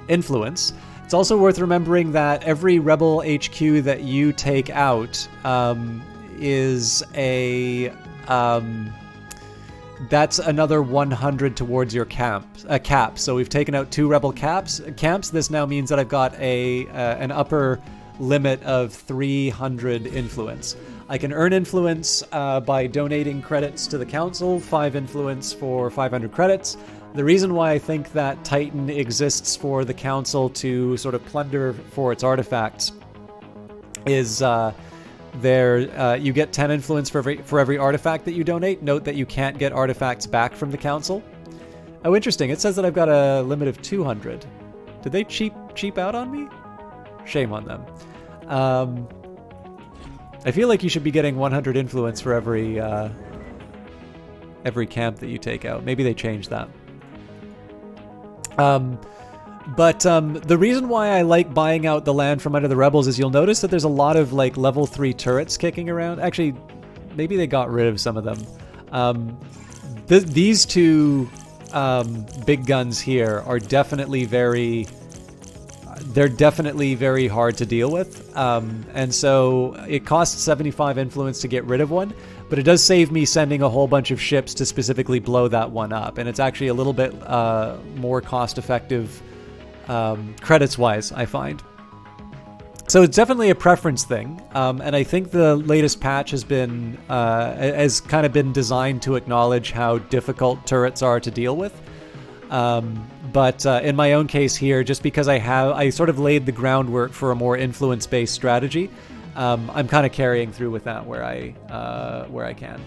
influence. It's also worth remembering that every rebel HQ that you take out is a... that's another 100 towards your cap. So we've taken out 2 rebel camps. This now means that I've got an upper limit of 300 influence. I can earn influence by donating credits to the council, 5 influence for 500 credits. The reason why I think that Titan exists for the council to sort of plunder for its artifacts is... you get 10 influence for every artifact that you donate. Note that you can't get artifacts back from the council. Oh, interesting. It says that I've got a limit of 200. Did they cheap out on me? Shame on them. I feel like you should be getting 100 influence for every camp that you take out. Maybe they changed that. But the reason why I like buying out the land from under the rebels is you'll notice that there's a lot of like level 3 turrets kicking around. Actually, maybe they got rid of some of them. These 2 big guns here are definitely they're definitely very hard to deal with. And so it costs 75 influence to get rid of one, but it does save me sending a whole bunch of ships to specifically blow that one up. And it's actually a little bit more cost effective credits wise, I find. So it's definitely a preference thing, and I think the latest patch has kind of been designed to acknowledge how difficult turrets are to deal with. But in my own case here, just because I sort of laid the groundwork for a more influence-based strategy, I'm kind of carrying through with that where I can.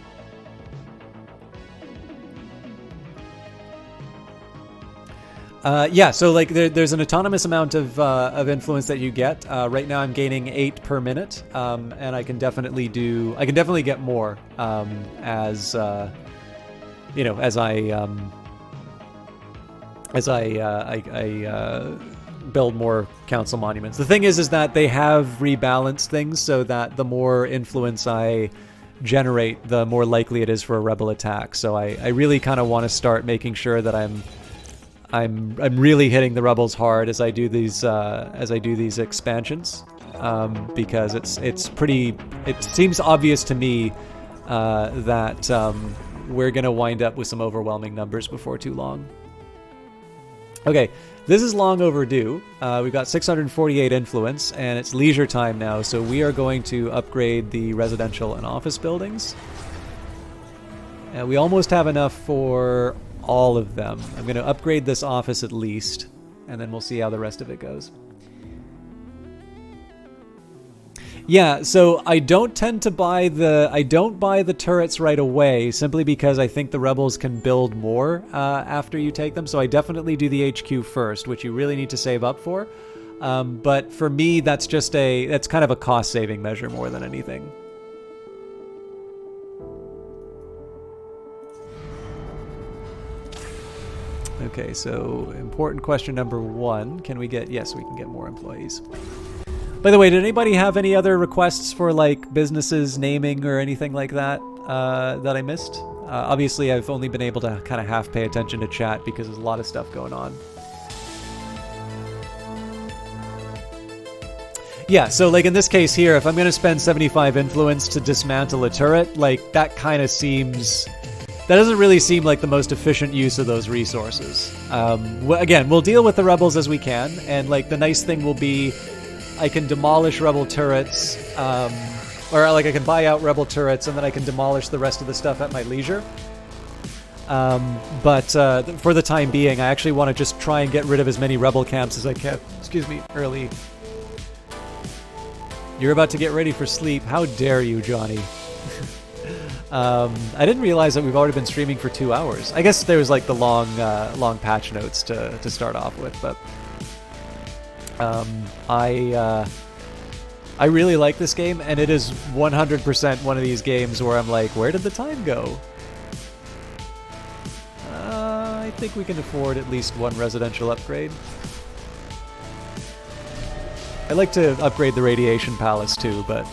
Yeah, so like there's an autonomous amount of influence that you get. Right now I'm gaining 8 per minute, and I can definitely get more as I build more council monuments. The thing is that they have rebalanced things so that the more influence I generate, the more likely it is for a rebel attack. So I really kind of want to start making sure that I'm really hitting the rebels hard as I do these expansions, because it seems obvious to me that we're gonna wind up with some overwhelming numbers before too long. Okay, this is long overdue. We've got 648 influence, and it's leisure time now, so we are going to upgrade the residential and office buildings. And we almost have enough for all of them. I'm going to upgrade this office at least, and then we'll see how the rest of it goes. Yeah, so I don't tend to buy the turrets right away simply because I think the rebels can build more after you take them. So I definitely do the HQ first, which you really need to save up for. But for me, that's kind of a cost saving measure more than anything. Okay, so important question number 1: Can we get? Yes, we can get more employees. By the way, did anybody have any other requests for like businesses naming or anything like that that I missed? Obviously, I've only been able to kind of half pay attention to chat because there's a lot of stuff going on. Yeah, so like in this case here, if I'm going to spend 75 influence to dismantle a turret, like that kind of seems... That doesn't really seem like the most efficient use of those resources. Again, we'll deal with the rebels as we can, and like the nice thing will be I can demolish rebel turrets, or like I can buy out rebel turrets and then I can demolish the rest of the stuff at my leisure. But for the time being, I actually want to just try and get rid of as many rebel camps as I can. Excuse me, early. You're about to get ready for sleep. How dare you, Johnny? I didn't realize that we've already been streaming for 2 hours. I guess there was like the long patch notes to start off with, but I really like this game, and it is 100% one of these games where I'm like, where did the time go? I think we can afford at least one residential upgrade. I'd like to upgrade the Radiation Palace too, but...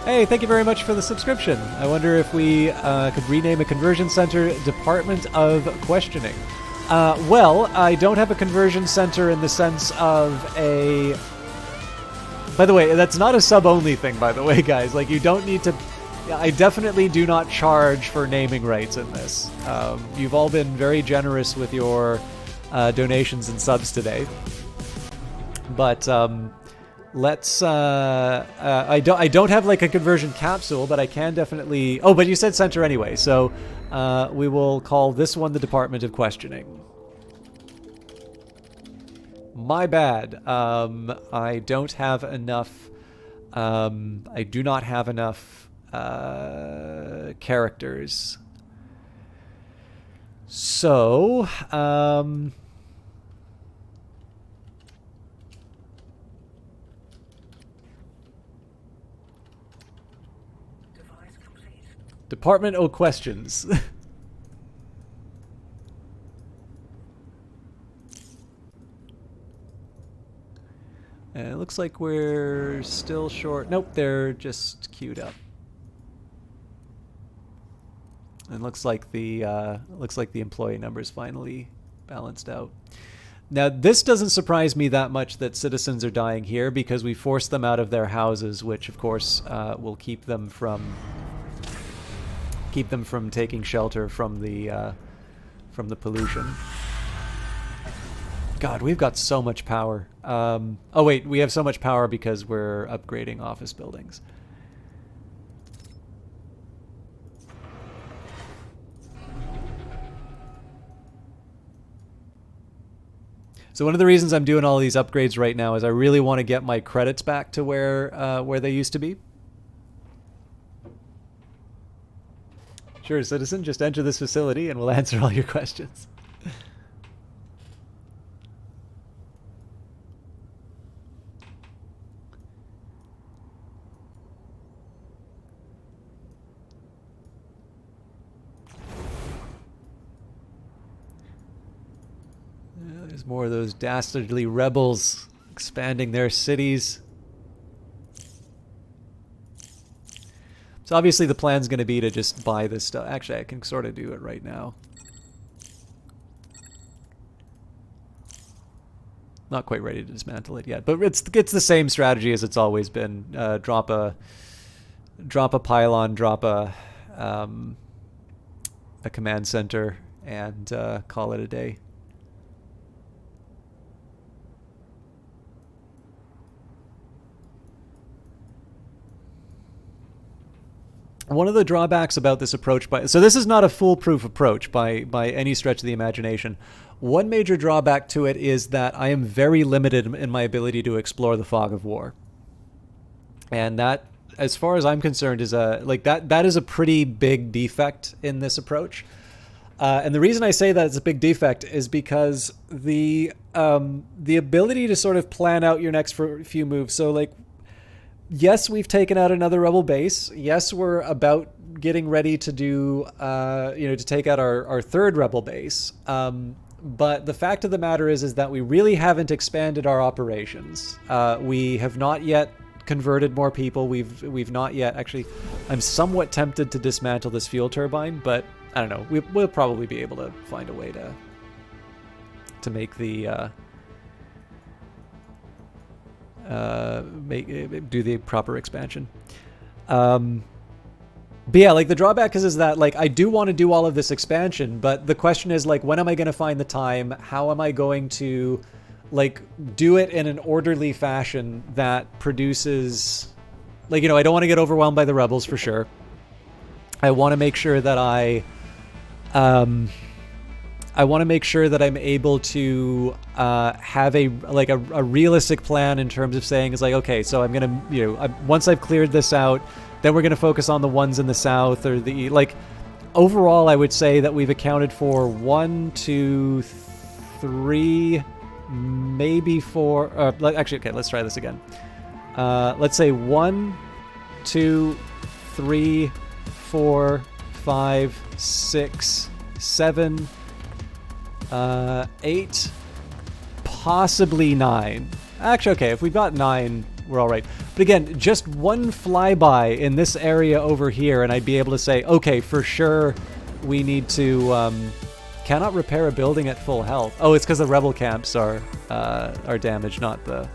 Hey, thank you very much for the subscription. I wonder if we could rename a conversion center Department of Questioning. Well, I don't have a conversion center in the sense of a... By the way, that's not a sub-only thing, by the way, guys. Like, you don't need to... I definitely do not charge for naming rights in this. You've all been very generous with your donations and subs today. But let's... I don't have like a conversion capsule, but I can definitely... Oh, but you said center anyway, so we will call this one the Department of Questioning. My bad. I don't have enough... I do not have enough characters. So, Department O questions. And it looks like we're still short. Nope, they're just queued up. And looks like the employee numbers finally balanced out. Now, this doesn't surprise me that much that citizens are dying here because we forced them out of their houses, which of course will keep them from taking shelter from the pollution. God, we've got so much power. Oh wait, we have so much power because we're upgrading office buildings. So one of the reasons I'm doing all these upgrades right now is I really want to get my credits back to where they used to be. Sure, citizen, just enter this facility and we'll answer all your questions. There's more of those dastardly rebels expanding their cities. So obviously the plan's going to be to just buy this stuff. Actually, I can sort of do it right now. Not quite ready to dismantle it yet, but it's the same strategy as it's always been. Drop a pylon, drop a command center, and call it a day. One of the drawbacks about this approach so this is not a foolproof approach by any stretch of the imagination. One major drawback to it is that I am very limited in my ability to explore the fog of war. And that, as far as I'm concerned, is that is a pretty big defect in this approach. And the reason I say that it's a big defect is because the ability to sort of plan out your next few moves. So like, yes, we've taken out another rebel base. Yes, we're about getting ready to do to take out our third rebel base. But the fact of the matter is that we really haven't expanded our operations. We have not yet converted more people. We've not yet actually. I'm somewhat tempted to dismantle this fuel turbine, but I don't know. We'll probably be able to find a way to make the do the proper expansion. But yeah, like the drawback is that like I do want to do all of this expansion, but the question is like, when am I going to find the time? How am I going to like do it in an orderly fashion that produces, like, I don't want to get overwhelmed by the rebels for sure. I want to make sure that I want to make sure that I'm able to have a realistic plan in terms of saying, it's like, okay, so I'm gonna, once I've cleared this out, then we're gonna focus on the ones in the south or the like. Overall, I would say that we've accounted for 1, 2, 3, maybe 4. Actually, okay, let's try this again. Let's say 1, 2, 3, 4, 5, 6, 7, 8, possibly 9. Actually, okay, if we've got 9, we're all right. But again, just one flyby in this area over here, and I'd be able to say, okay, for sure, we need to. Cannot repair a building at full health. Oh, it's because the rebel camps are damaged, not the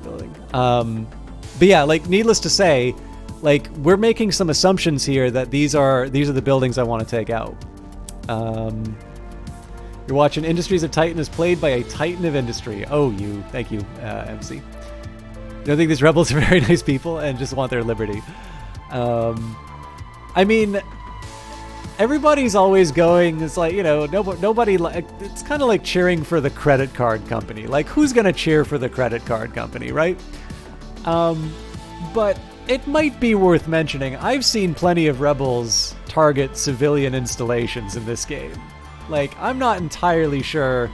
building. But yeah, like, needless to say, like, we're making some assumptions here that these are the buildings I want to take out. You're watching Industries of Titan is played by a Titan of Industry. Oh, thank you, MC. I think these rebels are very nice people and just want their liberty. I mean, everybody's always going, it's like, nobody, like, it's kind of like cheering for the credit card company. Like, who's going to cheer for the credit card company, right? But it might be worth mentioning, I've seen plenty of rebels target civilian installations in this game. Like, I'm not entirely sure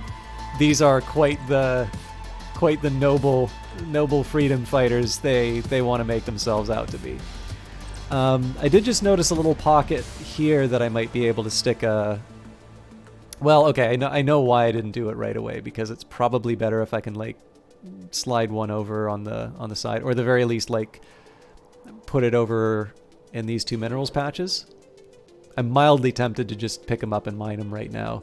these are quite the noble freedom fighters they want to make themselves out to be. I did just notice a little pocket here that I might be able to stick a. Well, okay, I know why I didn't do it right away, because it's probably better if I can like slide one over on the side, or at the very least like put it over in these 2 minerals patches. I'm mildly tempted to just pick them up and mine them right now.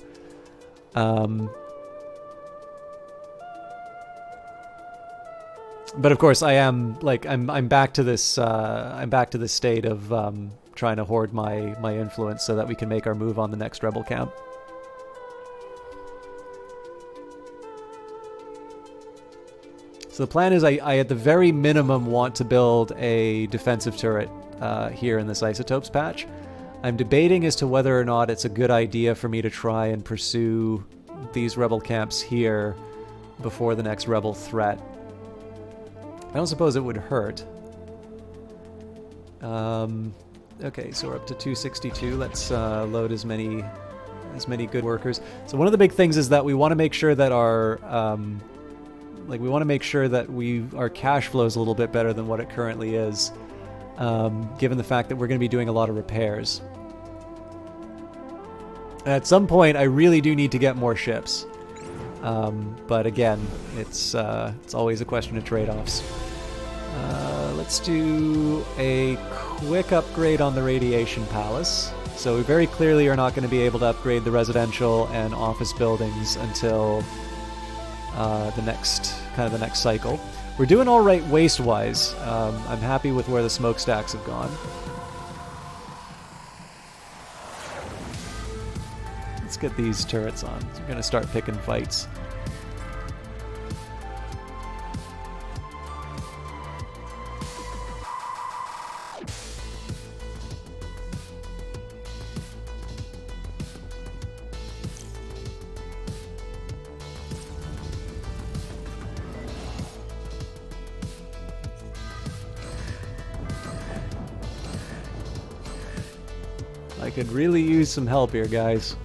But of course, I am like I'm back to this state of trying to hoard my influence so that we can make our move on the next rebel camp. So the plan is I at the very minimum want to build a defensive turret here in this isotopes patch. I'm debating as to whether or not it's a good idea for me to try and pursue these rebel camps here before the next rebel threat. I don't suppose it would hurt. Okay, so we're up to 262. Let's load as many good workers. So one of the big things is that we want to make sure that our our cash flow is a little bit better than what it currently is, given the fact that we're going to be doing a lot of repairs. And at some point, I really do need to get more ships. But again, it's always a question of trade-offs. Let's do a quick upgrade on the Radiation Palace. So we very clearly are not going to be able to upgrade the residential and office buildings until the next cycle. We're doing all right waste-wise. I'm happy with where the smokestacks have gone. Let's get these turrets on. So we're going to start picking fights. I could really use some help here, guys.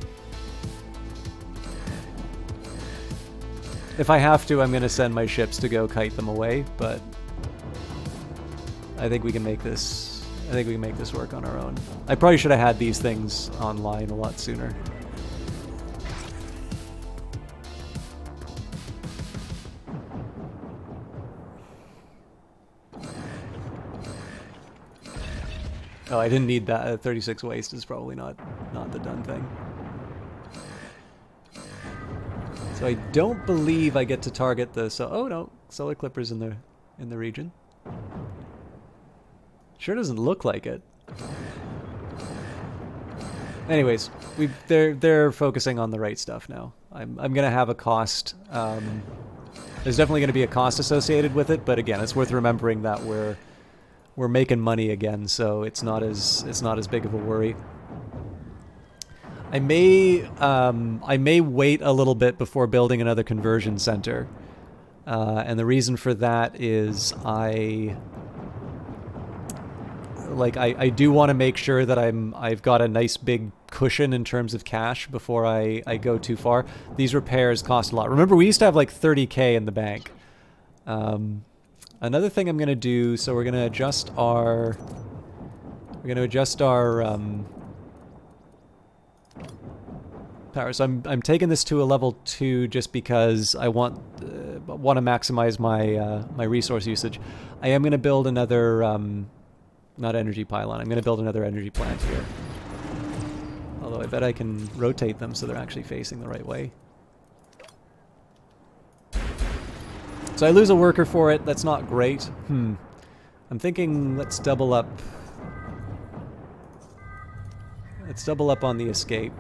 If I have to, I'm going to send my ships to go kite them away, but I think we can make this. I think we can make this work on our own. I probably should have had these things online a lot sooner. Oh, I didn't need that. 36 waste is probably not the done thing. So I don't believe I get to target the. So oh no, solar clippers in the region. Sure doesn't look like it. Anyways, they're focusing on the right stuff now. I'm gonna have a cost. There's definitely gonna be a cost associated with it, but again, it's worth remembering that we're making money again, so it's not as big of a worry. I may wait a little bit before building another conversion center, and the reason for that is I do want to make sure that I've got a nice big cushion in terms of cash before I go too far. These repairs cost a lot. Remember, we used to have like 30K in the bank. Another thing I'm gonna do, so we're gonna adjust our power. So I'm taking this to a level 2 just because I want to maximize my my resource usage. I am gonna build another not energy pylon. I'm gonna build another energy plant here. Although I bet I can rotate them so they're actually facing the right way. So I lose a worker for it. That's not great. I'm thinking let's double up. Let's double up on the escape.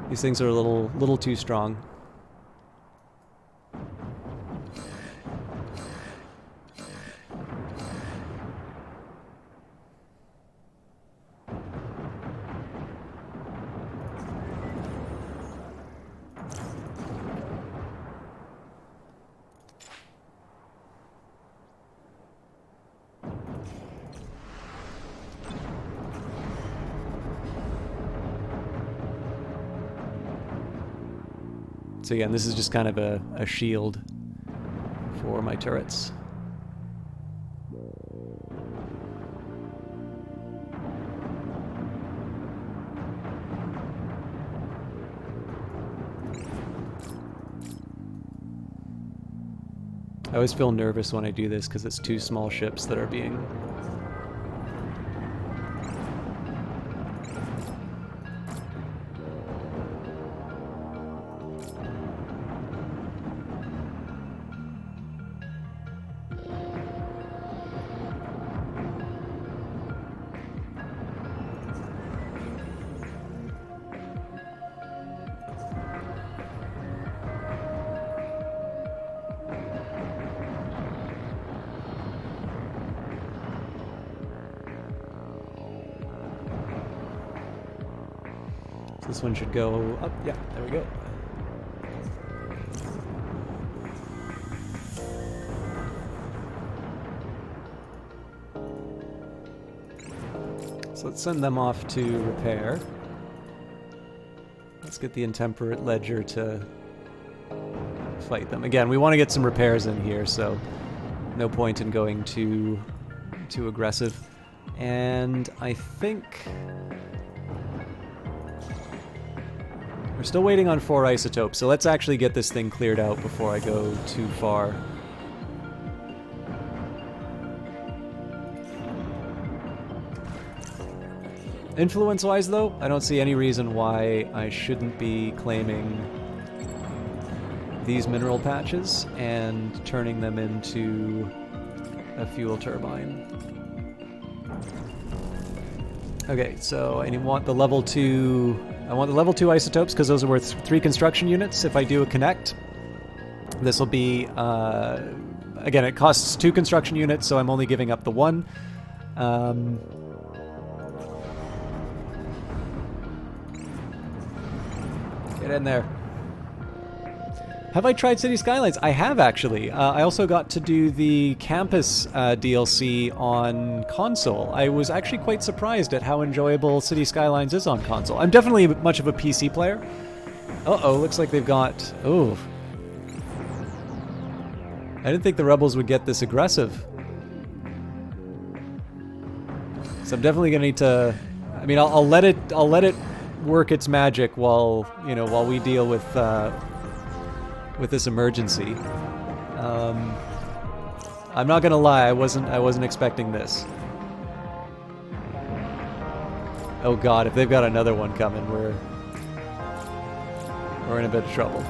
These things are a little too strong. So again, this is just kind of a shield for my turrets. I always feel nervous when I do this because it's two small ships that are being... This one should go up. Yeah, there we go. So let's send them off to repair. Let's get the Intemperate Ledger to fight them. Again, we want to get some repairs in here, so no point in going too aggressive. And I think... we're still waiting on 4 isotopes, so let's actually get this thing cleared out before I go too far. Influence-wise, though, I don't see any reason why I shouldn't be claiming these mineral patches and turning them into a fuel turbine. Okay, so I want the level 2... I want the level 2 isotopes because those are worth 3 construction units. If I do a connect, this will be... again, it costs 2 construction units, so I'm only giving up the 1. Get in there. Have I tried City Skylines? I have, actually. I also got to do the campus DLC on console. I was actually quite surprised at how enjoyable City Skylines is on console. I'm definitely much of a PC player. Uh-oh, looks like they've got... Oh. I didn't think the rebels would get this aggressive. So I'm definitely gonna need to... I mean, I'll let it work its magic while, you know, while we deal with this emergency. I'm not gonna lie, I wasn't expecting this. Oh god, if they've got another one coming, we're in a bit of trouble.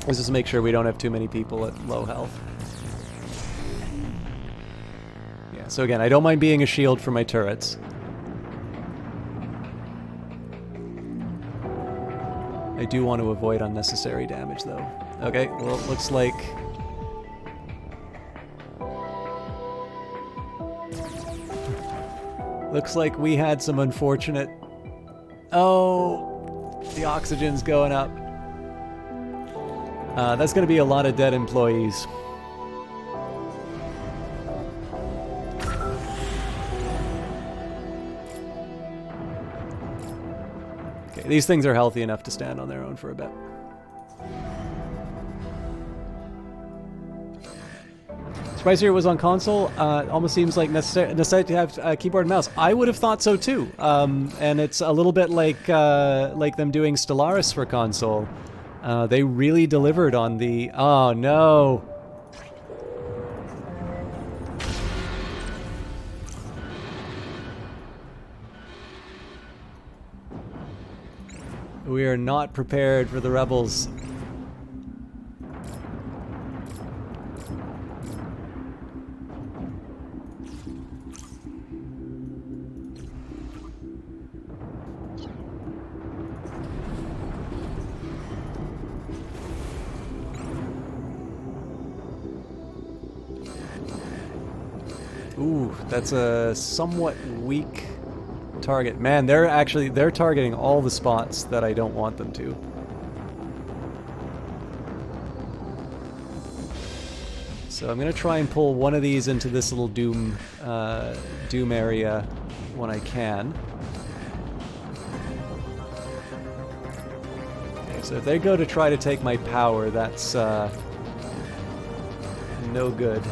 Let's just make sure we don't have too many people at low health. Yeah, so again, I don't mind being a shield for my turrets. I do want to avoid unnecessary damage, though. Okay, well, it looks like... Looks like we had some unfortunate... Oh! The oxygen's going up. That's going to be a lot of dead employees. Okay, these things are healthy enough to stand on their own for a bit. Surprised here it was on console. Almost seems like necessary to have keyboard and mouse. I would have thought so too. And it's a little bit like them doing Stellaris for console. They really delivered on the... Oh, no. We are not prepared for the rebels. Ooh, that's a somewhat weak target. Man, they're targeting all the spots that I don't want them to. So I'm gonna try and pull one of these into this little Doom area when I can. Okay, so if they go to try to take my power, that's no good.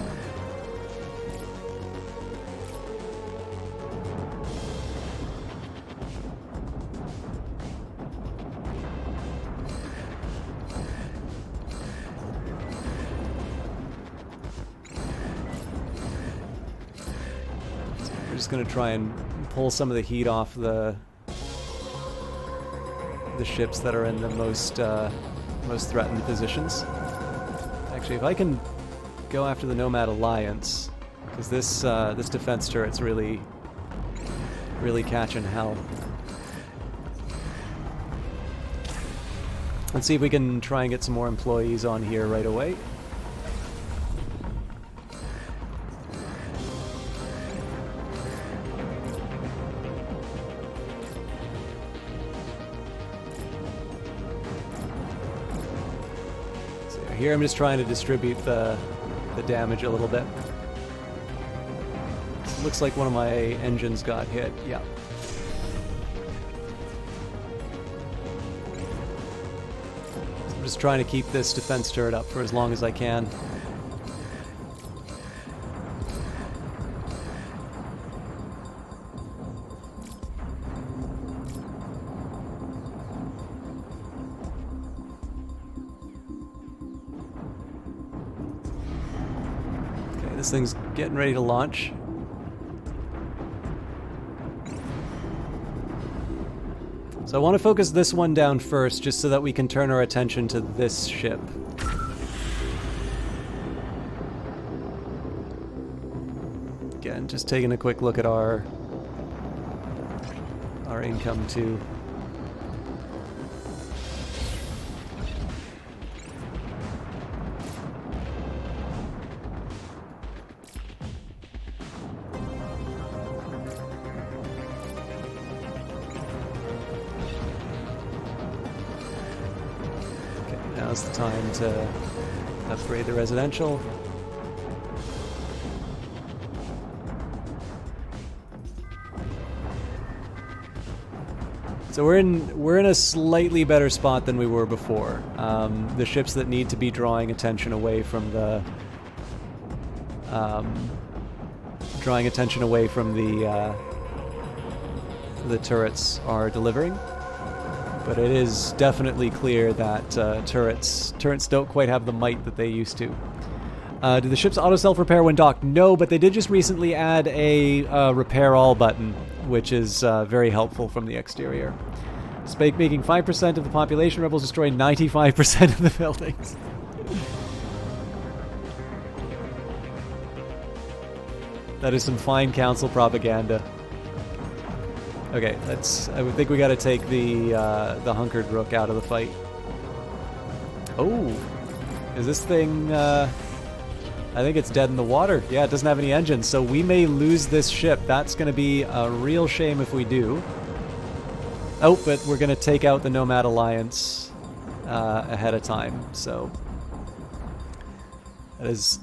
Just gonna try and pull some of the heat off the ships that are in the most threatened positions. Actually, if I can go after the Nomad Alliance, because this defense turret's really catching hell. Let's see if we can try and get some more employees on here right away. Here I'm just trying to distribute the damage a little bit. It looks like one of my engines got hit. Yeah. I'm just trying to keep this defense turret up for as long as I can. This thing's getting ready to launch. So I want to focus this one down first, just so that we can turn our attention to this ship. Again, just taking a quick look at our income too. now's the time to upgrade the residential. So we're in a slightly better spot than we were before. The ships that need to be drawing attention away from the turrets are delivering, but it is definitely clear that turrets don't quite have the might that they used to. Do the ships auto self-repair when docked? No, but they did just recently add a repair all button, which is very helpful from the exterior. Despite making 5% of the population, rebels destroy 95% of the buildings. That is some fine council propaganda. Okay, I think we got to take the hunkered rook out of the fight. Oh, is this thing? I think it's dead in the water. Yeah, it doesn't have any engines, so we may lose this ship. That's going to be a real shame if we do. Oh, but we're going to take out the Nomad Alliance ahead of time, so that is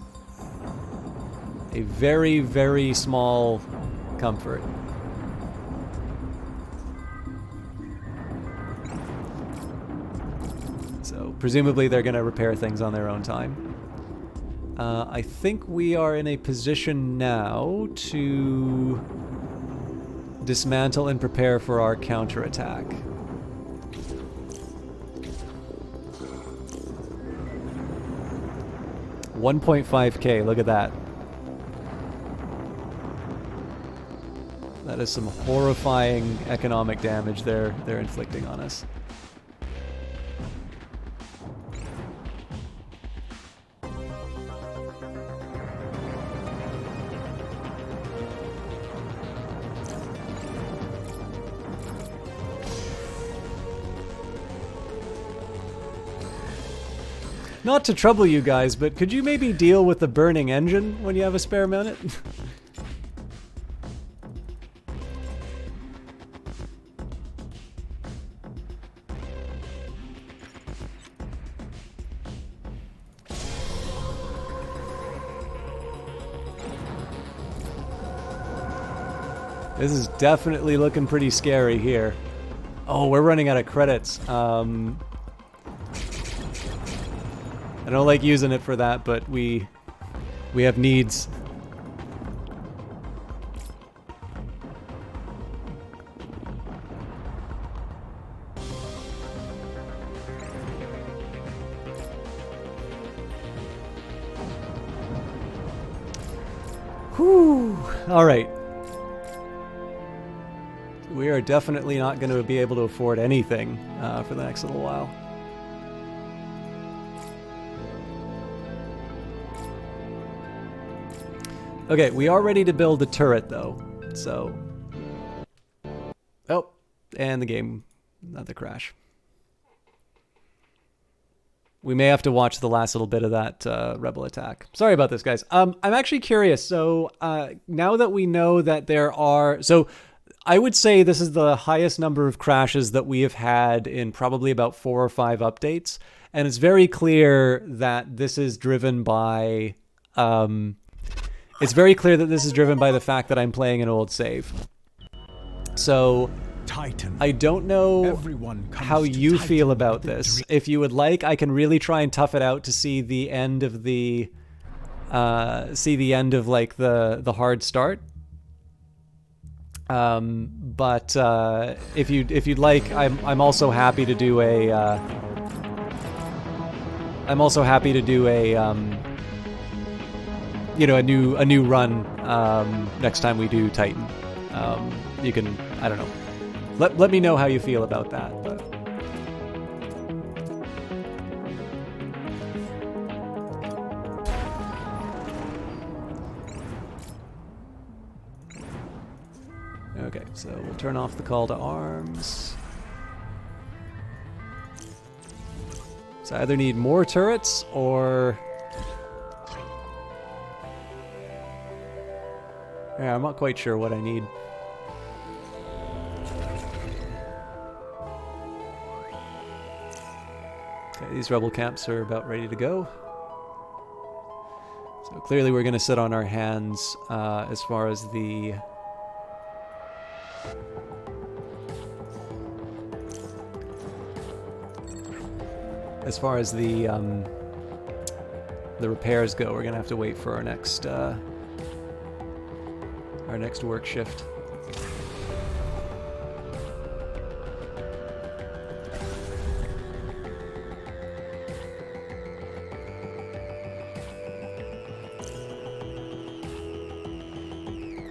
a very, very small comfort. So presumably they're going to repair things on their own time. I think we are in a position now to dismantle and prepare for our counterattack. $1.5K, look at that. That is some horrifying economic damage they're inflicting on us. Not to trouble you guys, but could you maybe deal with the burning engine when you have a spare minute? This is definitely looking pretty scary here. Oh, we're running out of credits. I don't like using it for that, but we have needs. Whew. All right. We are definitely not going to be able to afford anything for the next little while. Okay, we are ready to build a turret, though, so... Oh, and the game, not the crash. We may have to watch the last little bit of that rebel attack. Sorry about this, guys. I'm actually curious, so now that we know that there are... So I would say this is the highest number of crashes that we have had in probably about 4 or 5 updates, and it's very clear that this is driven by... It's very clear that this is driven by the fact that I'm playing an old save. So, Titan. I don't know how you feel about this. If you would like, I can really try and tough it out to see the end of the, like the hard start. But if you'd like, I'm also happy to do a. I'm also happy to do a. You know, a new run next time we do Titan. You can, I don't know. Let me know how you feel about that. But. Okay, so we'll turn off the call to arms. So I either need more turrets or... Yeah, I'm not quite sure what I need. Okay, these rebel camps are about ready to go. So clearly we're going to sit on our hands as far as the repairs go. We're going to have to wait for our next work shift.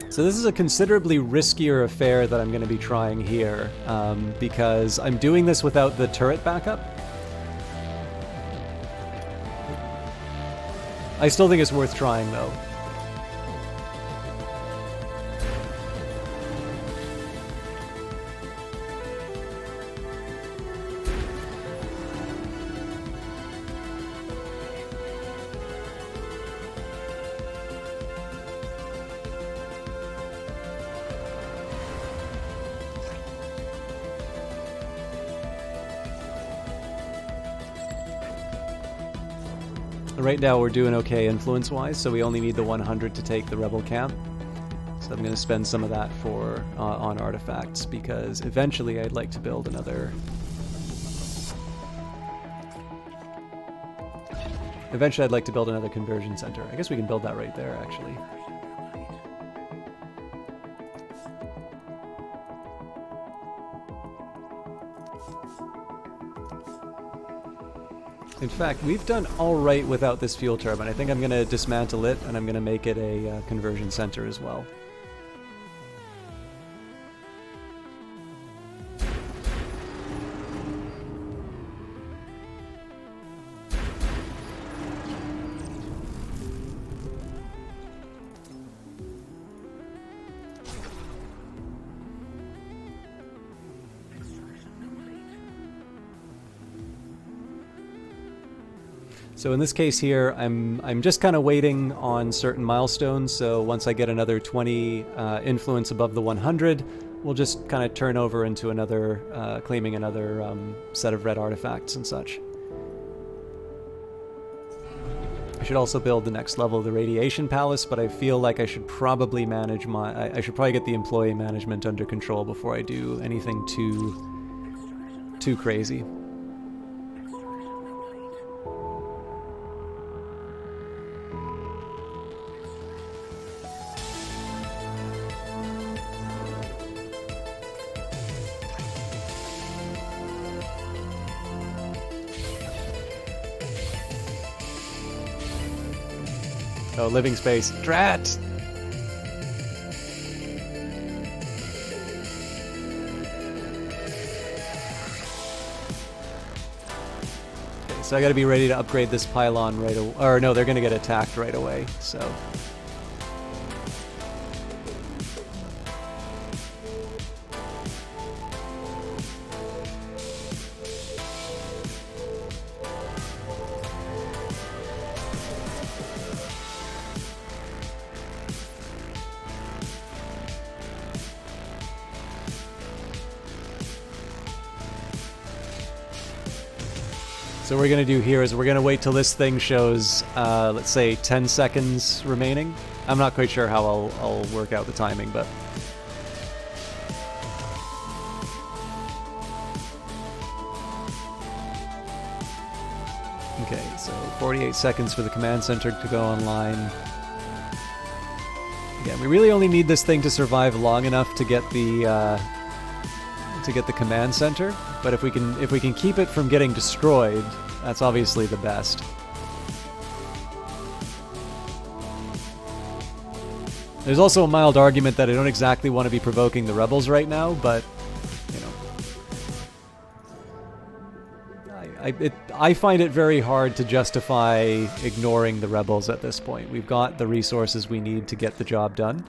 So this is a considerably riskier affair that I'm going to be trying here, because I'm doing this without the turret backup. I still think it's worth trying, though. Right now we're doing okay influence-wise, so we only need the 100 to take the rebel camp. So I'm going to spend some of that for on artifacts, because eventually I'd like to build another... Eventually I'd like to build another conversion center. I guess we can build that right there, actually. In fact, we've done all right without this fuel turbine. I think I'm going to dismantle it, and I'm going to make it a conversion center as well. So in this case here, I'm just kind of waiting on certain milestones. So once I get another 20 influence above the 100, we'll just kind of turn over into another, claiming another set of red artifacts and such. I should also build the next level of the Radiation Palace, but I feel like I should probably manage I should probably get the employee management under control before I do anything too crazy. Oh, living space. Drat! Okay, so I gotta be ready to upgrade this pylon right away. Or no, they're gonna get attacked right away, so... So what we're going to do here is we're going to wait till this thing shows, let's say, 10 seconds remaining. I'm not quite sure how I'll work out the timing, but... Okay, so 48 seconds for the command center to go online. Again, we really only need this thing to survive long enough to get the command center, but if we can keep it from getting destroyed, that's obviously the best. There's also a mild argument that I don't exactly want to be provoking the rebels right now, but you know, I find it very hard to justify ignoring the rebels at this point. We've got the resources we need to get the job done.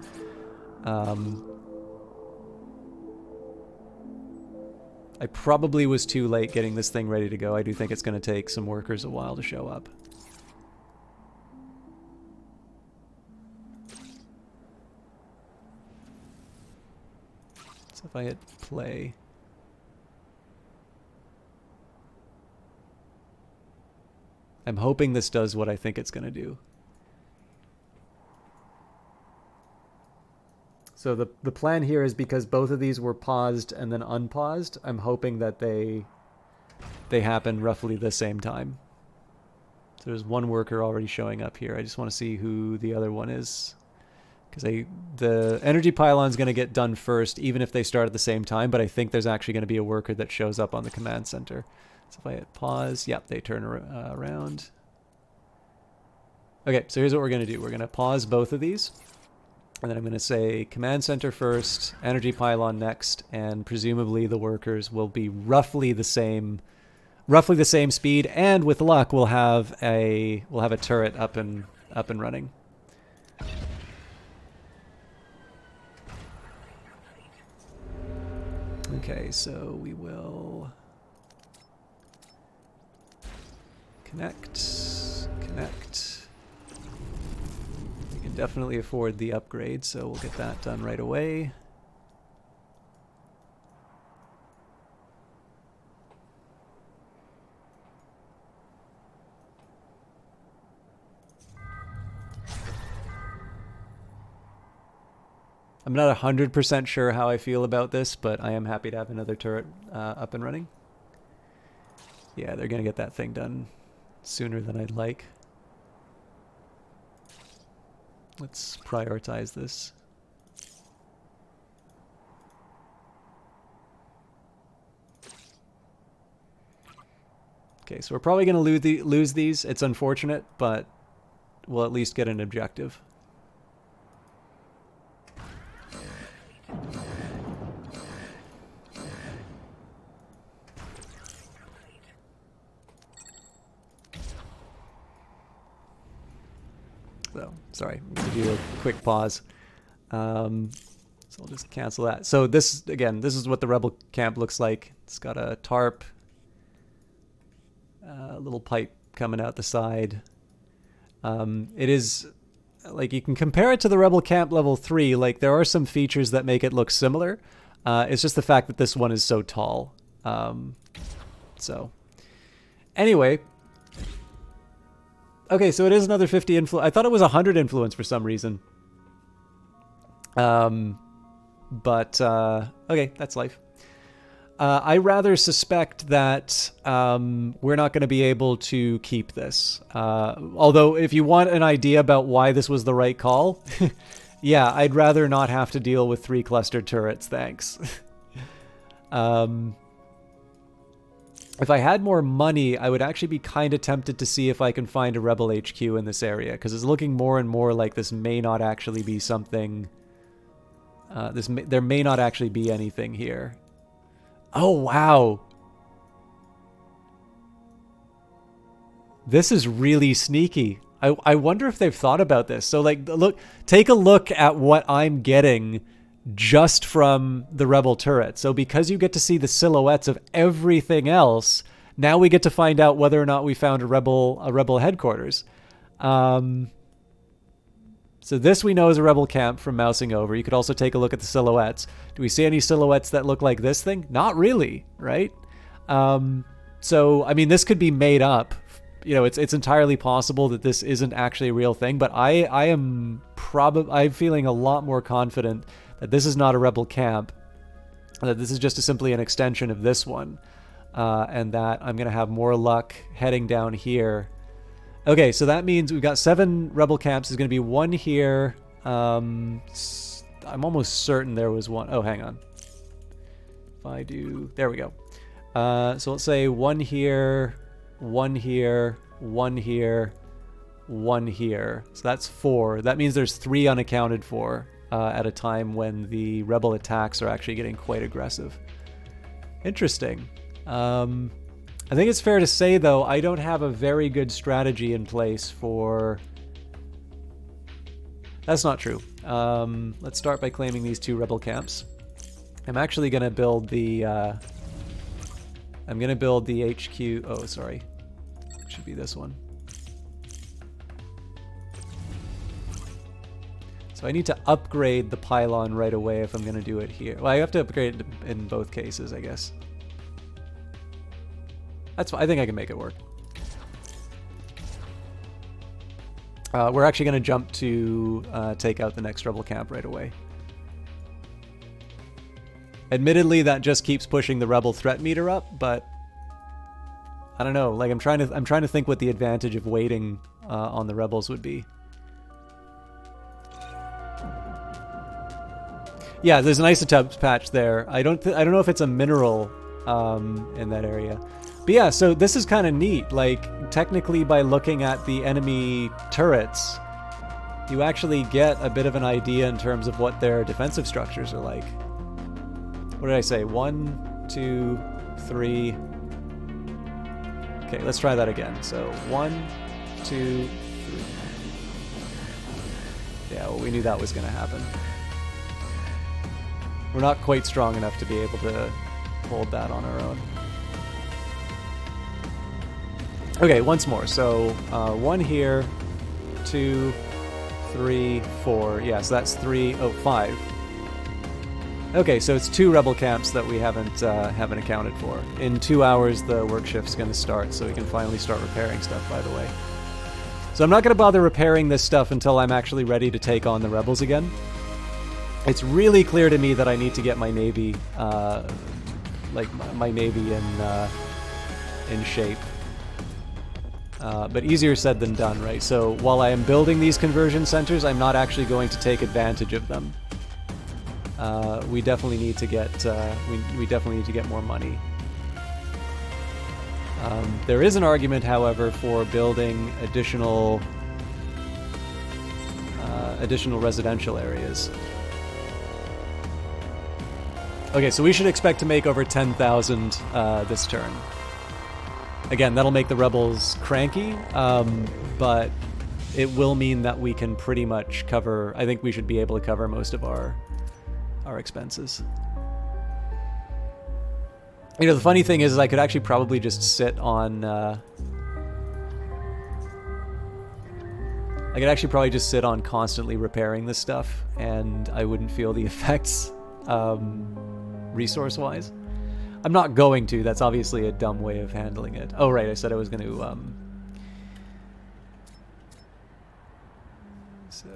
I probably was too late getting this thing ready to go. I do think it's going to take some workers a while to show up. So if I hit play... I'm hoping this does what I think it's going to do. So the plan here is, because both of these were paused and then unpaused, I'm hoping that they happen roughly the same time. So there's one worker already showing up here. I just want to see who the other one is, because the energy pylon's going to get done first, even if they start at the same time, but I think there's actually going to be a worker that shows up on the command center. So if I hit pause, yep, they turn around. Okay, so here's what we're going to do. We're going to pause both of these, and then I'm going to say command center first, energy pylon next, and presumably the workers will be roughly the same speed, and with luck we'll have a turret up and running. Okay, so we will connect. We can definitely afford the upgrade, so we'll get that done right away. I'm not 100% sure how I feel about this, but I am happy to have another turret up and running. Yeah, they're going to get that thing done sooner than I'd like. Let's prioritize this. Okay, so we're probably going to lose these. It's unfortunate, but we'll at least get an objective. So, sorry, I'm going to do a quick pause. So I'll just cancel that. So this, again, this is what the rebel camp looks like. It's got a tarp, a little pipe coming out the side. It is, like, you can compare it to the rebel camp level 3. Like, there are some features that make it look similar. It's just the fact that this one is so tall. So, anyway. Okay, so it is another 50 influence. I thought it was 100 influence for some reason. Okay, that's life. I rather suspect that we're not going to be able to keep this. Although, if you want an idea about why this was the right call, yeah, I'd rather not have to deal with 3 clustered turrets, thanks. If I had more money, I would actually be kind of tempted to see if I can find a Rebel HQ in this area, because it's looking more and more like this may not actually be something... there may not actually be anything here. Oh, wow! This is really sneaky. I wonder if they've thought about this. So, like, take a look at what I'm getting just from the Rebel turret. So because you get to see the silhouettes of everything else, now we get to find out whether or not we found a rebel headquarters. So this we know is a rebel camp from mousing over. You could also take a look at the silhouettes. Do we see any silhouettes that look like this thing? Not really, right? So, I mean, this could be made up. You know, it's entirely possible that this isn't actually a real thing, but I'm feeling a lot more confident that this is not a rebel camp, that this is just simply an extension of this one, and that I'm going to have more luck heading down here. Okay, so that means we've got 7 rebel camps. There's going to be 1 here. I'm almost certain there was one. Oh, hang on. If I do... There we go. So let's say 1 here, 1 here, 1 here, 1 here. So that's 4. That means there's 3 unaccounted for at a time when the rebel attacks are actually getting quite aggressive. Interesting. I think it's fair to say, though, I don't have a very good strategy in place for... That's not true. Let's start by claiming these 2 rebel camps. I'm actually going to build the... I'm going to build the HQ... Oh, sorry. It should be this one. So I need to upgrade the pylon right away if I'm going to do it here. Well, I have to upgrade it in both cases, I guess. That's fine. I think I can make it work. We're actually going to jump to take out the next rebel camp right away. Admittedly, that just keeps pushing the rebel threat meter up, but I don't know. Like I'm trying to think what the advantage of waiting on the rebels would be. Yeah, there's an isotopes patch there. I don't know if it's a mineral in that area. But yeah, so this is kind of neat. Like technically by looking at the enemy turrets, you actually get a bit of an idea in terms of what their defensive structures are like. What did I say? 1, 2, 3. Okay, let's try that again. So 1, 2, 3. Yeah, well, we knew that was going to happen. We're not quite strong enough to be able to hold that on our own. Okay, once more. So 1 here, 2, 3, 4. Yeah, so that's 3. Oh, 5. Okay, so it's 2 rebel camps that we haven't accounted for. In 2 hours, the work shift's going to start, so we can finally start repairing stuff, by the way. So I'm not going to bother repairing this stuff until I'm actually ready to take on the rebels again. It's really clear to me that I need to get my navy, in shape. But easier said than done, right? So while I am building these conversion centers, I'm not actually going to take advantage of them. We definitely need to get we definitely need to get more money. There is an argument, however, for building additional residential areas. Okay, so we should expect to make over 10,000 this turn. Again, that'll make the rebels cranky, but it will mean that we can pretty much cover. I think we should be able to cover most of our expenses. You know, the funny thing is I could actually probably just sit on I could actually probably just sit on constantly repairing this stuff, and I wouldn't feel the effects resource-wise. I'm not going to. That's obviously a dumb way of handling it. Oh, right. I said I was going to... So...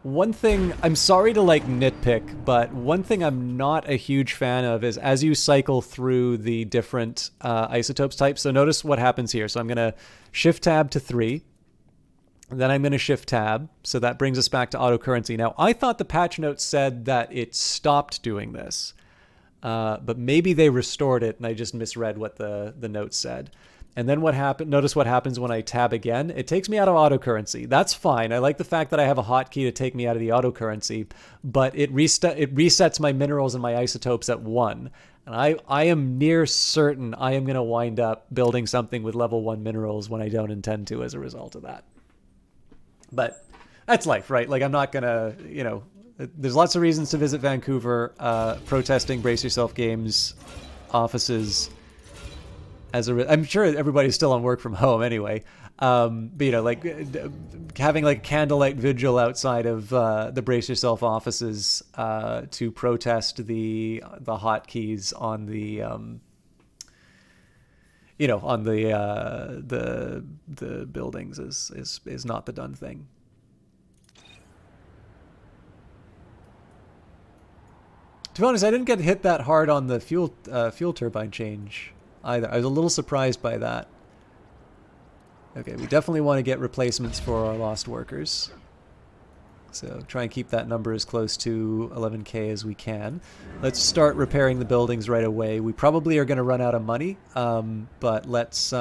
One thing... I'm sorry to, like, nitpick, but one thing I'm not a huge fan of is as you cycle through the different isotopes types. So notice what happens here. So I'm going to Shift-Tab to 3. Then I'm going to Shift-Tab, so that brings us back to autocurrency. Now, I thought the patch notes said that it stopped doing this, but maybe they restored it, and I just misread what the notes said. And then what happened? Notice what happens when I tab again. It takes me out of autocurrency. That's fine. I like the fact that I have a hotkey to take me out of the autocurrency, but it resets my minerals and my isotopes at 1. And I am near certain I am going to wind up building something with level 1 minerals when I don't intend to as a result of that. But that's life, right? Like, I'm not going to, you know, there's lots of reasons to visit Vancouver. Protesting Brace Yourself Games offices I'm sure everybody's still on work from home anyway. But, you know, like having like candlelight vigil outside of the Brace Yourself offices to protest the hotkeys on the you know, on the buildings is not the done thing. To be honest, I didn't get hit that hard on the fuel turbine change either. I was a little surprised by that. Okay, we definitely want to get replacements for our lost workers. So try and keep that number as close to 11K as we can. Let's start repairing the buildings right away. We probably are going to run out of money, but let's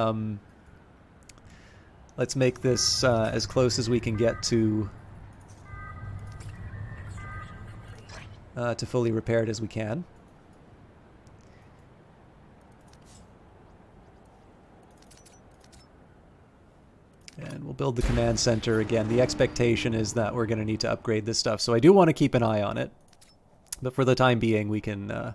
make this as close as we can get to fully repaired as we can. And we'll build the command center again. The expectation is that we're going to need to upgrade this stuff, so I do want to keep an eye on it. But for the time being, we can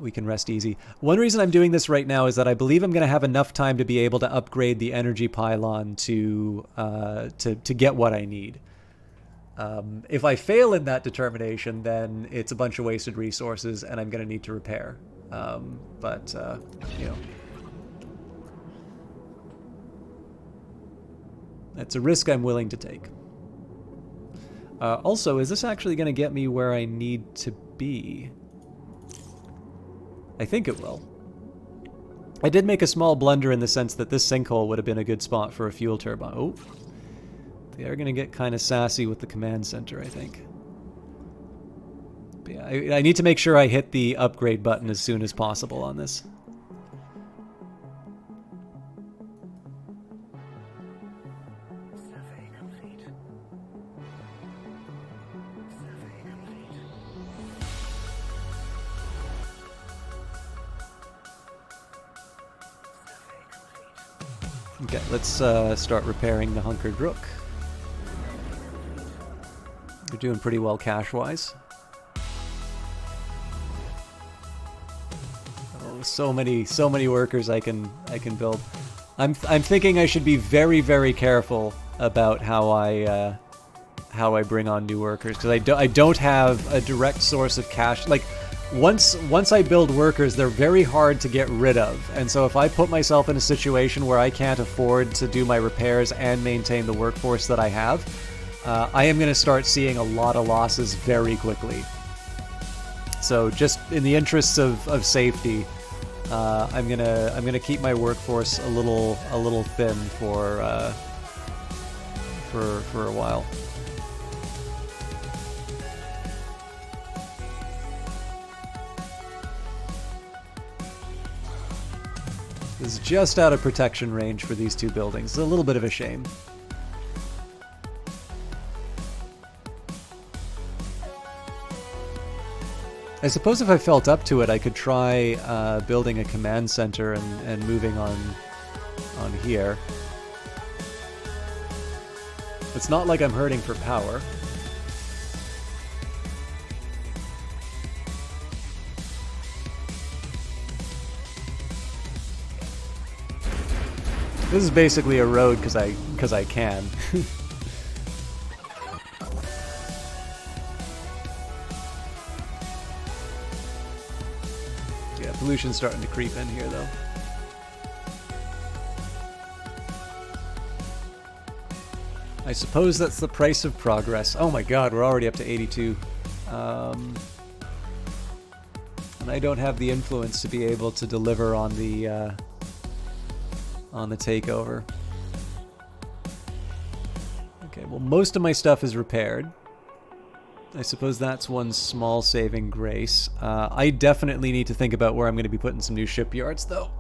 rest easy. One reason I'm doing this right now is that I believe I'm going to have enough time to be able to upgrade the energy pylon to get what I need. If I fail in that determination, then it's a bunch of wasted resources, and I'm going to need to repair. But you know. That's a risk I'm willing to take. Also, is this actually going to get me where I need to be? I think it will. I did make a small blunder in the sense that this sinkhole would have been a good spot for a fuel turbine. Oh, they are going to get kind of sassy with the command center, I think. But yeah, I need to make sure I hit the upgrade button as soon as possible on this. Okay, let's start repairing the Hunkered Rook. You're doing pretty well cash-wise. Oh, so many workers I can build. I'm thinking I should be very, very careful about how I bring on new workers, because I don't have a direct source of cash. Like, once I build workers, they're very hard to get rid of. And so if I put myself in a situation where I can't afford to do my repairs and maintain the workforce that I have, I am going to start seeing a lot of losses very quickly. So just in the interests of safety, I'm gonna keep my workforce a little thin for a while. This is just out of protection range for these two buildings. It's a little bit of a shame. I suppose if I felt up to it, I could try building a command center and moving on here. It's not like I'm hurting for power. This is basically a road because I can. Yeah, pollution's starting to creep in here though. I suppose that's the price of progress. Oh my god, we're already up to 82. And I don't have the influence to be able to deliver on the takeover. Okay, well, most of my stuff is repaired. I suppose that's one small saving grace. I definitely need to think about where I'm going to be putting some new shipyards, though.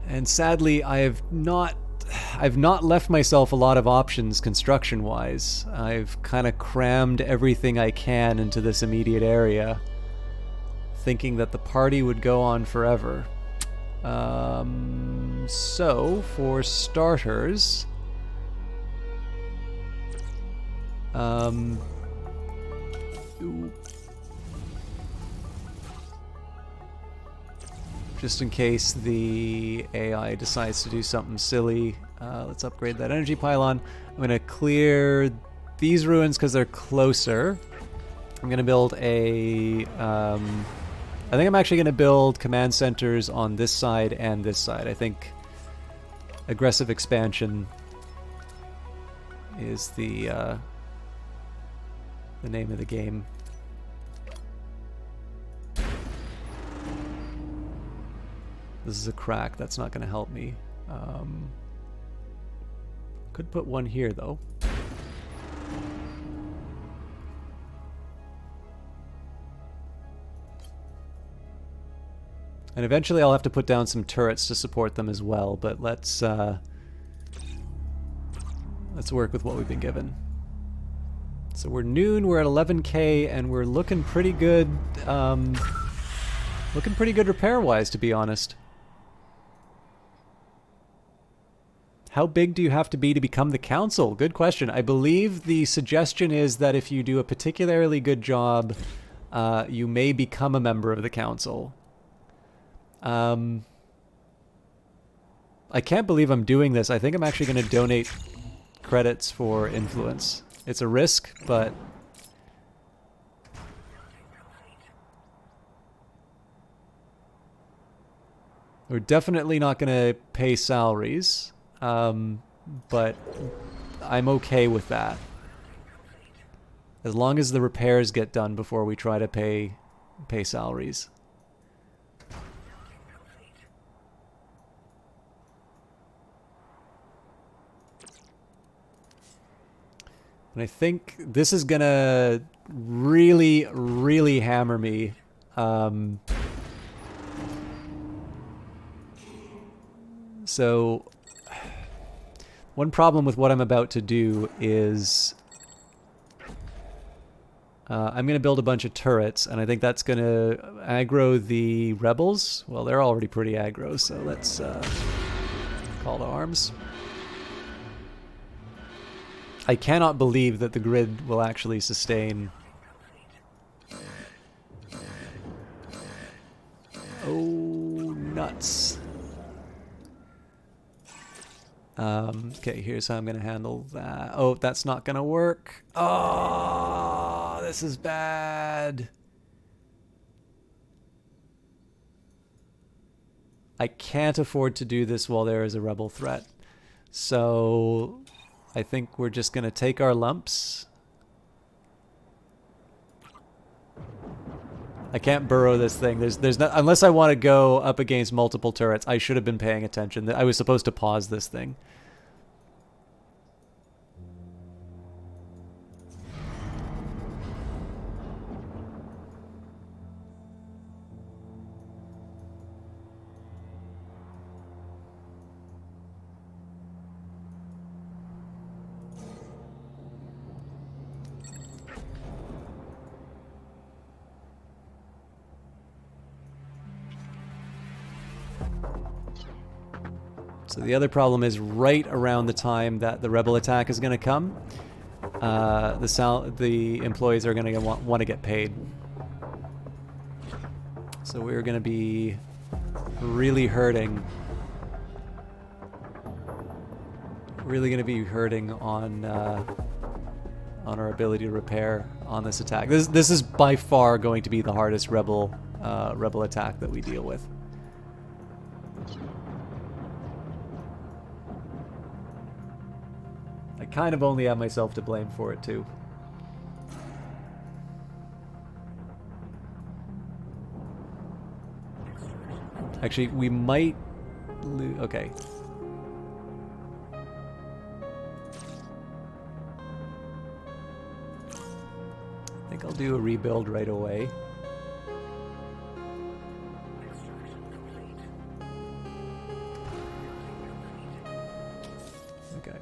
And sadly, I've not left myself a lot of options construction-wise. I've kind of crammed everything I can into this immediate area, thinking that the party would go on forever. So, for starters... just in case the AI decides to do something silly, let's upgrade that energy pylon. I'm going to clear these ruins because they're closer. I'm going to build a... I think I'm actually going to build command centers on this side and this side. I think aggressive expansion is the name of the game. This is a crack. That's not going to help me. Could put one here, though. And eventually I'll have to put down some turrets to support them as well, but let's work with what we've been given. So we're noon, we're at 11k, and we're looking pretty good, repair-wise, to be honest. How big do you have to be to become the council? Good question. I believe the suggestion is that if you do a particularly good job, you may become a member of the council. I can't believe I'm doing this. I think I'm actually going to donate credits for influence. It's a risk, but... we're definitely not going to pay salaries. but I'm okay with that. As long as the repairs get done before we try to pay salaries. And I think this is gonna really, really hammer me. So one problem with what I'm about to do is I'm going to build a bunch of turrets, and I think that's going to aggro the rebels. Well, they're already pretty aggro, so let's call to arms. I cannot believe that the grid will actually sustain. Oh, nuts. Okay, here's how I'm going to handle that. Oh, that's not going to work. Oh, this is bad. I can't afford to do this while there is a rebel threat. So I think we're just going to take our lumps. I can't burrow this thing. There's not, unless I want to go up against multiple turrets. I should have been paying attention. I was supposed to pause this thing. So the other problem is right around the time that the rebel attack is going to come, the employees are going to want to get paid. So we're going to be really hurting. Really going to be hurting on our ability to repair on this attack. This is by far going to be the hardest rebel attack that we deal with. I kind of only have myself to blame for it too. Actually, we might lose. Okay. I think I'll do a rebuild right away. Okay.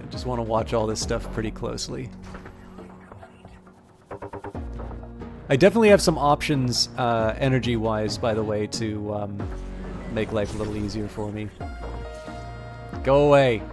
Just want to watch all this stuff pretty closely. I definitely have some options energy-wise, by the way, to make life a little easier for me. Go away.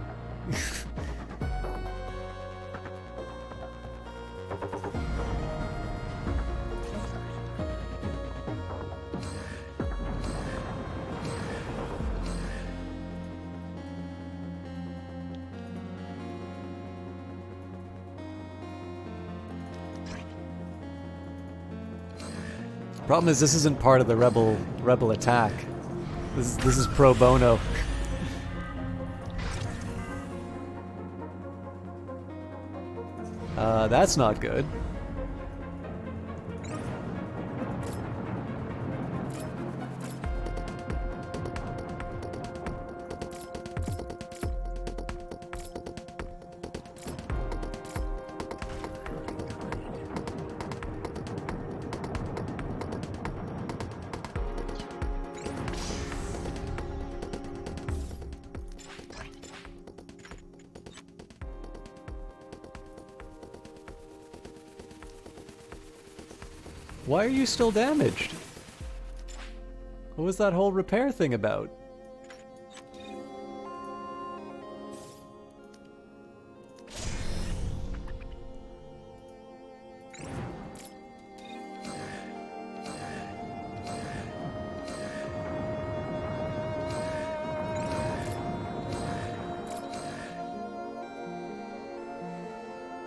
Problem is, this isn't part of the rebel attack. This is pro bono. That's not good. Why are you still damaged? What was that whole repair thing about?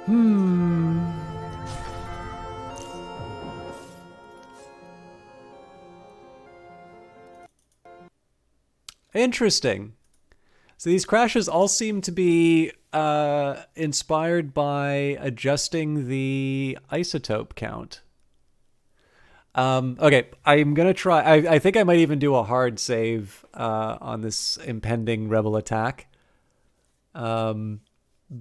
Hmm. Interesting. So these crashes all seem to be inspired by adjusting the isotope count. Okay, I'm gonna try. I think I might even do a hard save on this impending rebel attack. Um,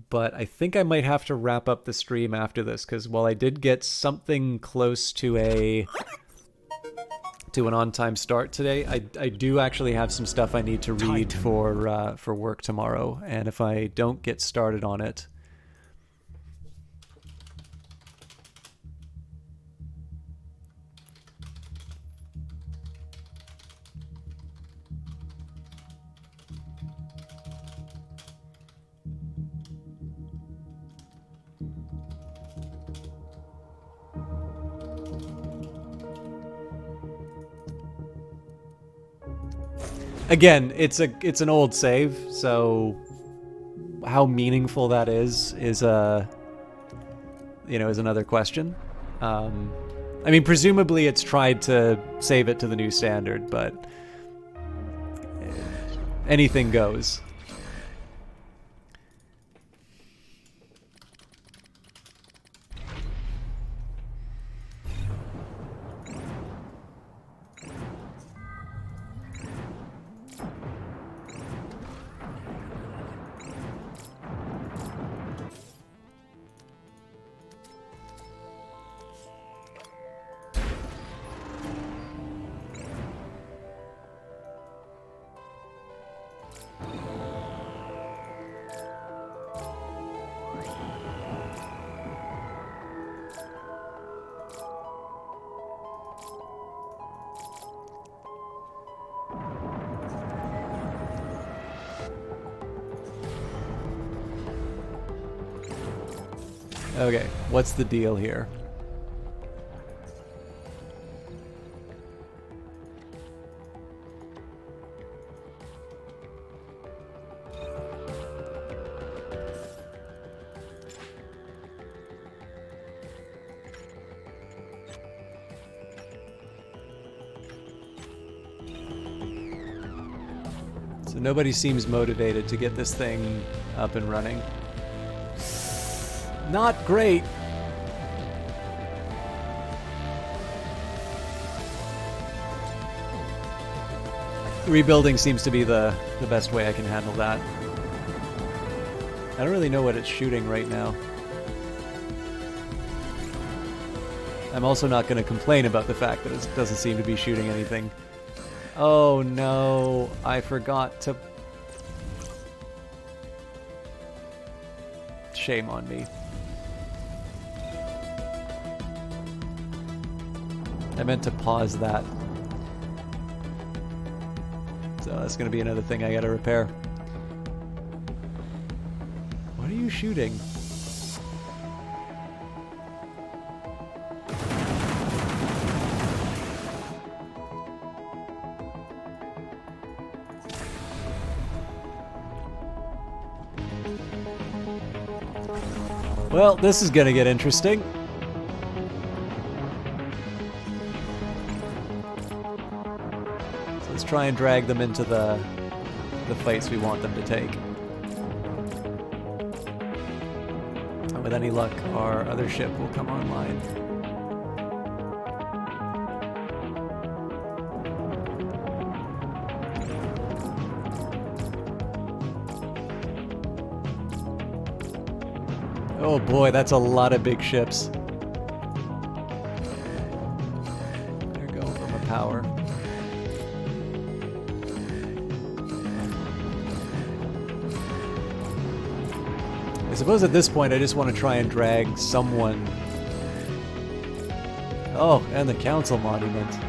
but I think I might have to wrap up the stream after this because while I did get something close to an on-time start today, I do actually have some stuff I need to read for work tomorrow, and if I don't get started on it. Again, it's an old save, so how meaningful that is a is another question. I mean, presumably it's tried to save it to the new standard, but anything goes. Okay, what's the deal here? So nobody seems motivated to get this thing up and running. Not great. Rebuilding seems to be the best way I can handle that. I don't really know what it's shooting right now. I'm also not going to complain about the fact that it doesn't seem to be shooting anything. Oh no, I forgot to... Shame on me. I meant to pause that. So that's going to be another thing I got to repair. What are you shooting? Well, this is going to get interesting. So let's try and drag them into the fights we want them to take. And with any luck, our other ship will come online. Oh boy, that's a lot of big ships. They're going for my power. I suppose at this point I just want to try and drag someone... Oh, and the council monument.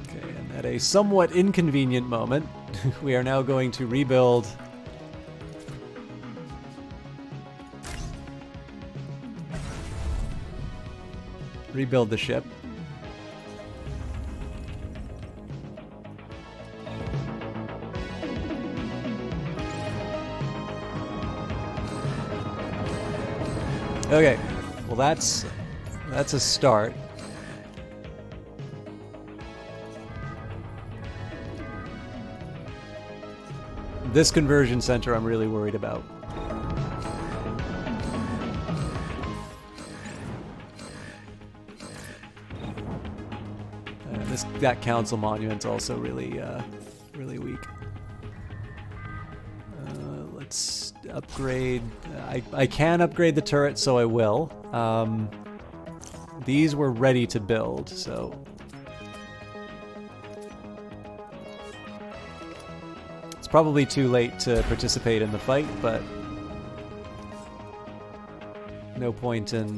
Okay, and at a somewhat inconvenient moment, we are now going to rebuild the ship. Okay, well that's a start. This conversion center I'm really worried about. That council monument's also really really weak. Let's upgrade. I can upgrade the turret, so I will. These were ready to build, so it's probably too late to participate in the fight, but no point in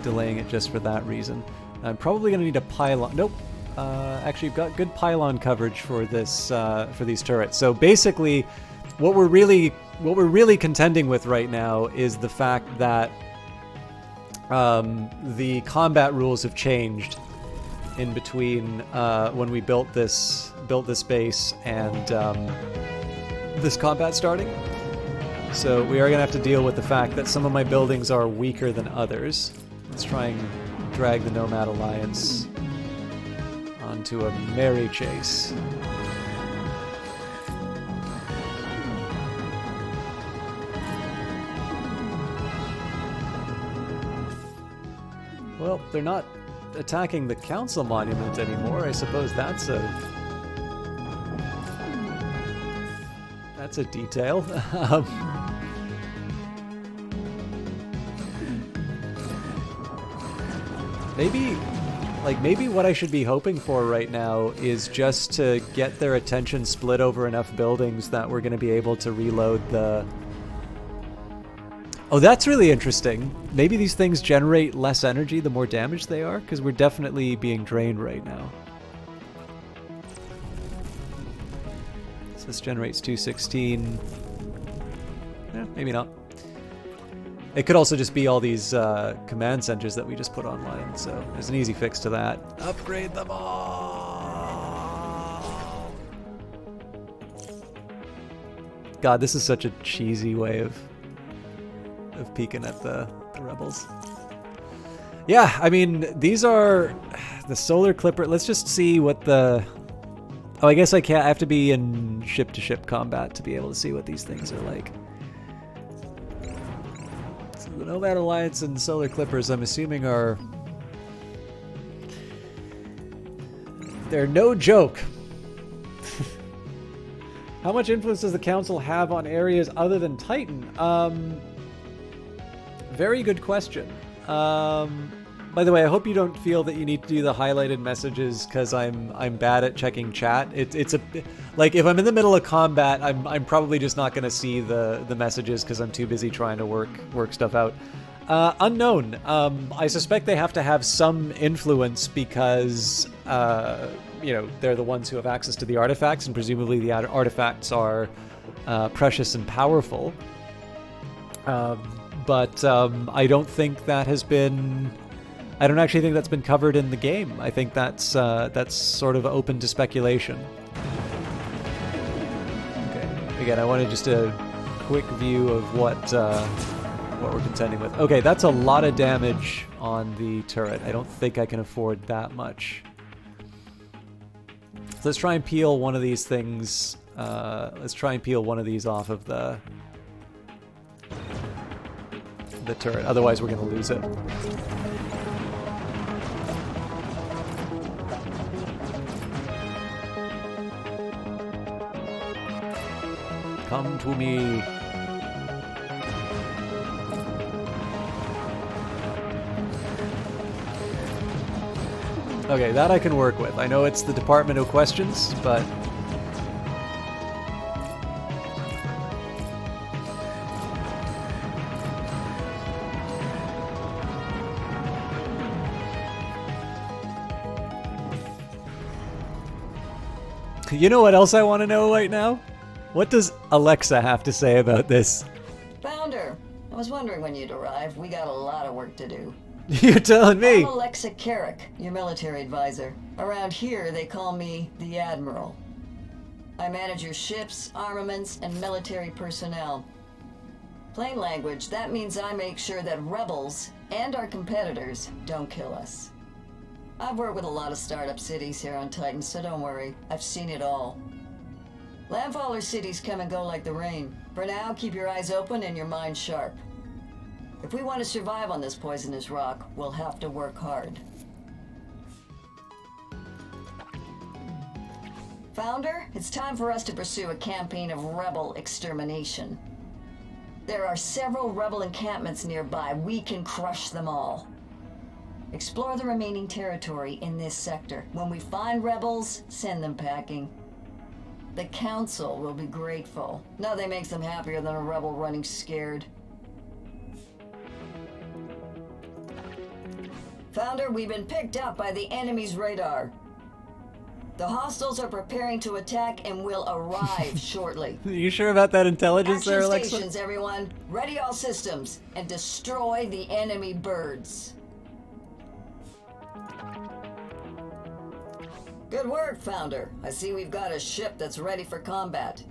delaying it just for that reason. I'm probably going to need a pylon. Nope. Actually, you've got good pylon coverage for this for these turrets. So basically, what we're really contending with right now is the fact that the combat rules have changed in between when we built this base and this combat starting. So we are going to have to deal with the fact that some of my buildings are weaker than others. Let's try and drag the Nomad Alliance onto a merry chase. Well, they're not attacking the council monument anymore. I suppose that's a detail. Maybe what I should be hoping for right now is just to get their attention split over enough buildings that we're going to be able to reload the... Oh, that's really interesting. Maybe these things generate less energy the more damaged they are, because we're definitely being drained right now. So this generates 216. Maybe not. It could also just be all these command centers that we just put online, so there's an easy fix to that. Upgrade them all! God, this is such a cheesy way of peeking at the rebels. Yeah, I mean, these are the solar clipper. Let's just see what the... Oh, I guess I can't. I have to be in ship-to-ship combat to be able to see what these things are like. So the Nomad Alliance and solar clippers, I'm assuming, are... They're no joke. How much influence does the council have on areas other than Titan? Very good question. By the way, I hope you don't feel that you need to do the highlighted messages because I'm bad at checking chat. It's a like if I'm in the middle of combat, I'm probably just not going to see the messages because I'm too busy trying to work stuff out. Unknown. I suspect they have to have some influence because you know, they're the ones who have access to the artifacts, and presumably the artifacts are precious and powerful. But I don't think that has been... I don't actually think that's been covered in the game. I think that's sort of open to speculation. Okay. Again, I wanted just a quick view of what we're contending with. Okay, that's a lot of damage on the turret. I don't think I can afford that much. So let's try and peel one of these things. Let's try and peel one of these off of the turret. Otherwise, we're going to lose it. Come to me. Okay, that I can work with. I know it's the Department of Questions, but... You know what else I want to know right now? What does Alexa have to say about this? Founder, I was wondering when you'd arrive. We got a lot of work to do. You're telling me? I'm Alexa Carrick, your military advisor. Around here, they call me the Admiral. I manage your ships, armaments, and military personnel. Plain language, that means I make sure that rebels and our competitors don't kill us. I've worked with a lot of startup cities here on Titan, so don't worry. I've seen it all. Landfaller cities come and go like the rain. For now, keep your eyes open and your mind sharp. If we want to survive on this poisonous rock, we'll have to work hard. Founder, it's time for us to pursue a campaign of rebel extermination. There are several rebel encampments nearby. We can crush them all. Explore the remaining territory in this sector. When we find rebels, send them packing. The Council will be grateful. Nothing makes them happier than a rebel running scared. Founder, we've been picked up by the enemy's radar. The hostiles are preparing to attack and will arrive shortly. Are you sure about that intelligence Action there, Alexa? stations, everyone. Ready all systems and destroy the enemy birds. Good work, Founder. I see we've got a ship that's ready for combat.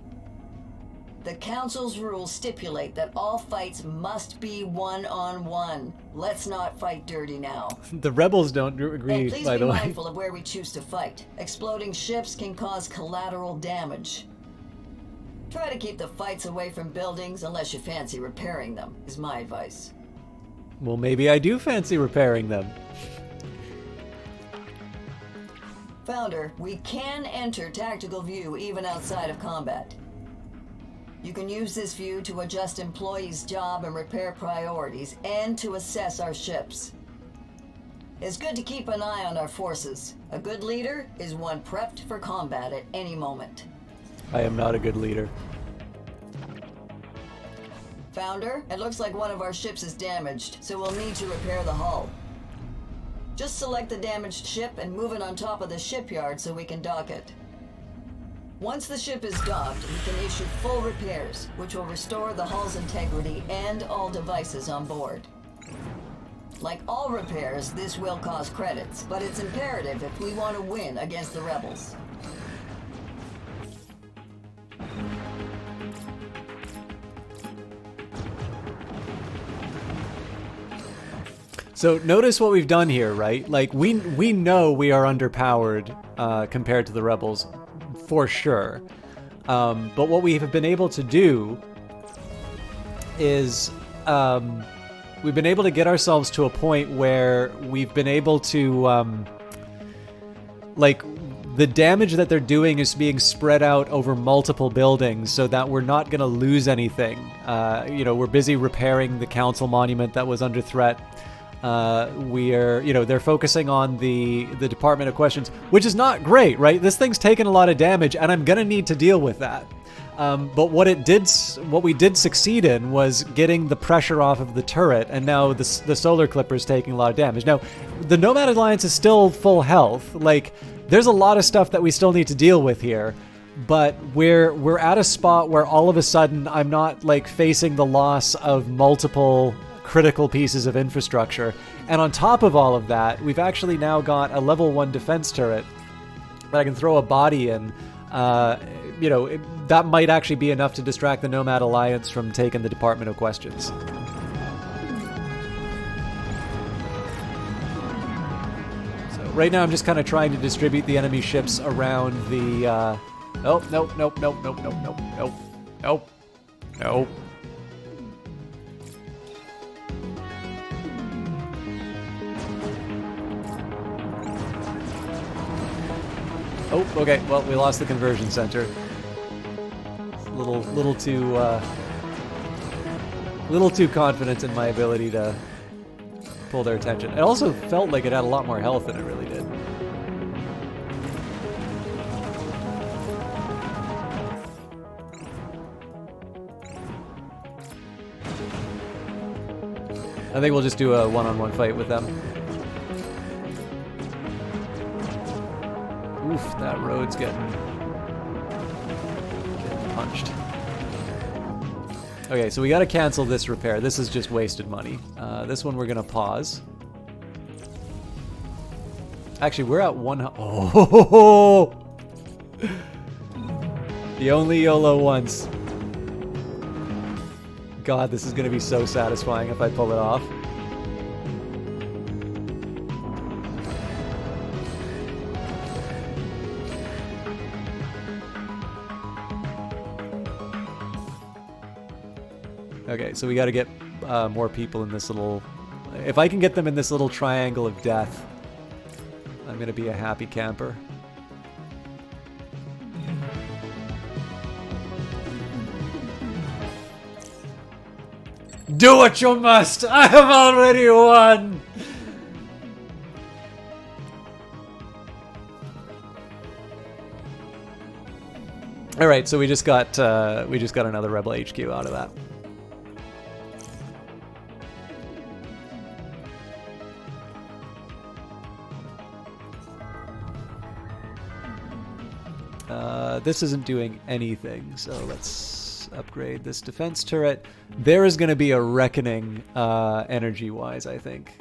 The Council's rules stipulate that all fights must be one-on-one. Let's not fight dirty now. The rebels don't And agree, please by be the way. mindful of where we choose to fight. Exploding ships can cause collateral damage. Try to keep the fights away from buildings unless you fancy repairing them, is my advice. Well, maybe I do fancy repairing them. Founder, we can enter tactical view even outside of combat. You can use this view to adjust employees' job and repair priorities, and to assess our ships. It's good to keep an eye on our forces. A good leader is one prepped for combat at any moment. I am not a good leader. Founder, it looks like one of our ships is damaged, so we'll need to repair the hull. Just select the damaged ship and move it on top of the shipyard so we can dock it. Once the ship is docked, we can issue full repairs, which will restore the hull's integrity and all devices on board. Like all repairs, this will cost credits, but it's imperative if we want to win against the rebels. So notice what we've done here, right? Like we know we are underpowered compared to the rebels, for sure. But what we have been able to do is we've been able to get ourselves to a point where we've been able to like the damage that they're doing is being spread out over multiple buildings so that we're not going to lose anything. You know, we're busy repairing the council monument that was under threat. We're, you know, they're focusing on the Department of Questions, which is not great, right? This thing's taken a lot of damage, and I'm gonna need to deal with that. But what we did succeed in was getting the pressure off of the turret, and now the solar clipper is taking a lot of damage. Now, the Nomad Alliance is still full health. Like, there's a lot of stuff that we still need to deal with here. But we're at a spot where all of a sudden I'm not like facing the loss of multiple critical pieces of infrastructure. And on top of all of that, we've actually now got a level 1 defense turret that I can throw a body in. You know, that might actually be enough to distract the Nomad Alliance from taking the Department of Questions. So right now I'm just kind of trying to distribute the enemy ships around the... Oh, nope, nope, nope, nope, nope, nope, nope, nope, nope. Oh, okay. Well, we lost the conversion center. Little too confident in my ability to pull their attention. It also felt like it had a lot more health than it really did. I think we'll just do a one-on-one fight with them. Oof, that road's getting punched. Okay, so we gotta cancel this repair. This is just wasted money. This one we're gonna pause. Actually, we're at one... Oh! The only YOLO once. god, this is going to be so satisfying if I pull it off. Okay, so we got to get more people in this little... If I can get them in this little triangle of death, I'm going to be a happy camper. Do what you must! I have already won! Alright, so we just got another Rebel HQ out of that. This isn't doing anything, so let's upgrade this defense turret. There is going to be a reckoning energy-wise, I think.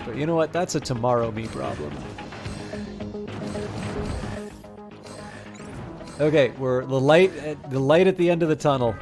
But you know what? That's a tomorrow me problem. Okay, we're the light at the end of the tunnel.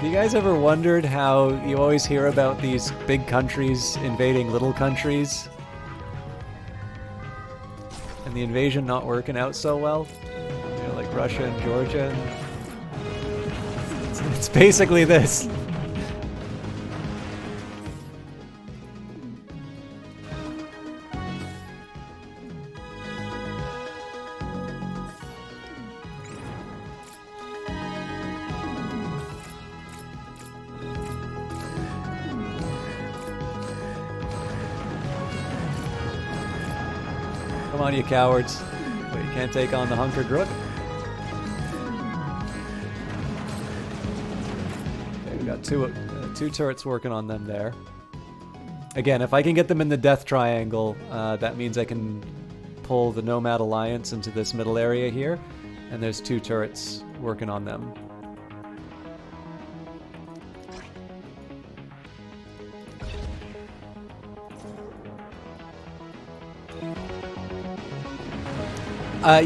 You guys ever wondered how you always hear about these big countries invading little countries? And the invasion not working out so well? You know, like Russia and Georgia? It's basically this. Come on, you cowards. Wait, you can't take on the hunkered rook? Okay, we got two turrets working on them there. Again, if I can get them in the death triangle, that means I can pull the Nomad Alliance into this middle area here, and there's two turrets working on them.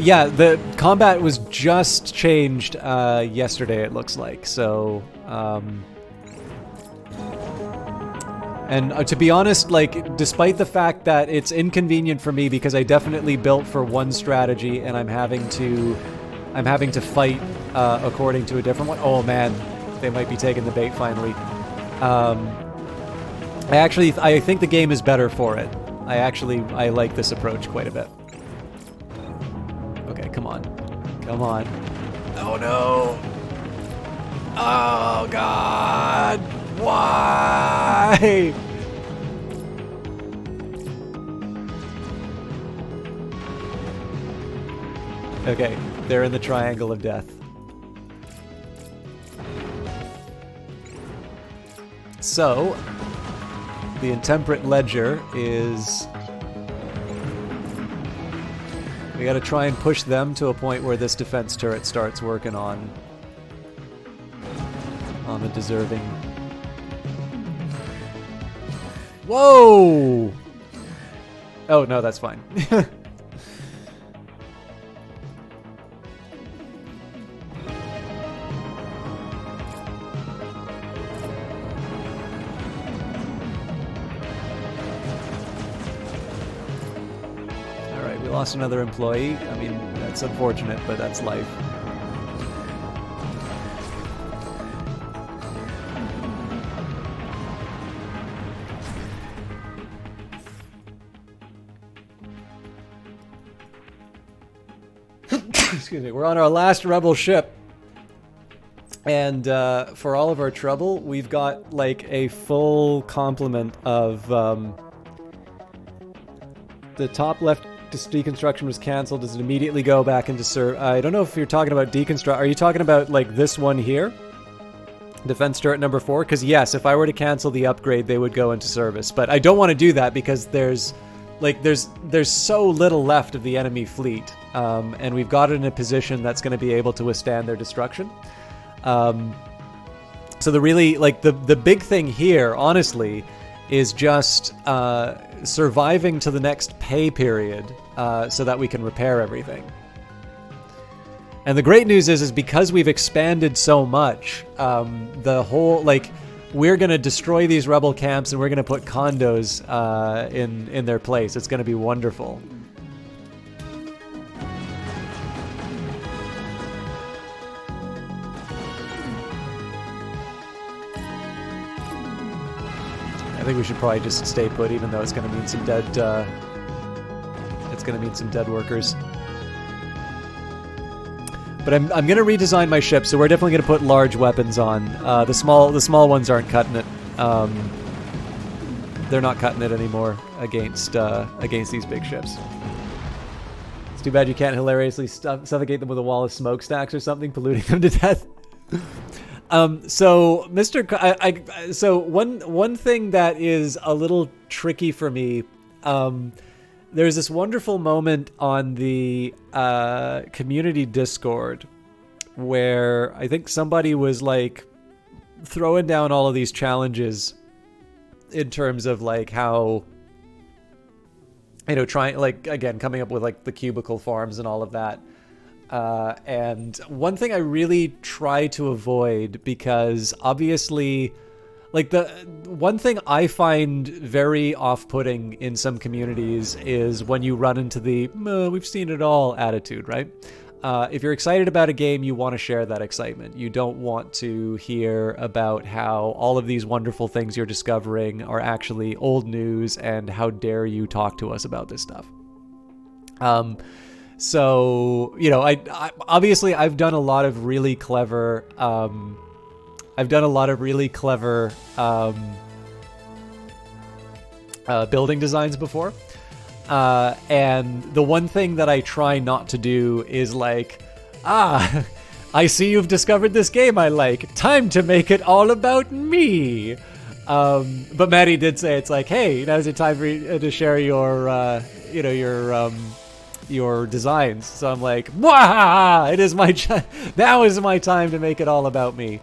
Yeah, the combat was just changed yesterday, it looks like. So, and to be honest, like, despite the fact that it's inconvenient for me because I definitely built for one strategy and I'm having to fight according to a different one. Oh man, they might be taking the bait finally. I think the game is better for it. I like this approach quite a bit. Okay, come on. Come on. Oh no! Oh god! Why? Okay, they're in the triangle of death. So, the Intemperate Ledger is... We gotta try and push them to a point where this defense turret starts working on the deserving. Whoa! Oh, no, that's fine. Alright, we lost another employee. I mean, that's unfortunate, but that's life. Excuse me, we're on our last rebel ship. And for all of our trouble, we've got like a full complement of the top left deconstruction was cancelled. Does it immediately go back into serve? I don't know if you're talking about deconstruct. Are you talking about like this one here? Defense turret number 4, because yes, if I were to cancel the upgrade, they would go into service. But I don't want to do that because there's so little left of the enemy fleet, and we've got it in a position that's going to be able to withstand their destruction. So the big thing here, honestly, is just surviving to the next pay period, so that we can repair everything. And the great news is because we've expanded so much, the whole, we're going to destroy these rebel camps and we're going to put condos in their place. It's going to be wonderful. I think we should probably just stay put, even though it's going to mean some dead. It's going to mean some dead workers. But I'm going to redesign my ship, so we're definitely going to put large weapons on. The small ones aren't cutting it. They're not cutting it anymore against these big ships. It's too bad you can't hilariously suffocate them with a wall of smokestacks or something, polluting them to death. So Mr. So one thing that is a little tricky for me. There's this wonderful moment on the community Discord where I think somebody was throwing down all of these challenges in terms of how, trying, again, coming up with the cubicle farms and all of that. And one thing I really try to avoid, because obviously, the one thing I find very off-putting in some communities is when you run into the we've seen it all attitude, right? If you're excited about a game, you want to share that excitement. You don't want to hear about how all of these wonderful things you're discovering are actually old news and how dare you talk to us about this stuff. So, I obviously I've done a lot of really clever building designs before. And the one thing that I try not to do is I see you've discovered this game I like. Time to make it all about me. But Maddie did say it's hey, now's the time for you to share your designs. So I'm Wahaha! It is now is my time to make it all about me.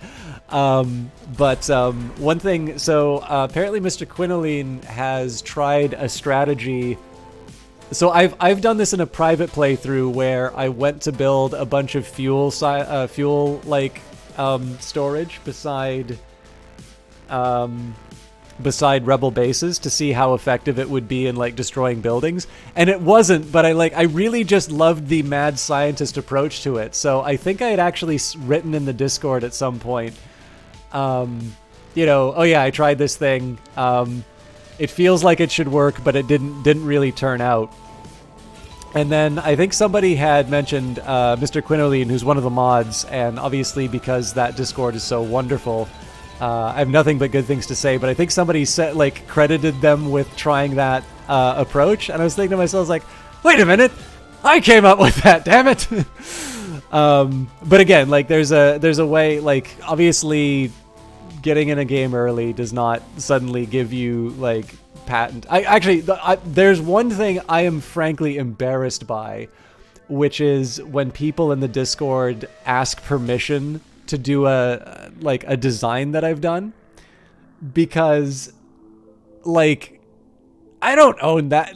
But one thing, so apparently Mr. Quinoline has tried a strategy. So I've done this in a private playthrough where I went to build a bunch of fuel storage beside rebel bases to see how effective it would be in destroying buildings, and it wasn't. But I really just loved the mad scientist approach to it. So I think I had actually written in the Discord at some point. Oh yeah, I tried this thing. It feels like it should work, but it didn't really turn out. And then I think somebody had mentioned Mr. Quinoline, who's one of the mods, and obviously because that Discord is so wonderful, I have nothing but good things to say. But I think somebody said credited them with trying that approach, and I was thinking to myself, wait a minute, I came up with that, damn it. But again, there's a way, obviously getting in a game early does not suddenly give you patent. There's one thing I am frankly embarrassed by, which is when people in the Discord ask permission to do a design that I've done, because I don't own that.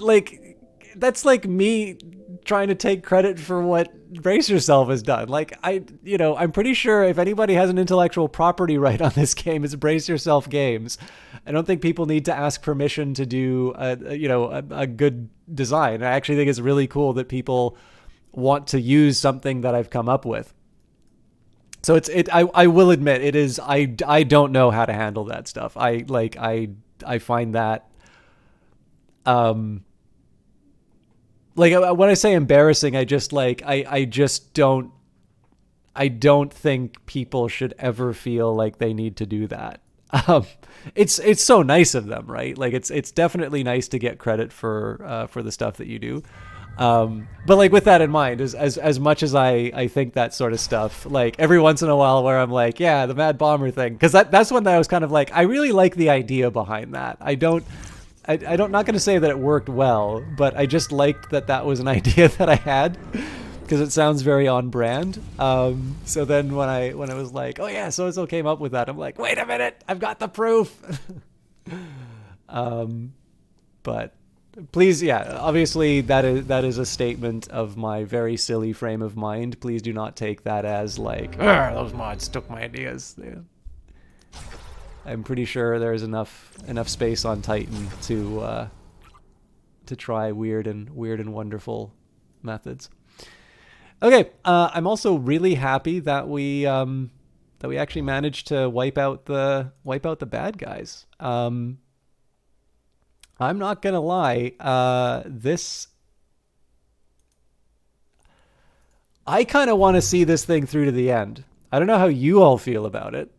That's me trying to take credit for what Brace Yourself has done. I'm pretty sure if anybody has an intellectual property right on this game, it's Brace Yourself Games. I don't think people need to ask permission to do a good design. I actually think it's really cool that people want to use something that I've come up with. So I will admit it is, I don't know how to handle that stuff. I find that when I say embarrassing, I just I don't think people should ever feel like they need to do that. It's so nice of them, right? It's definitely nice to get credit for the stuff that you do. But like with that in mind, as much as I think that sort of stuff, like every once in a while where I'm like, yeah, the Mad Bomber thing, because that's when I was kind of like, I really like the idea behind that. I don't not going to say that it worked well, but I just liked that was an idea that I had because it sounds very on brand. So then when I was like, oh yeah, so and so came up with that, I'm like, wait a minute, I've got the proof. But please, yeah, obviously that is a statement of my very silly frame of mind. Please do not take that as like, those mods took my ideas. Yeah. I'm pretty sure there's enough space on Titan to try weird and wonderful methods. Okay, I'm also really happy that we actually managed to wipe out the bad guys. I'm not gonna lie, I kind of want to see this thing through to the end. I don't know how you all feel about it.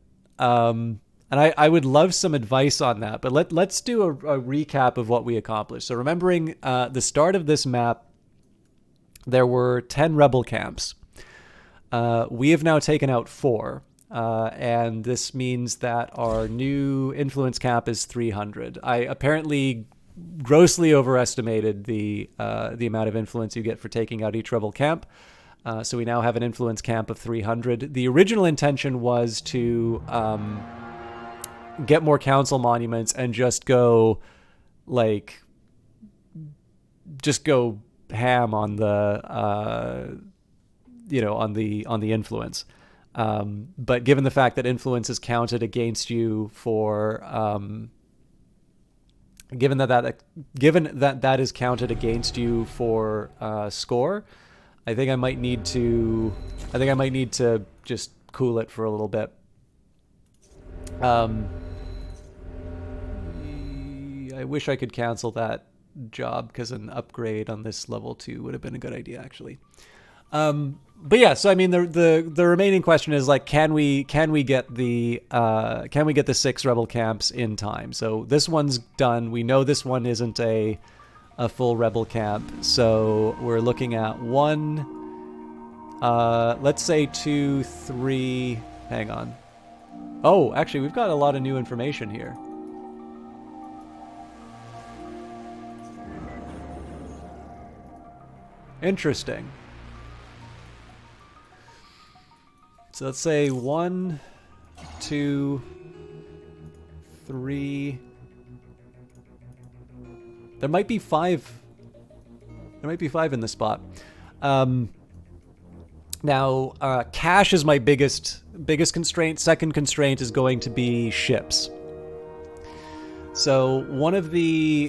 And I would love some advice on that, but let's do a recap of what we accomplished. So remembering the start of this map, there were 10 rebel camps. We have now taken out 4, and this means that our new influence cap is 300. I apparently grossly overestimated the amount of influence you get for taking out each rebel camp. So we now have an influence camp of 300. The original intention was to get more council monuments and just go ham on the on the influence, but given the fact that influence is counted against you for given that is counted against you for score, I think I might need to just cool it for a little bit. I wish I could cancel that job because an upgrade on this level 2 would have been a good idea, actually. But yeah, so I mean, the remaining question is like, can we get the 6 rebel camps in time? So this one's done. We know this one isn't a full rebel camp, so we're looking at 1. Let's say 2, 3. Hang on. Oh, actually, we've got a lot of new information here. Interesting. So let's say 1, 2, 3. There might be 5. There might be 5 in this spot. Now, cash is my biggest constraint. Second constraint is going to be ships. So one of the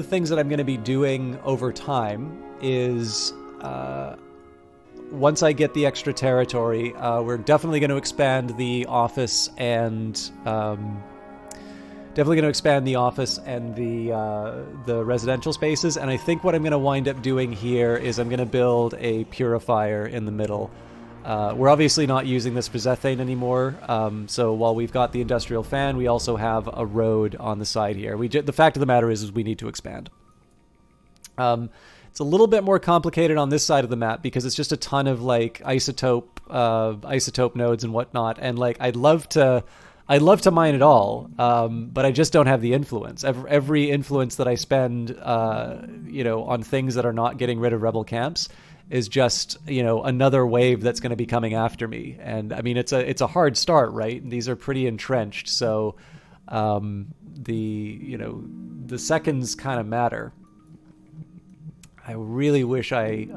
things that I'm going to be doing over time is once I get the extra territory, we're definitely going to expand the office and the residential spaces. And I think what I'm going to wind up doing here is I'm going to build a purifier in the middle. We're obviously not using this for Zethane anymore, so while we've got the industrial fan, we also have a road on the side here. The fact of the matter is we need to expand. It's a little bit more complicated on this side of the map because it's just a ton of like isotope nodes and whatnot, and like I'd love to mine it all, but I just don't have the influence. Every influence that I spend, on things that are not getting rid of rebel camps is just, another wave that's going to be coming after me. And I mean, it's a hard start, right? These are pretty entrenched. So, the seconds kind of matter. I really wish I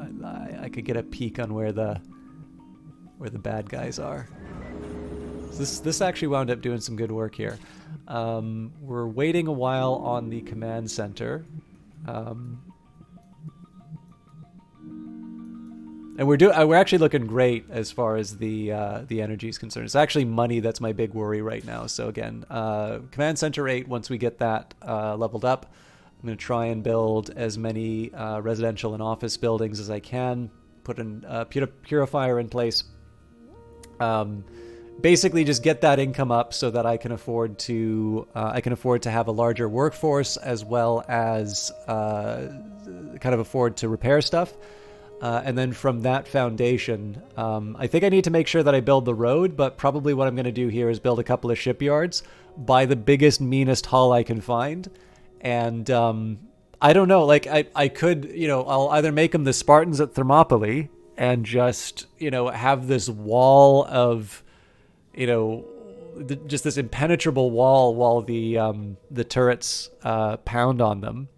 could get a peek on where the bad guys are. This actually wound up doing some good work here. We're waiting a while on the command center. And we're actually looking great as far as the energy is concerned. It's actually money that's my big worry right now. So again, command center 8. Once we get that leveled up, I'm going to try and build as many residential and office buildings as I can. Put a purifier in place. Basically, just get that income up so that I can afford to have a larger workforce, as well as kind kind of afford to repair stuff. And then from that foundation, I think I need to make sure that I build the road, but probably what I'm going to do here is build a couple of shipyards, buy the biggest, meanest hull I can find. And I don't know, like I could, I'll either make them the Spartans at Thermopylae and just, have this wall of, just this impenetrable wall while the turrets pound on them.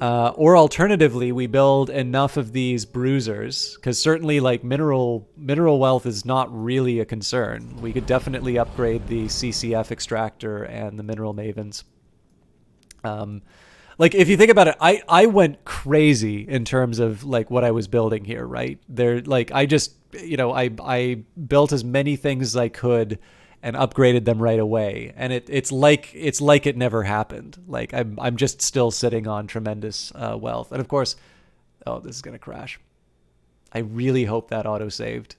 Or alternatively, we build enough of these bruisers, because certainly like mineral wealth is not really a concern. We could definitely upgrade the CCF extractor and the mineral mavens. Like if you think about it, I went crazy in terms of like what I was building here, right? There, like I just, I built as many things as I could and upgraded them right away, and it's like it never happened. Like I'm just still sitting on tremendous wealth, and of course, oh, this is gonna crash. I really hope that auto saved.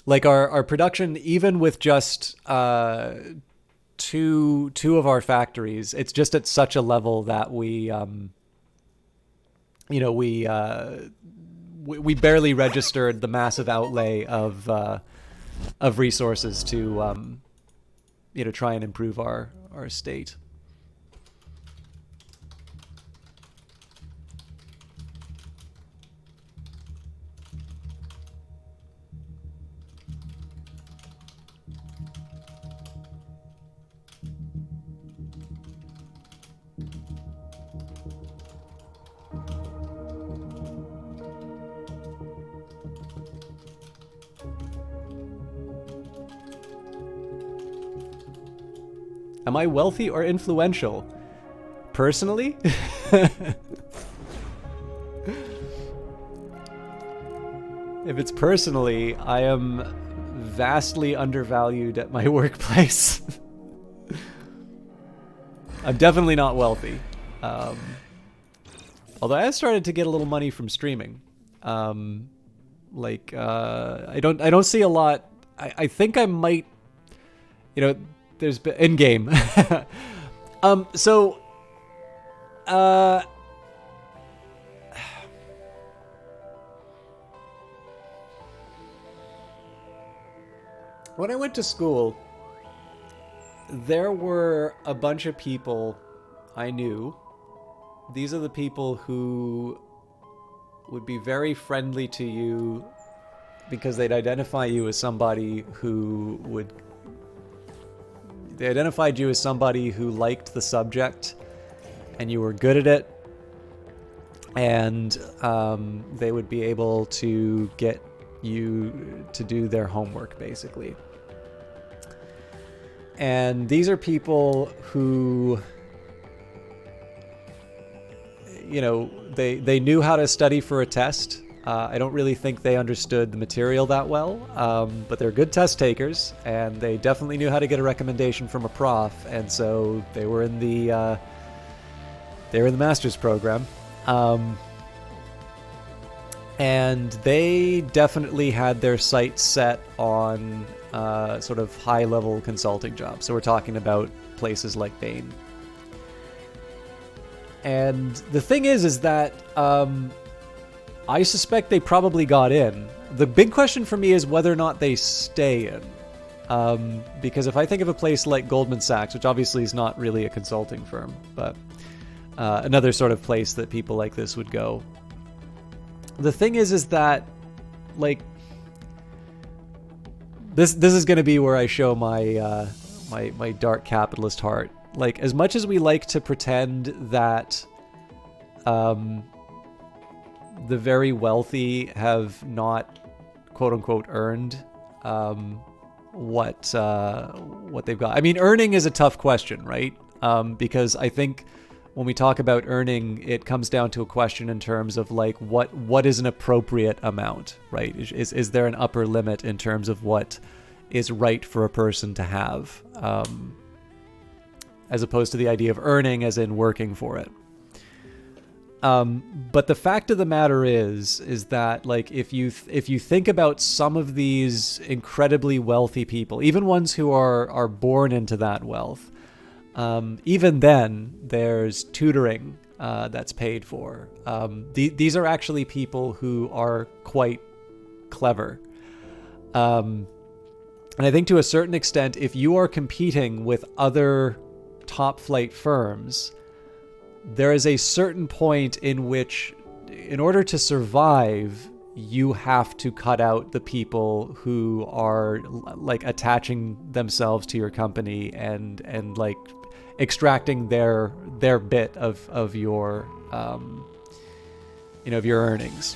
Like our production, even with just two of our factories, it's just at such a level that we barely registered the massive outlay of resources to try and improve our state. Am I wealthy or influential? Personally? If it's personally, I am vastly undervalued at my workplace. I'm definitely not wealthy. Although I started to get a little money from streaming. I don't see a lot. I think I might, there's been in game. When I went to school, there were a bunch of people I knew. These are the people who would be very friendly to you because they'd identify you as somebody who would... They identified you as somebody who liked the subject and you were good at it. And they would be able to get you to do their homework, basically. And these are people who, they knew how to study for a test. I don't really think they understood the material that well, but they're good test takers, and they definitely knew how to get a recommendation from a prof, and so they were in the master's program. And they definitely had their sights set on sort of high-level consulting jobs. So we're talking about places like Bain. And the thing is that I suspect they probably got in. The big question for me is whether or not they stay in. Because if I think of a place like Goldman Sachs, which obviously is not really a consulting firm, but another sort of place that people like this would go. The thing is that, like, this is going to be where I show my my dark capitalist heart. Like, as much as we like to pretend that the very wealthy have not, quote unquote, earned what they've got. I mean, earning is a tough question, right? Because I think when we talk about earning, it comes down to a question in terms of like what is an appropriate amount, right? Is there an upper limit in terms of what is right for a person to have, as opposed to the idea of earning as in working for it. But the fact of the matter is that like if you think about some of these incredibly wealthy people, even ones who are born into that wealth, even then there's tutoring that's paid for. These are actually people who are quite clever. And I think to a certain extent, if you are competing with other top flight firms, there is a certain point in which, in order to survive, you have to cut out the people who are like attaching themselves to your company and like extracting their bit of your of your earnings.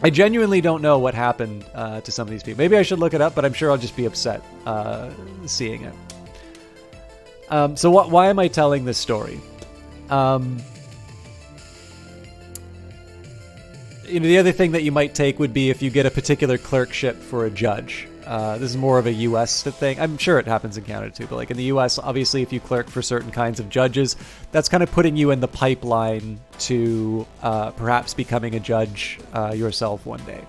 I genuinely don't know what happened to some of these people. Maybe I should look it up, but I'm sure I'll just be upset seeing it. So why am I telling this story? The other thing that you might take would be if you get a particular clerkship for a judge. This is more of a U.S. thing. I'm sure it happens in Canada too, but like in the U.S., obviously, if you clerk for certain kinds of judges, that's kind of putting you in the pipeline to perhaps becoming a judge yourself one day.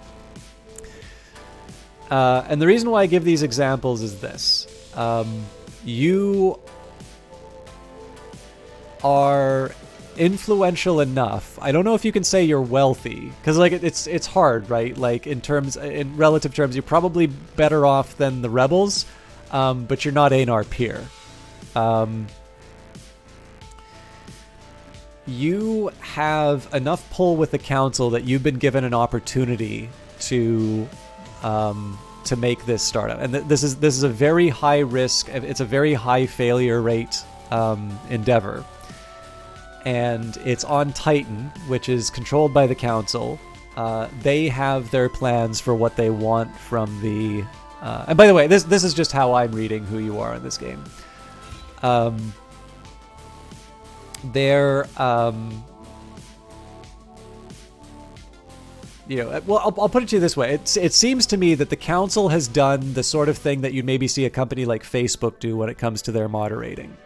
And the reason why I give these examples is this. You are influential enough. I don't know if you can say you're wealthy, because like it's hard, right? Like in relative terms, you're probably better off than the rebels, but you're not Anar peer. You have enough pull with the council that you've been given an opportunity to make this startup, and this is a very high risk. It's a very high failure rate endeavor. And it's on Titan, which is controlled by the council. They have their plans for what they want from the... and by the way, this is just how I'm reading who you are in this game. They're... well, I'll put it to you this way. It seems to me that the council has done the sort of thing that you'd maybe see a company like Facebook do when it comes to their moderating.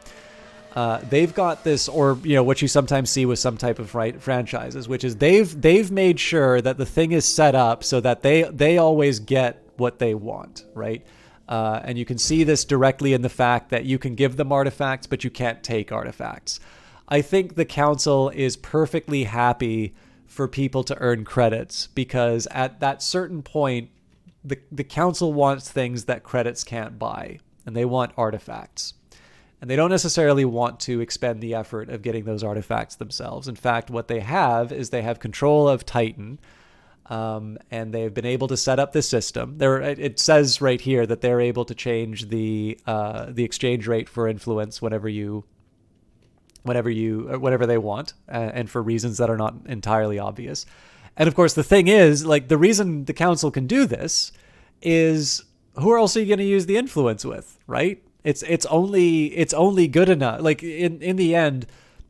They've got this, or what you sometimes see with some type of franchises, which is they've made sure that the thing is set up so that they always get what they want, right? And you can see this directly in the fact that you can give them artifacts, but you can't take artifacts. I think the council is perfectly happy for people to earn credits, because at that certain point, the council wants things that credits can't buy, and they want artifacts. And they don't necessarily want to expend the effort of getting those artifacts themselves. In fact, what they have is they have control of Titan, and they've been able to set up this system. It says right here that they're able to change the exchange rate for influence whenever they want, and for reasons that are not entirely obvious. And of course, the thing is, like, the reason the council can do this is, who else are you going to use the influence with, right? It's only good enough. Like in the end,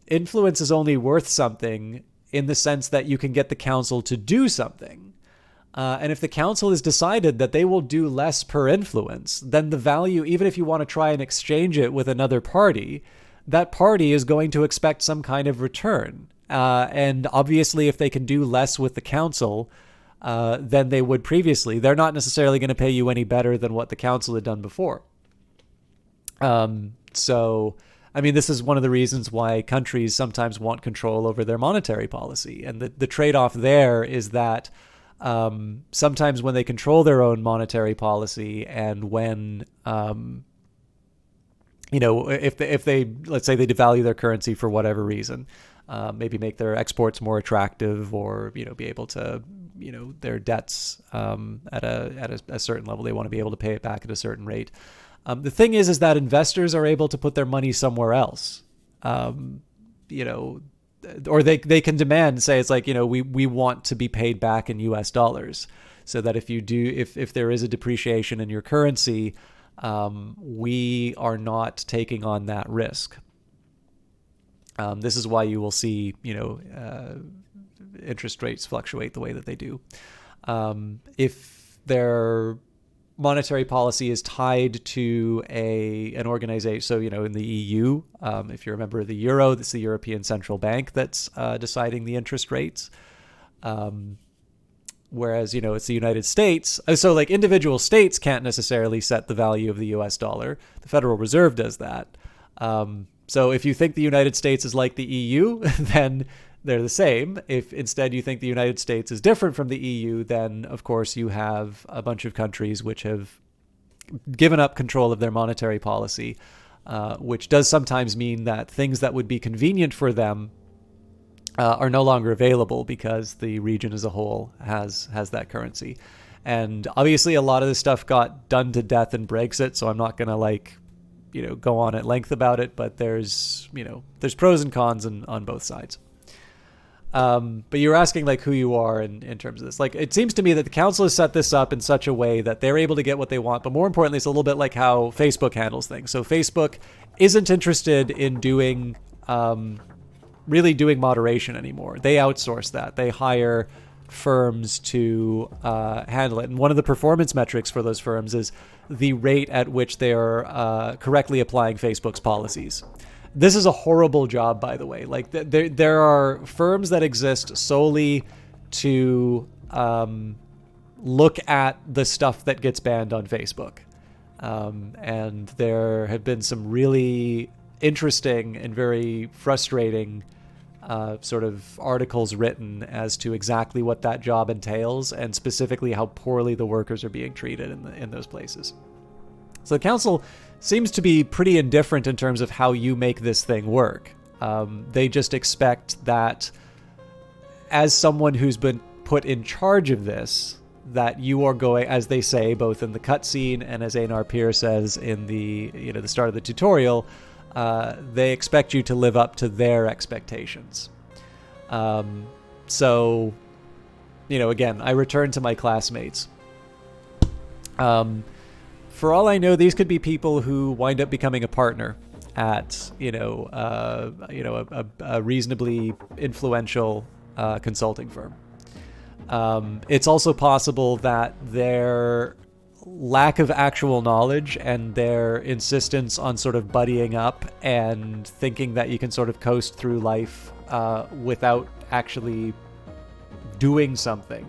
influence is only worth something in the sense that you can get the council to do something. And if the council has decided that they will do less per influence, then the value, even if you want to try and exchange it with another party, that party is going to expect some kind of return. And obviously, if they can do less with the council than they would previously, they're not necessarily going to pay you any better than what the council had done before. So, I mean, this is one of the reasons why countries sometimes want control over their monetary policy. And the trade-off there is that sometimes when they control their own monetary policy, and when, if they, let's say they devalue their currency for whatever reason, maybe make their exports more attractive, or, be able to, their debts at a certain level, they want to be able to pay it back at a certain rate. The thing is that investors are able to put their money somewhere else, or they can demand, say, it's like, we want to be paid back in US dollars, so that if there is a depreciation in your currency, we are not taking on that risk. This is why you will see, interest rates fluctuate the way that they do. If they're monetary policy is tied to an organization. So, in the EU, if you're a member of the Euro, it's the European Central Bank that's deciding the interest rates. Whereas, it's the United States. So, like, individual states can't necessarily set the value of the US dollar. The Federal Reserve does that. So if you think the United States is like the EU, then they're the same. If instead you think the United States is different from the EU, then of course you have a bunch of countries which have given up control of their monetary policy, which does sometimes mean that things that would be convenient for them are no longer available because the region as a whole has that currency. And obviously a lot of this stuff got done to death in Brexit, so I'm not going to go on at length about it, but there's pros and cons on both sides. But you're asking like who you are in terms of this. Like, it seems to me that the council has set this up in such a way that they're able to get what they want. But more importantly, it's a little bit like how Facebook handles things. So Facebook isn't interested in really doing moderation anymore. They outsource that. They hire firms to handle it. And one of the performance metrics for those firms is the rate at which they are correctly applying Facebook's policies. This is a horrible job, by the way. Like, there are firms that exist solely to look at the stuff that gets banned on Facebook. And there have been some really interesting and very frustrating sort of articles written as to exactly what that job entails and specifically how poorly the workers are being treated in those places. So the council seems to be pretty indifferent in terms of how you make this thing work. They just expect that as someone who's been put in charge of this, that you are going, as they say, both in the cutscene and as Einar Peer says in the start of the tutorial, they expect you to live up to their expectations. So, again, I return to my classmates. For all I know, these could be people who wind up becoming a partner at, a reasonably influential consulting firm. It's also possible that their lack of actual knowledge and their insistence on sort of buddying up and thinking that you can sort of coast through life without actually doing something.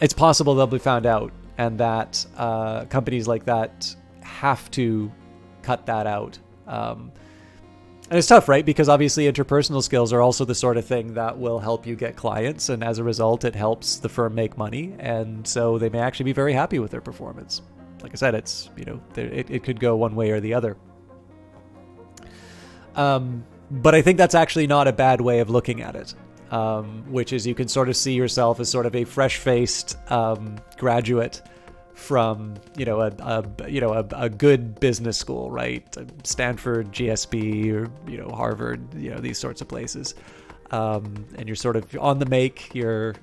It's possible they'll be found out, and that companies like that have to cut that out. And it's tough, right? Because obviously interpersonal skills are also the sort of thing that will help you get clients, and as a result, it helps the firm make money, and so they may actually be very happy with their performance. Like I said, it's, it could go one way or the other. But I think that's actually not a bad way of looking at it, which is you can sort of see yourself as sort of a fresh-faced graduate from a good business school, right? Stanford, GSB, or Harvard, these sorts of places, and you're sort of on the make. You've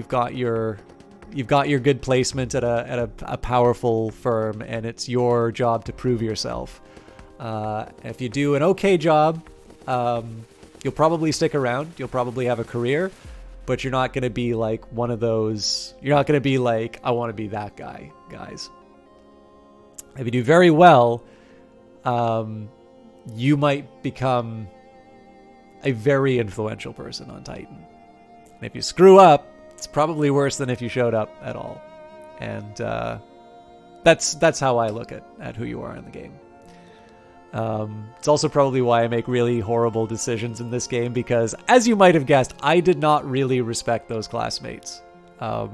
got your good placement at a powerful firm, and it's your job to prove yourself. If you do an okay job, you'll probably stick around. You'll probably have a career. But you're not going to be like one of those, you're not going to be like, I want to be that guy, guys. If you do very well, you might become a very influential person on Titan. And if you screw up, it's probably worse than if you showed up at all. And that's how I look at who you are in the game. It's also probably why I make really horrible decisions in this game, because, as you might have guessed, I did not really respect those classmates. I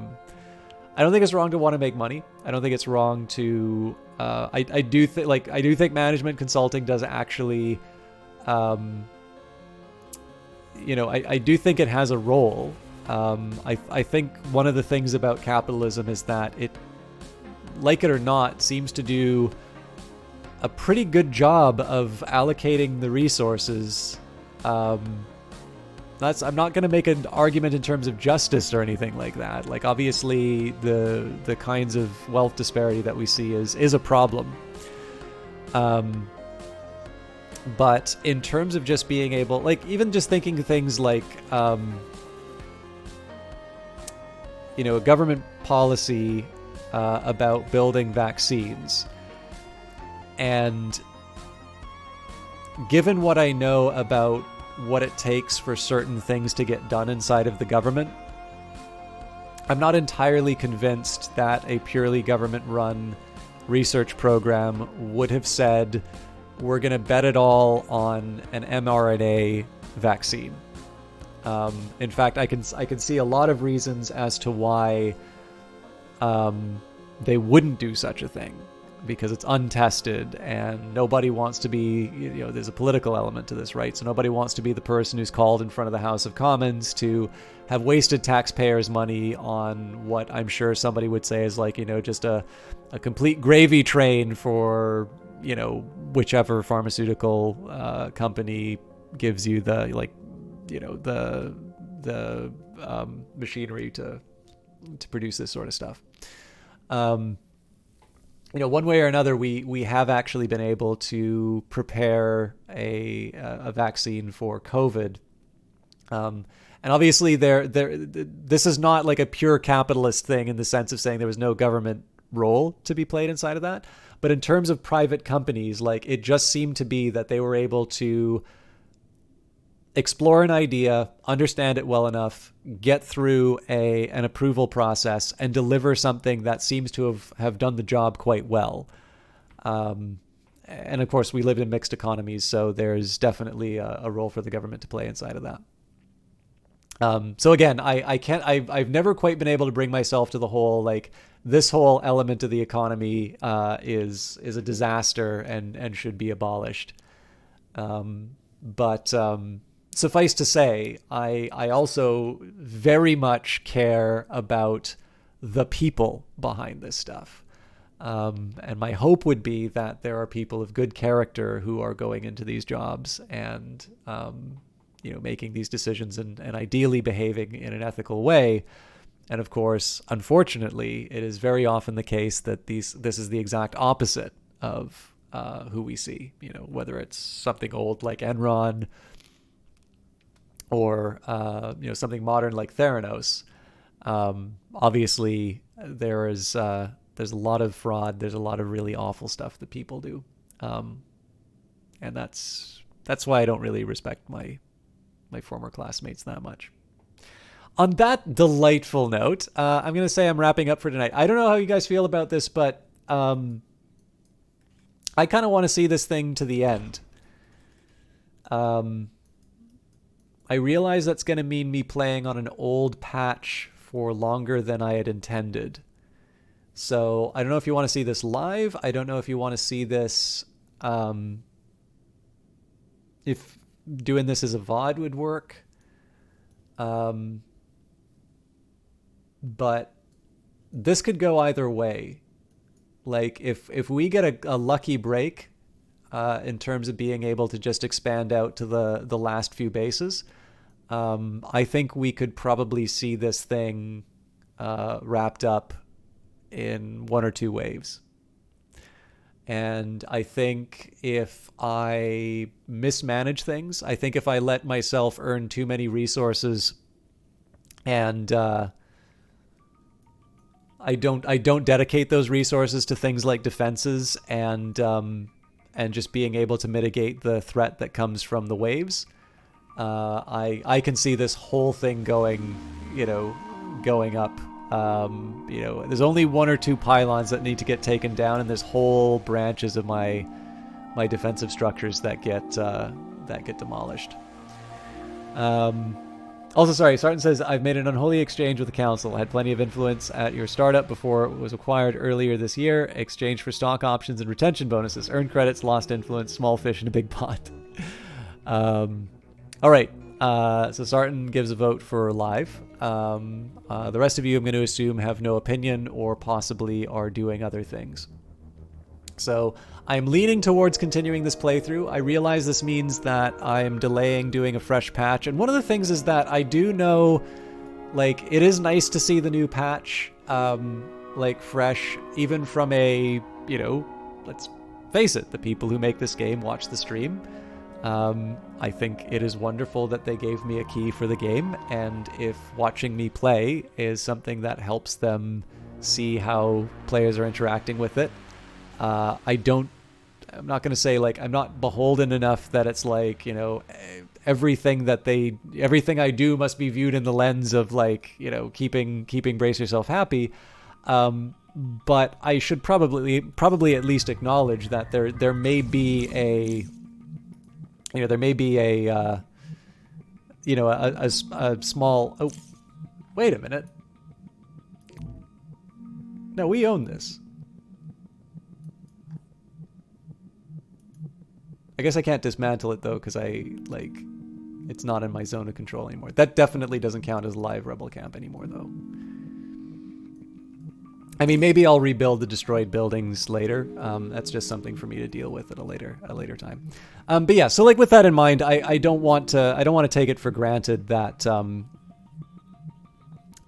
don't think it's wrong to want to make money. I don't think it's wrong to. I do think management consulting does actually. I do think it has a role. I think one of the things about capitalism is that it, like it or not, seems to do a pretty good job of allocating the resources. I'm not going to make an argument in terms of justice or anything like that. Like, obviously, the kinds of wealth disparity that we see is a problem. But in terms of just being able, like, even just thinking things like, a government policy about building vaccines. And given what I know about what it takes for certain things to get done inside of the government, I'm not entirely convinced that a purely government-run research program would have said, we're going to bet it all on an mRNA vaccine. In fact, I can see a lot of reasons as to why they wouldn't do such a thing, because it's untested and nobody wants to be, there's a political element to this, right? So nobody wants to be the person who's called in front of the House of Commons to have wasted taxpayers' money on what I'm sure somebody would say is like, just a complete gravy train for, whichever pharmaceutical company gives you the machinery to produce this sort of stuff. One way or another, we have actually been able to prepare a vaccine for COVID. And obviously, this is not like a pure capitalist thing in the sense of saying there was no government role to be played inside of that. But in terms of private companies, like, it just seemed to be that they were able to explore an idea, understand it well enough, get through an approval process, and deliver something that seems to have done the job quite well. And of course, we live in mixed economies, so there's definitely a role for the government to play inside of that. So again, I've never quite been able to bring myself to the whole, like, this whole element of the economy is a disaster and should be abolished. But suffice to say, I also very much care about the people behind this stuff. And my hope would be that there are people of good character who are going into these jobs and, making these decisions and ideally behaving in an ethical way. And of course, unfortunately, it is very often the case that this is the exact opposite of who we see, whether it's something old like Enron or, something modern like Theranos. Obviously, there's a lot of fraud. There's a lot of really awful stuff that people do. And that's why I don't really respect my former classmates that much. On that delightful note, I'm going to say I'm wrapping up for tonight. I don't know how you guys feel about this, but I kind of want to see this thing to the end. I realize that's going to mean me playing on an old patch for longer than I had intended. So I don't know if you want to see this live. I don't know if you want to see this, if doing this as a VOD would work. But this could go either way. Like, if we get a lucky break in terms of being able to just expand out to the last few bases, I think we could probably see this thing wrapped up in 1 or 2 waves. And I think if I mismanage things, I think if I let myself earn too many resources and I don't dedicate those resources to things like defenses and just being able to mitigate the threat that comes from the waves, I can see this whole thing going up. There's only 1 or 2 pylons that need to get taken down, and there's whole branches of my defensive structures that get demolished. Also, sorry, Sarton says, I've made an unholy exchange with the council. I had plenty of influence at your startup before it was acquired earlier this year. Exchange for stock options and retention bonuses. Earned credits, lost influence, small fish in a big pot. All right. So Sarton gives a vote for live. The rest of you, I'm going to assume, have no opinion or possibly are doing other things. So I'm leaning towards continuing this playthrough. I realize this means that I'm delaying doing a fresh patch. And one of the things is that I do know, like, it is nice to see the new patch, like, fresh, even from a, let's face it, the people who make this game watch the stream. I think it is wonderful that they gave me a key for the game, and if watching me play is something that helps them see how players are interacting with it, I'm not going to say, like, I'm not beholden enough that it's like, you know, everything I do must be viewed in the lens of, like, you know, keeping Brace Yourself happy. But I should probably at least acknowledge that there may be a small. Oh, wait a minute. No, we own this. I guess I can't dismantle it though, because it's not in my zone of control anymore. That definitely doesn't count as live rebel camp anymore though. I mean, maybe I'll rebuild the destroyed buildings later. That's just something for me to deal with at a later time. But yeah, so like with that in mind, I don't want to take it for granted that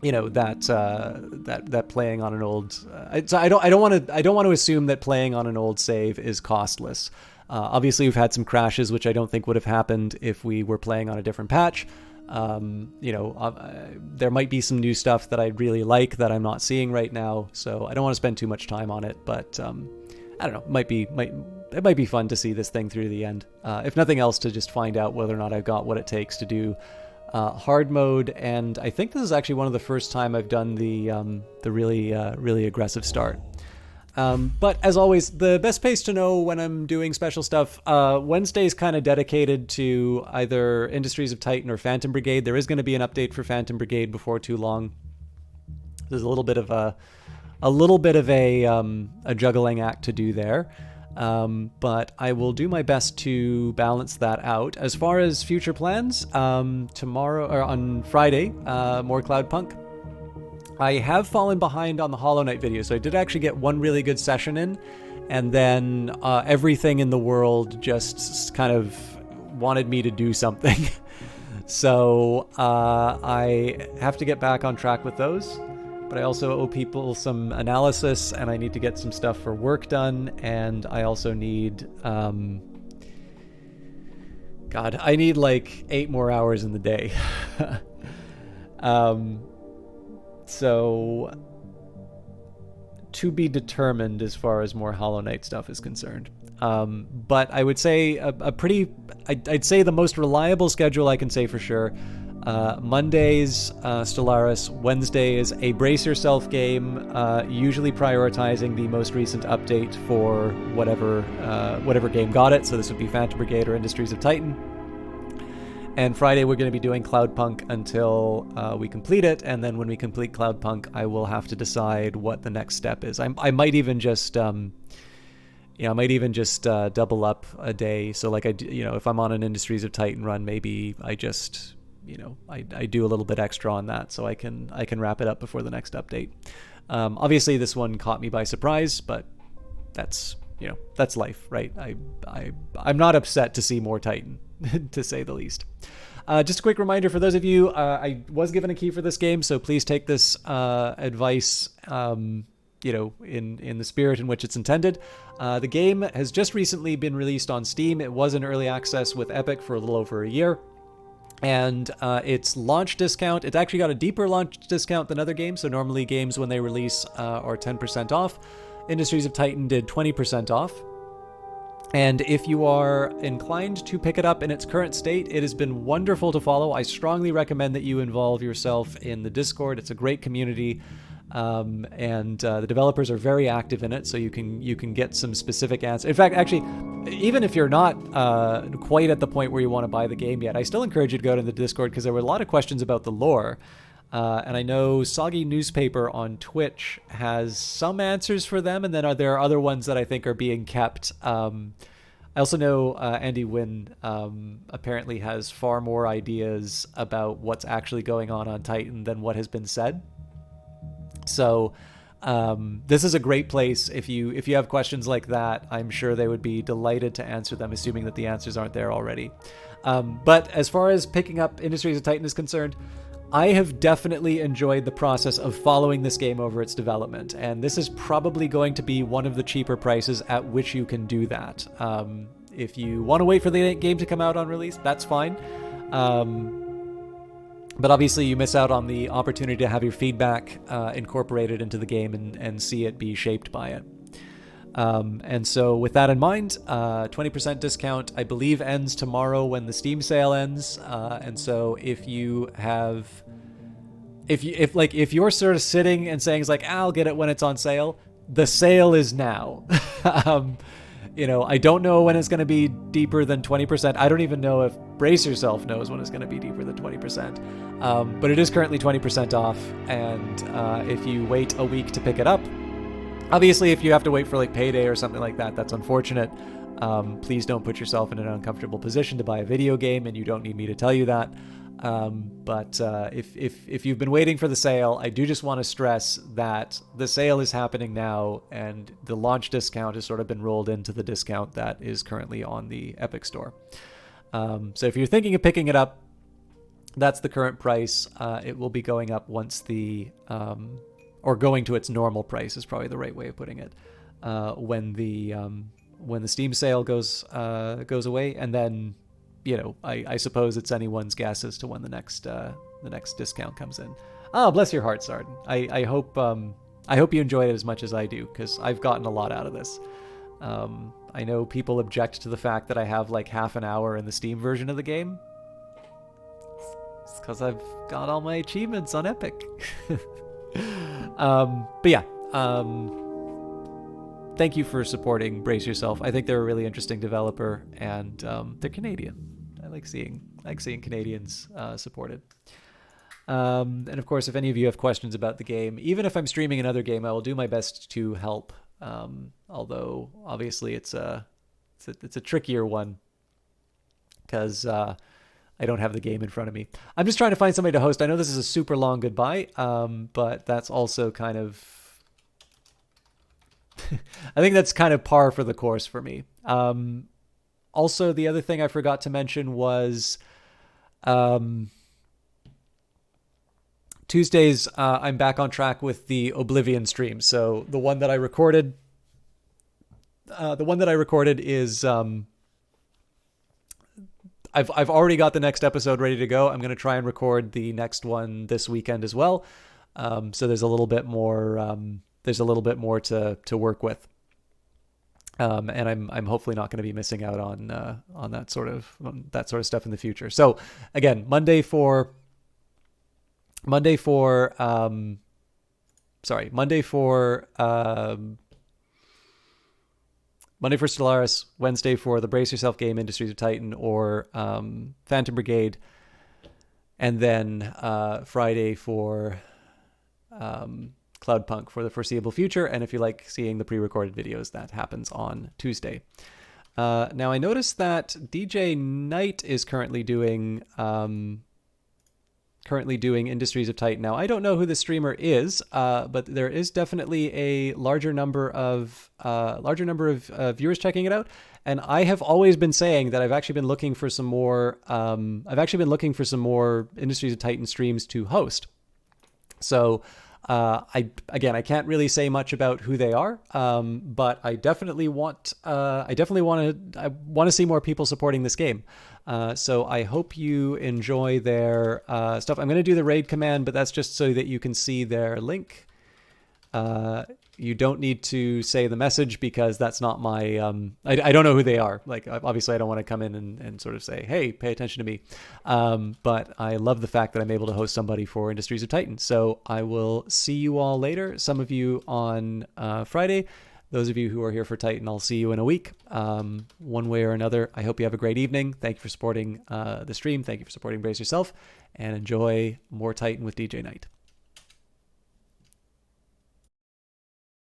that playing on an old I don't want to assume that playing on an old save is costless. Obviously, we've had some crashes, which I don't think would have happened if we were playing on a different patch. There might be some new stuff that I'd really like that I'm not seeing right now, so I don't want to spend too much time on it. But I don't know, it might be fun to see this thing through the end. If nothing else, to just find out whether or not I've got what it takes to do hard mode. And I think this is actually one of the first time I've done the really aggressive start. But as always, the best place to know when I'm doing special stuff, Wednesday's kind of dedicated to either Industries of Titan or Phantom Brigade. There is going to be an update for Phantom Brigade before too long. There's a little bit of a juggling act to do there. But I will do my best to balance that out. As far as future plans, tomorrow or on Friday, more Cloudpunk. I have fallen behind on the Hollow Knight video, so I did actually get one really good session in, and then everything in the world just kind of wanted me to do something. So I have to get back on track with those, but I also owe people some analysis, and I need to get some stuff for work done, and I also need... I need like 8 more hours in the day. So, to be determined as far as more Hollow Knight stuff is concerned. But I would say I'd say the most reliable schedule I can say for sure. Mondays, Stellaris. Wednesday is a Brace Yourself game, usually prioritizing the most recent update for whatever game got it. So this would be Phantom Brigade or Industries of Titan. And Friday we're going to be doing Cloudpunk until we complete it, and then when we complete Cloudpunk, I will have to decide what the next step is. I might even just, double up a day. So like if I'm on an Industries of Titan run, maybe I just, I do a little bit extra on that, so I can wrap it up before the next update. Obviously, this one caught me by surprise, but that's life, right? I'm not upset to see more Titan. To say the least. Just a quick reminder for those of you, I was given a key for this game, so please take this advice, in the spirit in which it's intended. The game has just recently been released on Steam. It was in early access with Epic for a little over a year. And its launch discount, it's actually got a deeper launch discount than other games. So normally games when they release are 10% off. Industries of Titan did 20% off. And if you are inclined to pick it up in its current state, it has been wonderful to follow. I strongly recommend that you involve yourself in the Discord. It's a great community, and the developers are very active in it, so you can get some specific answers. In fact, actually, even if you're not quite at the point where you want to buy the game yet, I still encourage you to go to the Discord, because there were a lot of questions about the lore. And I know Soggy Newspaper on Twitch has some answers for them, and then there are other ones that I think are being kept. I also know Andy Wynn apparently has far more ideas about what's actually going on Titan than what has been said. So this is a great place. If you have questions like that, I'm sure they would be delighted to answer them, assuming that the answers aren't there already. But as far as picking up Industries of Titan is concerned, I have definitely enjoyed the process of following this game over its development, and this is probably going to be one of the cheaper prices at which you can do that. If you want to wait for the game to come out on release, that's fine. But obviously you miss out on the opportunity to have your feedback incorporated into the game and see it be shaped by it. And so with that in mind, 20% discount, I believe, ends tomorrow when the Steam sale ends. And so if you have, if you're sort of sitting and saying, it's like, I'll get it when it's on sale, the sale is now. I don't know when it's going to be deeper than 20%. I don't even know if Brace Yourself knows when it's going to be deeper than 20%. But it is currently 20% off. And if you wait a week to pick it up, obviously, if you have to wait for like payday or something like that, that's unfortunate. Please don't put yourself in an uncomfortable position to buy a video game, and you don't need me to tell you that. But if you've been waiting for the sale, I do just want to stress that the sale is happening now, and the launch discount has sort of been rolled into the discount that is currently on the Epic Store. So if you're thinking of picking it up, that's the current price. It will be going up once the or going to its normal price is probably the right way of putting it, when the Steam sale goes away, and then I suppose it's anyone's guess as to when the next discount comes in. Oh, bless your heart, Sarden. I hope you enjoyed it as much as I do, because I've gotten a lot out of this. I know people object to the fact that I have like half an hour in the Steam version of the game. It's because I've got all my achievements on Epic. But yeah, thank you for supporting Brace Yourself. I think they're a really interesting developer, and they're Canadian. I like seeing Canadians supported. And of course, if any of you have questions about the game, even if I'm streaming another game, I will do my best to help. Although obviously it's a trickier one, because I don't have the game in front of me. I'm just trying to find somebody to host. I know this is a super long goodbye, but that's also kind of... I think that's kind of par for the course for me. Also, the other thing I forgot to mention was Tuesdays, I'm back on track with the Oblivion stream. So the one that I recorded is... I've already got the next episode ready to go. I'm going to try and record the next one this weekend as well. So there's a little bit more. There's a little bit more to work with. And I'm hopefully not going to be missing out on that sort of stuff in the future. So again, Monday for Stellaris, Wednesday for the Brace Yourself game, Industries of Titan, or Phantom Brigade, and then Friday for Cloudpunk for the foreseeable future. And if you like seeing the pre-recorded videos, that happens on Tuesday. Now I noticed that DJ Knight is currently doing Industries of Titan. Now I don't know who the streamer is, but there is definitely a larger number of viewers checking it out. And I have always been saying that I've actually been looking for some more. Industries of Titan streams to host. So I can't really say much about who they are, but I definitely want to see more people supporting this game. So I hope you enjoy their stuff. I'm going to do the raid command, but that's just so that you can see their link. You don't need to say the message, because that's not my... I don't know who they are. Like, obviously, I don't want to come in and sort of say, hey, pay attention to me. But I love the fact that I'm able to host somebody for Industries of Titan. So I will see you all later. Some of you on Friday. Those of you who are here for Titan, I'll see you in a week. One way or another, I hope you have a great evening. Thank you for supporting the stream. Thank you for supporting Brace Yourself. And enjoy more Titan with DJ Knight.